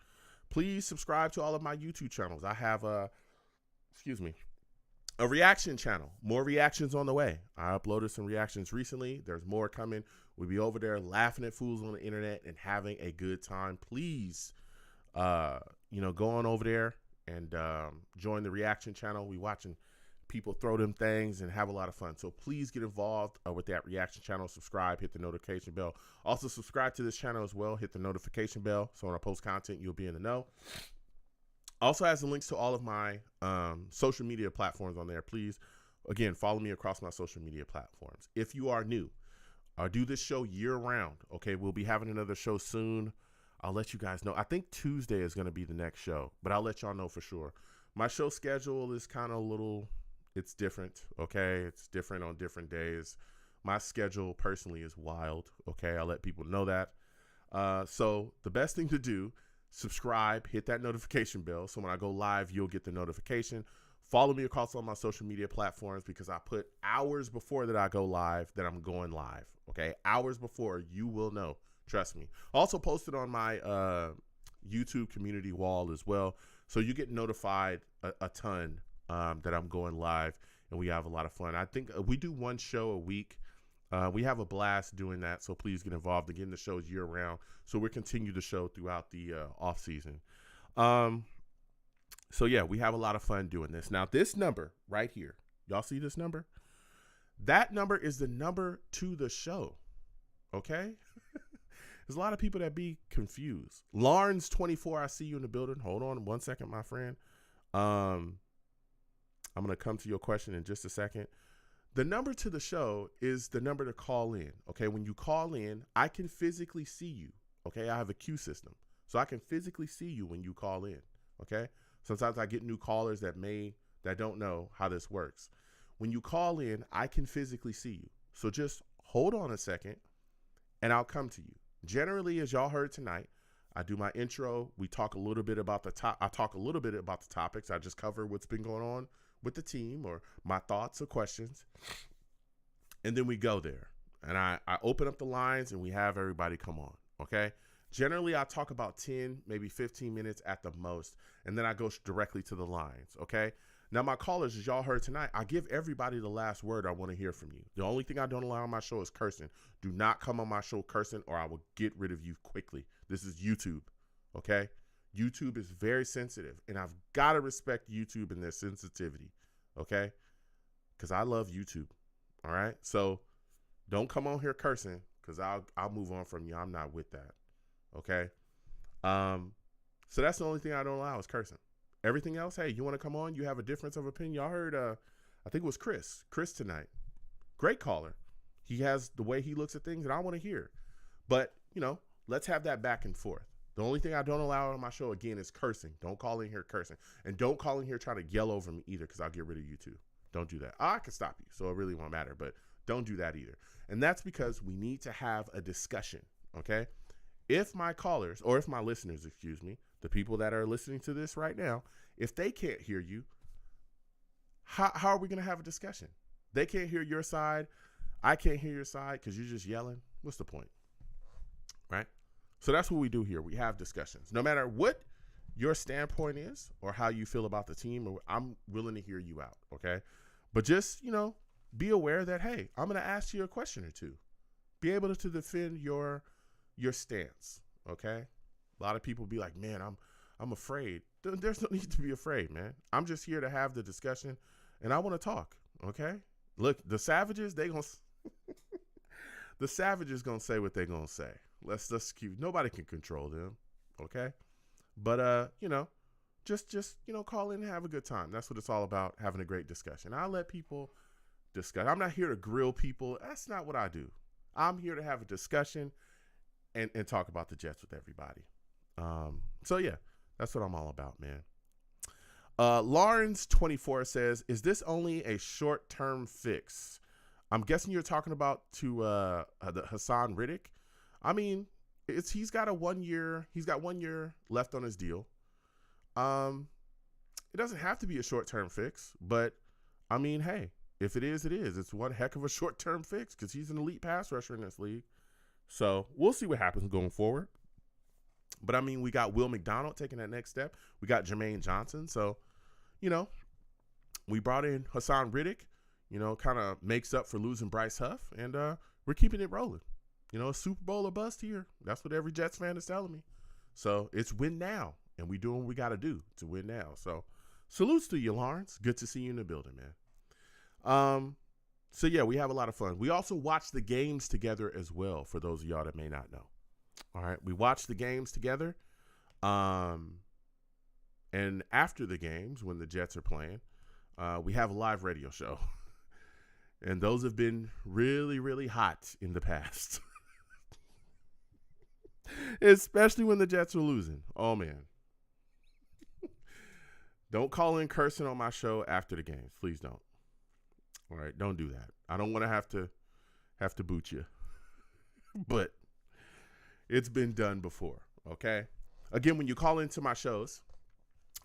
Please subscribe to all of my YouTube channels. I have a reaction channel. More reactions on the way. I uploaded some reactions recently. There's more coming. We'll be over there laughing at fools on the internet and having a good time. Please, go on over there and join the reaction channel. We watching people throw them things and have a lot of fun. So please get involved with that reaction channel. Subscribe, hit the notification bell. Also subscribe to this channel as well. Hit the notification bell. So when I post content, you'll be in the know. Also has the links to all of my social media platforms on there. Please, again, follow me across my social media platforms. If you are new, I do this show year round. Okay, we'll be having another show soon. I'll let you guys know. I think Tuesday is going to be the next show, but I'll let y'all know for sure. My show schedule is kind of it's different. Okay, it's different on different days. My schedule personally is wild. Okay, I'll let people know that. So the best thing to do, subscribe, hit that notification bell. So when I go live, you'll get the notification. Follow me across all my social media platforms because I put hours before that I go live that I'm going live. Okay, hours before, you will know. Trust me. Also posted on my YouTube community wall as well. So you get notified a ton that I'm going live, and we have a lot of fun. I think we do one show a week. We have a blast doing that, so please get involved. Again, the show is year-round, so we'll continue the show throughout the off-season. So, yeah, we have a lot of fun doing this. Now, this number right here, y'all see this number? That number is the number to the show, okay? There's a lot of people that be confused. Lawrence 24, I see you in the building. Hold on 1 second, my friend. I'm going to come to your question in just a second. The number to the show is the number to call in, okay? When you call in, I can physically see you, okay? I have a queue system, so I can physically see you when you call in, okay? Sometimes I get new callers that don't know how this works. When you call in, I can physically see you. So just hold on a second, and I'll come to you. Generally, as y'all heard tonight, I do my intro. We talk a little bit about I talk a little bit about the topics. I just cover what's been going on with the team or my thoughts or questions. And then we go there. And I open up the lines and we have everybody come on, okay? Generally, I talk about 10, maybe 15 minutes at the most, and then I go directly to the lines, okay? Now, my callers, as y'all heard tonight, I give everybody the last word I want to hear from you. The only thing I don't allow on my show is cursing. Do not come on my show cursing or I will get rid of you quickly. This is YouTube, okay? YouTube is very sensitive, and I've got to respect YouTube and their sensitivity, okay? Because I love YouTube, all right? So don't come on here cursing because I'll move on from you. I'm not with that, okay? So that's the only thing I don't allow is cursing. Everything else, hey, you want to come on? You have a difference of opinion? Y'all heard, I think it was Chris tonight. Great caller. He has the way he looks at things, and I want to hear. But, let's have that back and forth. The only thing I don't allow on my show, again, is cursing. Don't call in here cursing. And don't call in here trying to yell over me either because I'll get rid of you too. Don't do that. I can stop you, so it really won't matter. But don't do that either. And that's because we need to have a discussion, okay? If my callers, or if my listeners, excuse me, the people that are listening to this right now, if they can't hear you, how are we going to have a discussion? They can't hear your side. I can't hear your side because you're just yelling. What's the point? Right? So that's what we do here. We have discussions. No matter what your standpoint is or how you feel about the team, I'm willing to hear you out, okay? But just, be aware that, hey, I'm going to ask you a question or two. Be able to defend your stance, okay? A lot of people be like, man, I'm afraid. There's no need to be afraid, man. I'm just here to have the discussion, and I want to talk, okay? Look, the Savages, the Savages going to say what they're going to say. Let's keep, nobody can control them, okay? But, just call in and have a good time. That's what it's all about, having a great discussion. I'll let people discuss. I'm not here to grill people. That's not what I do. I'm here to have a discussion and talk about the Jets with everybody. So yeah, that's what I'm all about, man. Lawrence 24 says, is this only a short-term fix? I'm guessing you're talking about the Hasson Reddick. I mean, he's got 1 year left on his deal. It doesn't have to be a short-term fix, but I mean, hey, if it is, it is. It's one heck of a short-term fix because he's an elite pass rusher in this league. So we'll see what happens going forward. But, I mean, we got Will McDonald taking that next step. We got Jermaine Johnson. So, we brought in Hasson Reddick, kind of makes up for losing Bryce Huff. And we're keeping it rolling. Super Bowl or bust here. That's what every Jets fan is telling me. So it's win now. And we doing what we got to do to win now. So salutes to you, Lawrence. Good to see you in the building, man. So, yeah, we have a lot of fun. We also watch the games together as well, for those of y'all that may not know. All right, we watch the games together. And after the games, when the Jets are playing, we have a live radio show. And those have been really, really hot in the past. Especially when the Jets are losing. Oh, man. Don't call in cursing on my show after the games. Please don't. All right, don't do that. I don't want to have to boot you. But it's been done before, okay? Again, when you call into my shows,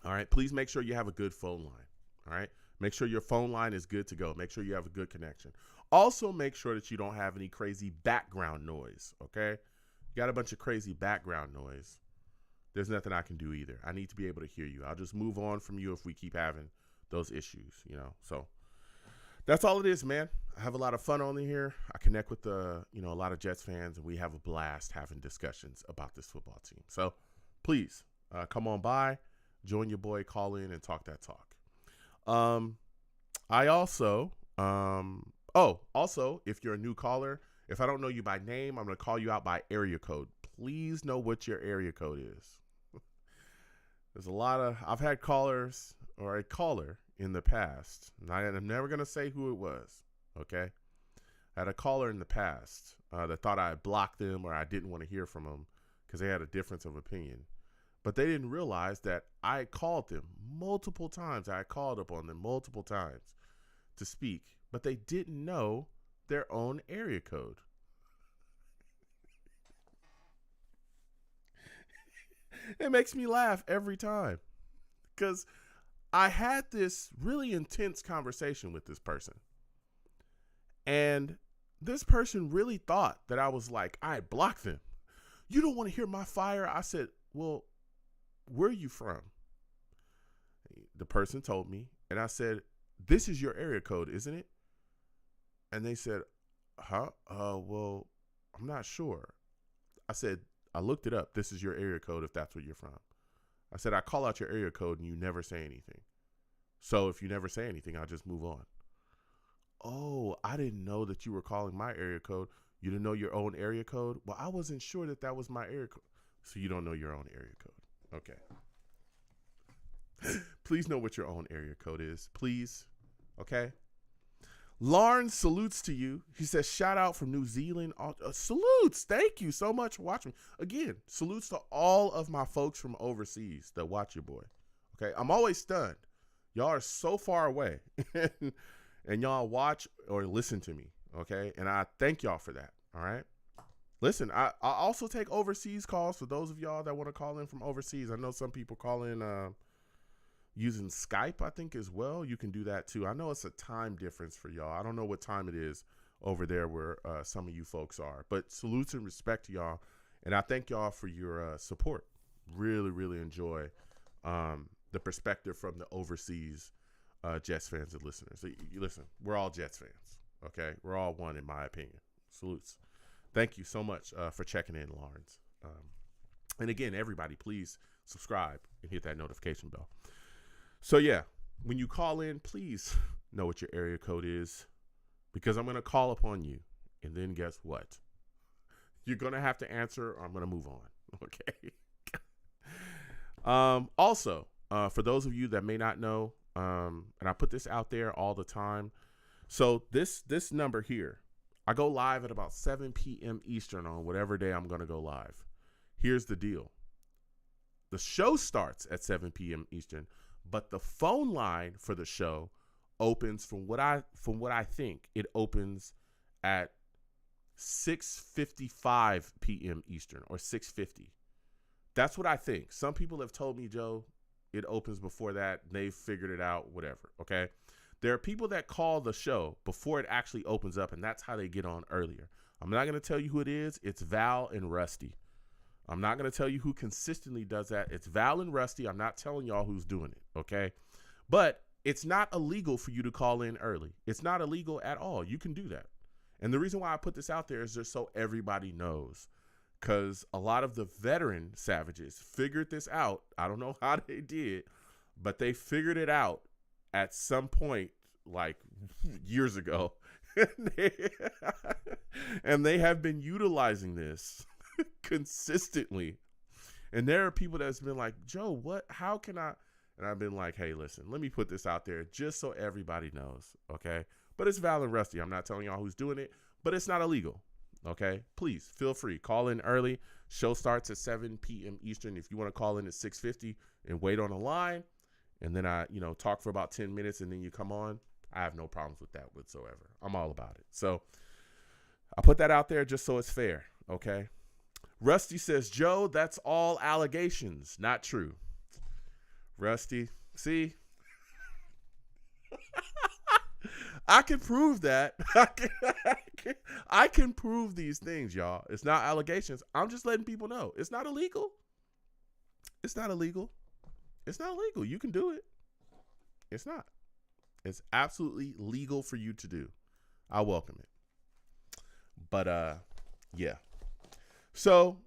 all right, please make sure you have a good phone line, all right? Make sure your phone line is good to go. Make sure you have a good connection. Also, make sure that you don't have any crazy background noise, okay? You got a bunch of crazy background noise. there's nothing I can do either. I need to be able to hear you. I'll just move on from you if we keep having those issues, you know. So that's all it is, man. I have a lot of fun on here. I connect with a lot of Jets fans, and we have a blast having discussions about this football team. So please come on by, join your boy, call in, and talk that talk. I also, also, if you're a new caller, if I don't know you by name, I'm going to call you out by area code. Please know what your area code is. There's I've had callers or a caller in the past, and I'm never going to say who it was, okay? I had a caller in the past that thought I had blocked them or I didn't want to hear from them because they had a difference of opinion. But they didn't realize that I had called them multiple times. I had called up on them multiple times to speak, but they didn't know their own area code. It makes me laugh every time because I had this really intense conversation with this person. And this person really thought that I was like, I had blocked them. You don't want to hear my fire? I said, well, where are you from? The person told me, and I said, this is your area code, isn't it? And they said, huh? Well, I'm not sure. I said, I looked it up. This is your area code if that's where you're from. I said, I call out your area code and you never say anything. So if you never say anything, I'll just move on. Oh, I didn't know that you were calling my area code. You didn't know your own area code? Well, I wasn't sure that was my area code. So you don't know your own area code. Okay. Please know what your own area code is. Please. Okay. Lawrence salutes to you. He says, shout out from New Zealand. Salutes. Thank you so much for watching. Again, salutes to all of my folks from overseas that watch your boy. Okay. I'm always stunned. Y'all are so far away and y'all watch or listen to me. Okay. And I thank y'all for that. All right. Listen, I also take overseas calls for those of y'all that want to call in from overseas. I know some people call in using Skype, I think, as well. You can do that, too. I know it's a time difference for y'all. I don't know what time it is over there where some of you folks are. But salutes and respect to y'all. And I thank y'all for your support. Really, really enjoy the perspective from the overseas Jets fans and listeners. So, listen, we're all Jets fans, okay? We're all one, in my opinion. Salutes. Thank you so much for checking in, Lawrence. And again, everybody, please subscribe and hit that notification bell. So, yeah, when you call in, please know what your area code is because I'm going to call upon you. And then guess what? You're going to have to answer or I'm going to move on. Okay. Also, for those of you that may not know, and I put this out there all the time. So this number here, I go live at about 7 p.m. Eastern on whatever day I'm going to go live. Here's the deal. The show starts at 7 p.m. Eastern, but the phone line for the show opens from what I think it opens at 6:55 p.m. Eastern or 6:50. That's what I think. Some people have told me, Joe, it opens before that. They've figured it out, whatever. Okay. There are people that call the show before it actually opens up, and that's how they get on earlier. I'm not going to tell you who it is. It's Val and Rusty. I'm not going to tell you who consistently does that. It's Val and Rusty. I'm not telling y'all who's doing it, okay? But it's not illegal for you to call in early. It's not illegal at all. You can do that. And the reason why I put this out there is just so everybody knows, because a lot of the veteran savages figured this out. I don't know how they did, but they figured it out at some point, like years ago, and they have been utilizing this consistently. And there are people that's been like, Joe, how can I? And I've been like, hey, listen, let me put this out there just so everybody knows, okay? But it's Val and Rusty. I'm not telling y'all who's doing it, but it's not illegal, okay? Please feel free. Call in early. Show starts at 7 p.m. Eastern. If you want to call in at 6:50 and wait on the line, and then I, talk for about 10 minutes and then you come on, I have no problems with that whatsoever. I'm all about it. So I put that out there just so it's fair, okay? Rusty says, Joe, that's all allegations. Not true. Rusty, see? I can prove that. I can prove these things, y'all. It's not allegations. I'm just letting people know. It's not illegal. It's not illegal. It's not illegal. You can do it. It's not. It's absolutely legal for you to do. I welcome it. But yeah. So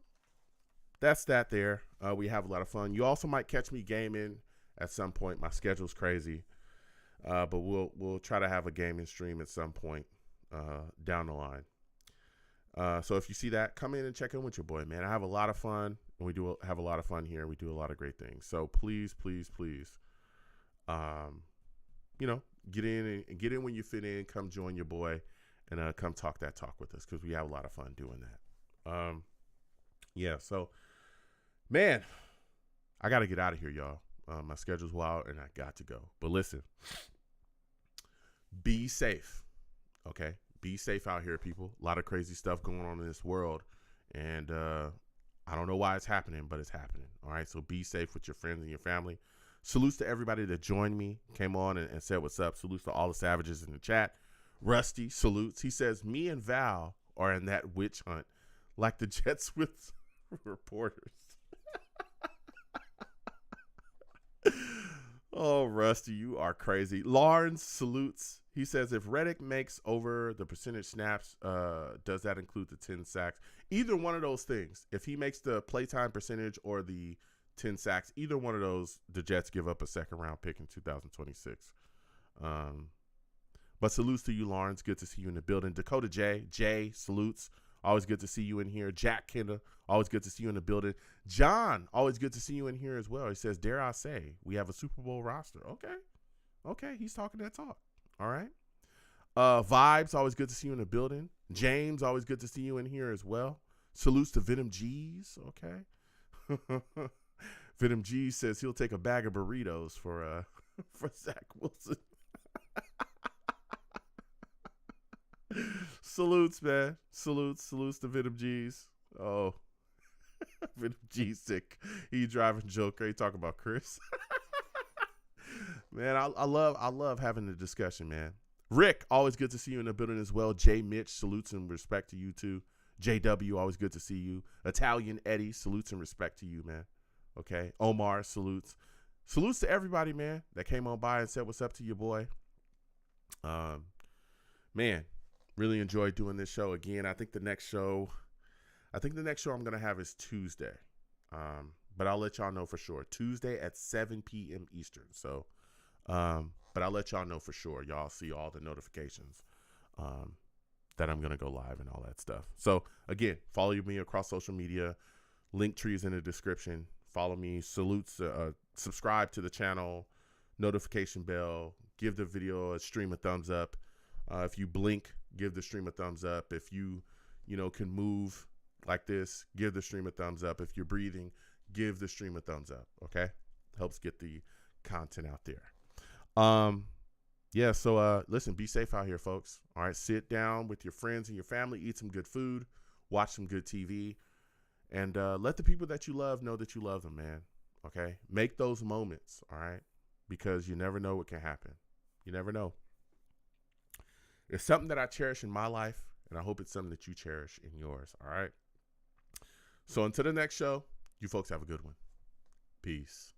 that's that there. We have a lot of fun. You also might catch me gaming at some point. My schedule's crazy. But we'll try to have a gaming stream at some point down the line. So if you see that, come in and check in with your boy, man. I have a lot of fun, and we do have a lot of fun here. We do a lot of great things. So please, please, please, get in when you fit in. Come join your boy, and come talk that talk with us, because we have a lot of fun doing that. Yeah. So, man, I got to get out of here, y'all. My schedule's wild, and I got to go. But listen, be safe, okay? Be safe out here, people. A lot of crazy stuff going on in this world, and I don't know why it's happening, but it's happening, all right? So be safe with your friends and your family. Salutes to everybody that joined me, came on and said what's up. Salutes to all the savages in the chat. Rusty salutes. He says, me and Val are in that witch hunt like the Jets with reporters. Oh, Rusty, you are crazy. Lawrence salutes. He says, if Reddick makes over the percentage snaps, does that include the 10 sacks? Either one of those things. If he makes the playtime percentage or the 10 sacks, either one of those, the Jets give up a second-round pick in 2026. But salutes to you, Lawrence. Good to see you in the building. Dakota Jay salutes. Always good to see you in here. Jack Kenda, always good to see you in the building. John, always good to see you in here as well. He says, dare I say, we have a Super Bowl roster. Okay, he's talking that talk. All right. Vibes, always good to see you in the building. James, always good to see you in here as well. Salutes to Venom G's. Okay. Venom G says he'll take a bag of burritos for Zach Wilson. Salutes, man. Salutes to Venom G's. Oh, Venom G's sick. He driving Joker. He talking about Chris. Man, I love having the discussion, man. Rick, always good to see you in the building as well. Jay Mitch, salutes and respect to you too. JW, always good to see you. Italian Eddie, salutes and respect to you, man. Okay. Omar, salutes. Salutes to everybody, man, that came on by and said what's up to your boy. Man, really enjoyed doing this show again. I think the next show I'm gonna have is Tuesday. But I'll let y'all know for sure. Tuesday at 7 p.m. Eastern. So but I'll let y'all know for sure. Y'all see all the notifications that I'm gonna go live and all that stuff. So again, follow me across social media. Link trees in the description. Follow me. Salutes. Subscribe to the channel. Notification bell. Give the video a stream a thumbs up. If you blink, give the stream a thumbs up. If you can move like this, give the stream a thumbs up. If you're breathing, give the stream a thumbs up. Okay, helps get the content out there. Yeah. So listen, be safe out here, folks. All right, sit down with your friends and your family, eat some good food, watch some good TV, and let the people that you love know that you love them, man. Okay, make those moments. All right, because you never know what can happen. You never know. It's something that I cherish in my life, and I hope it's something that you cherish in yours. All right. So until the next show, you folks have a good one. Peace.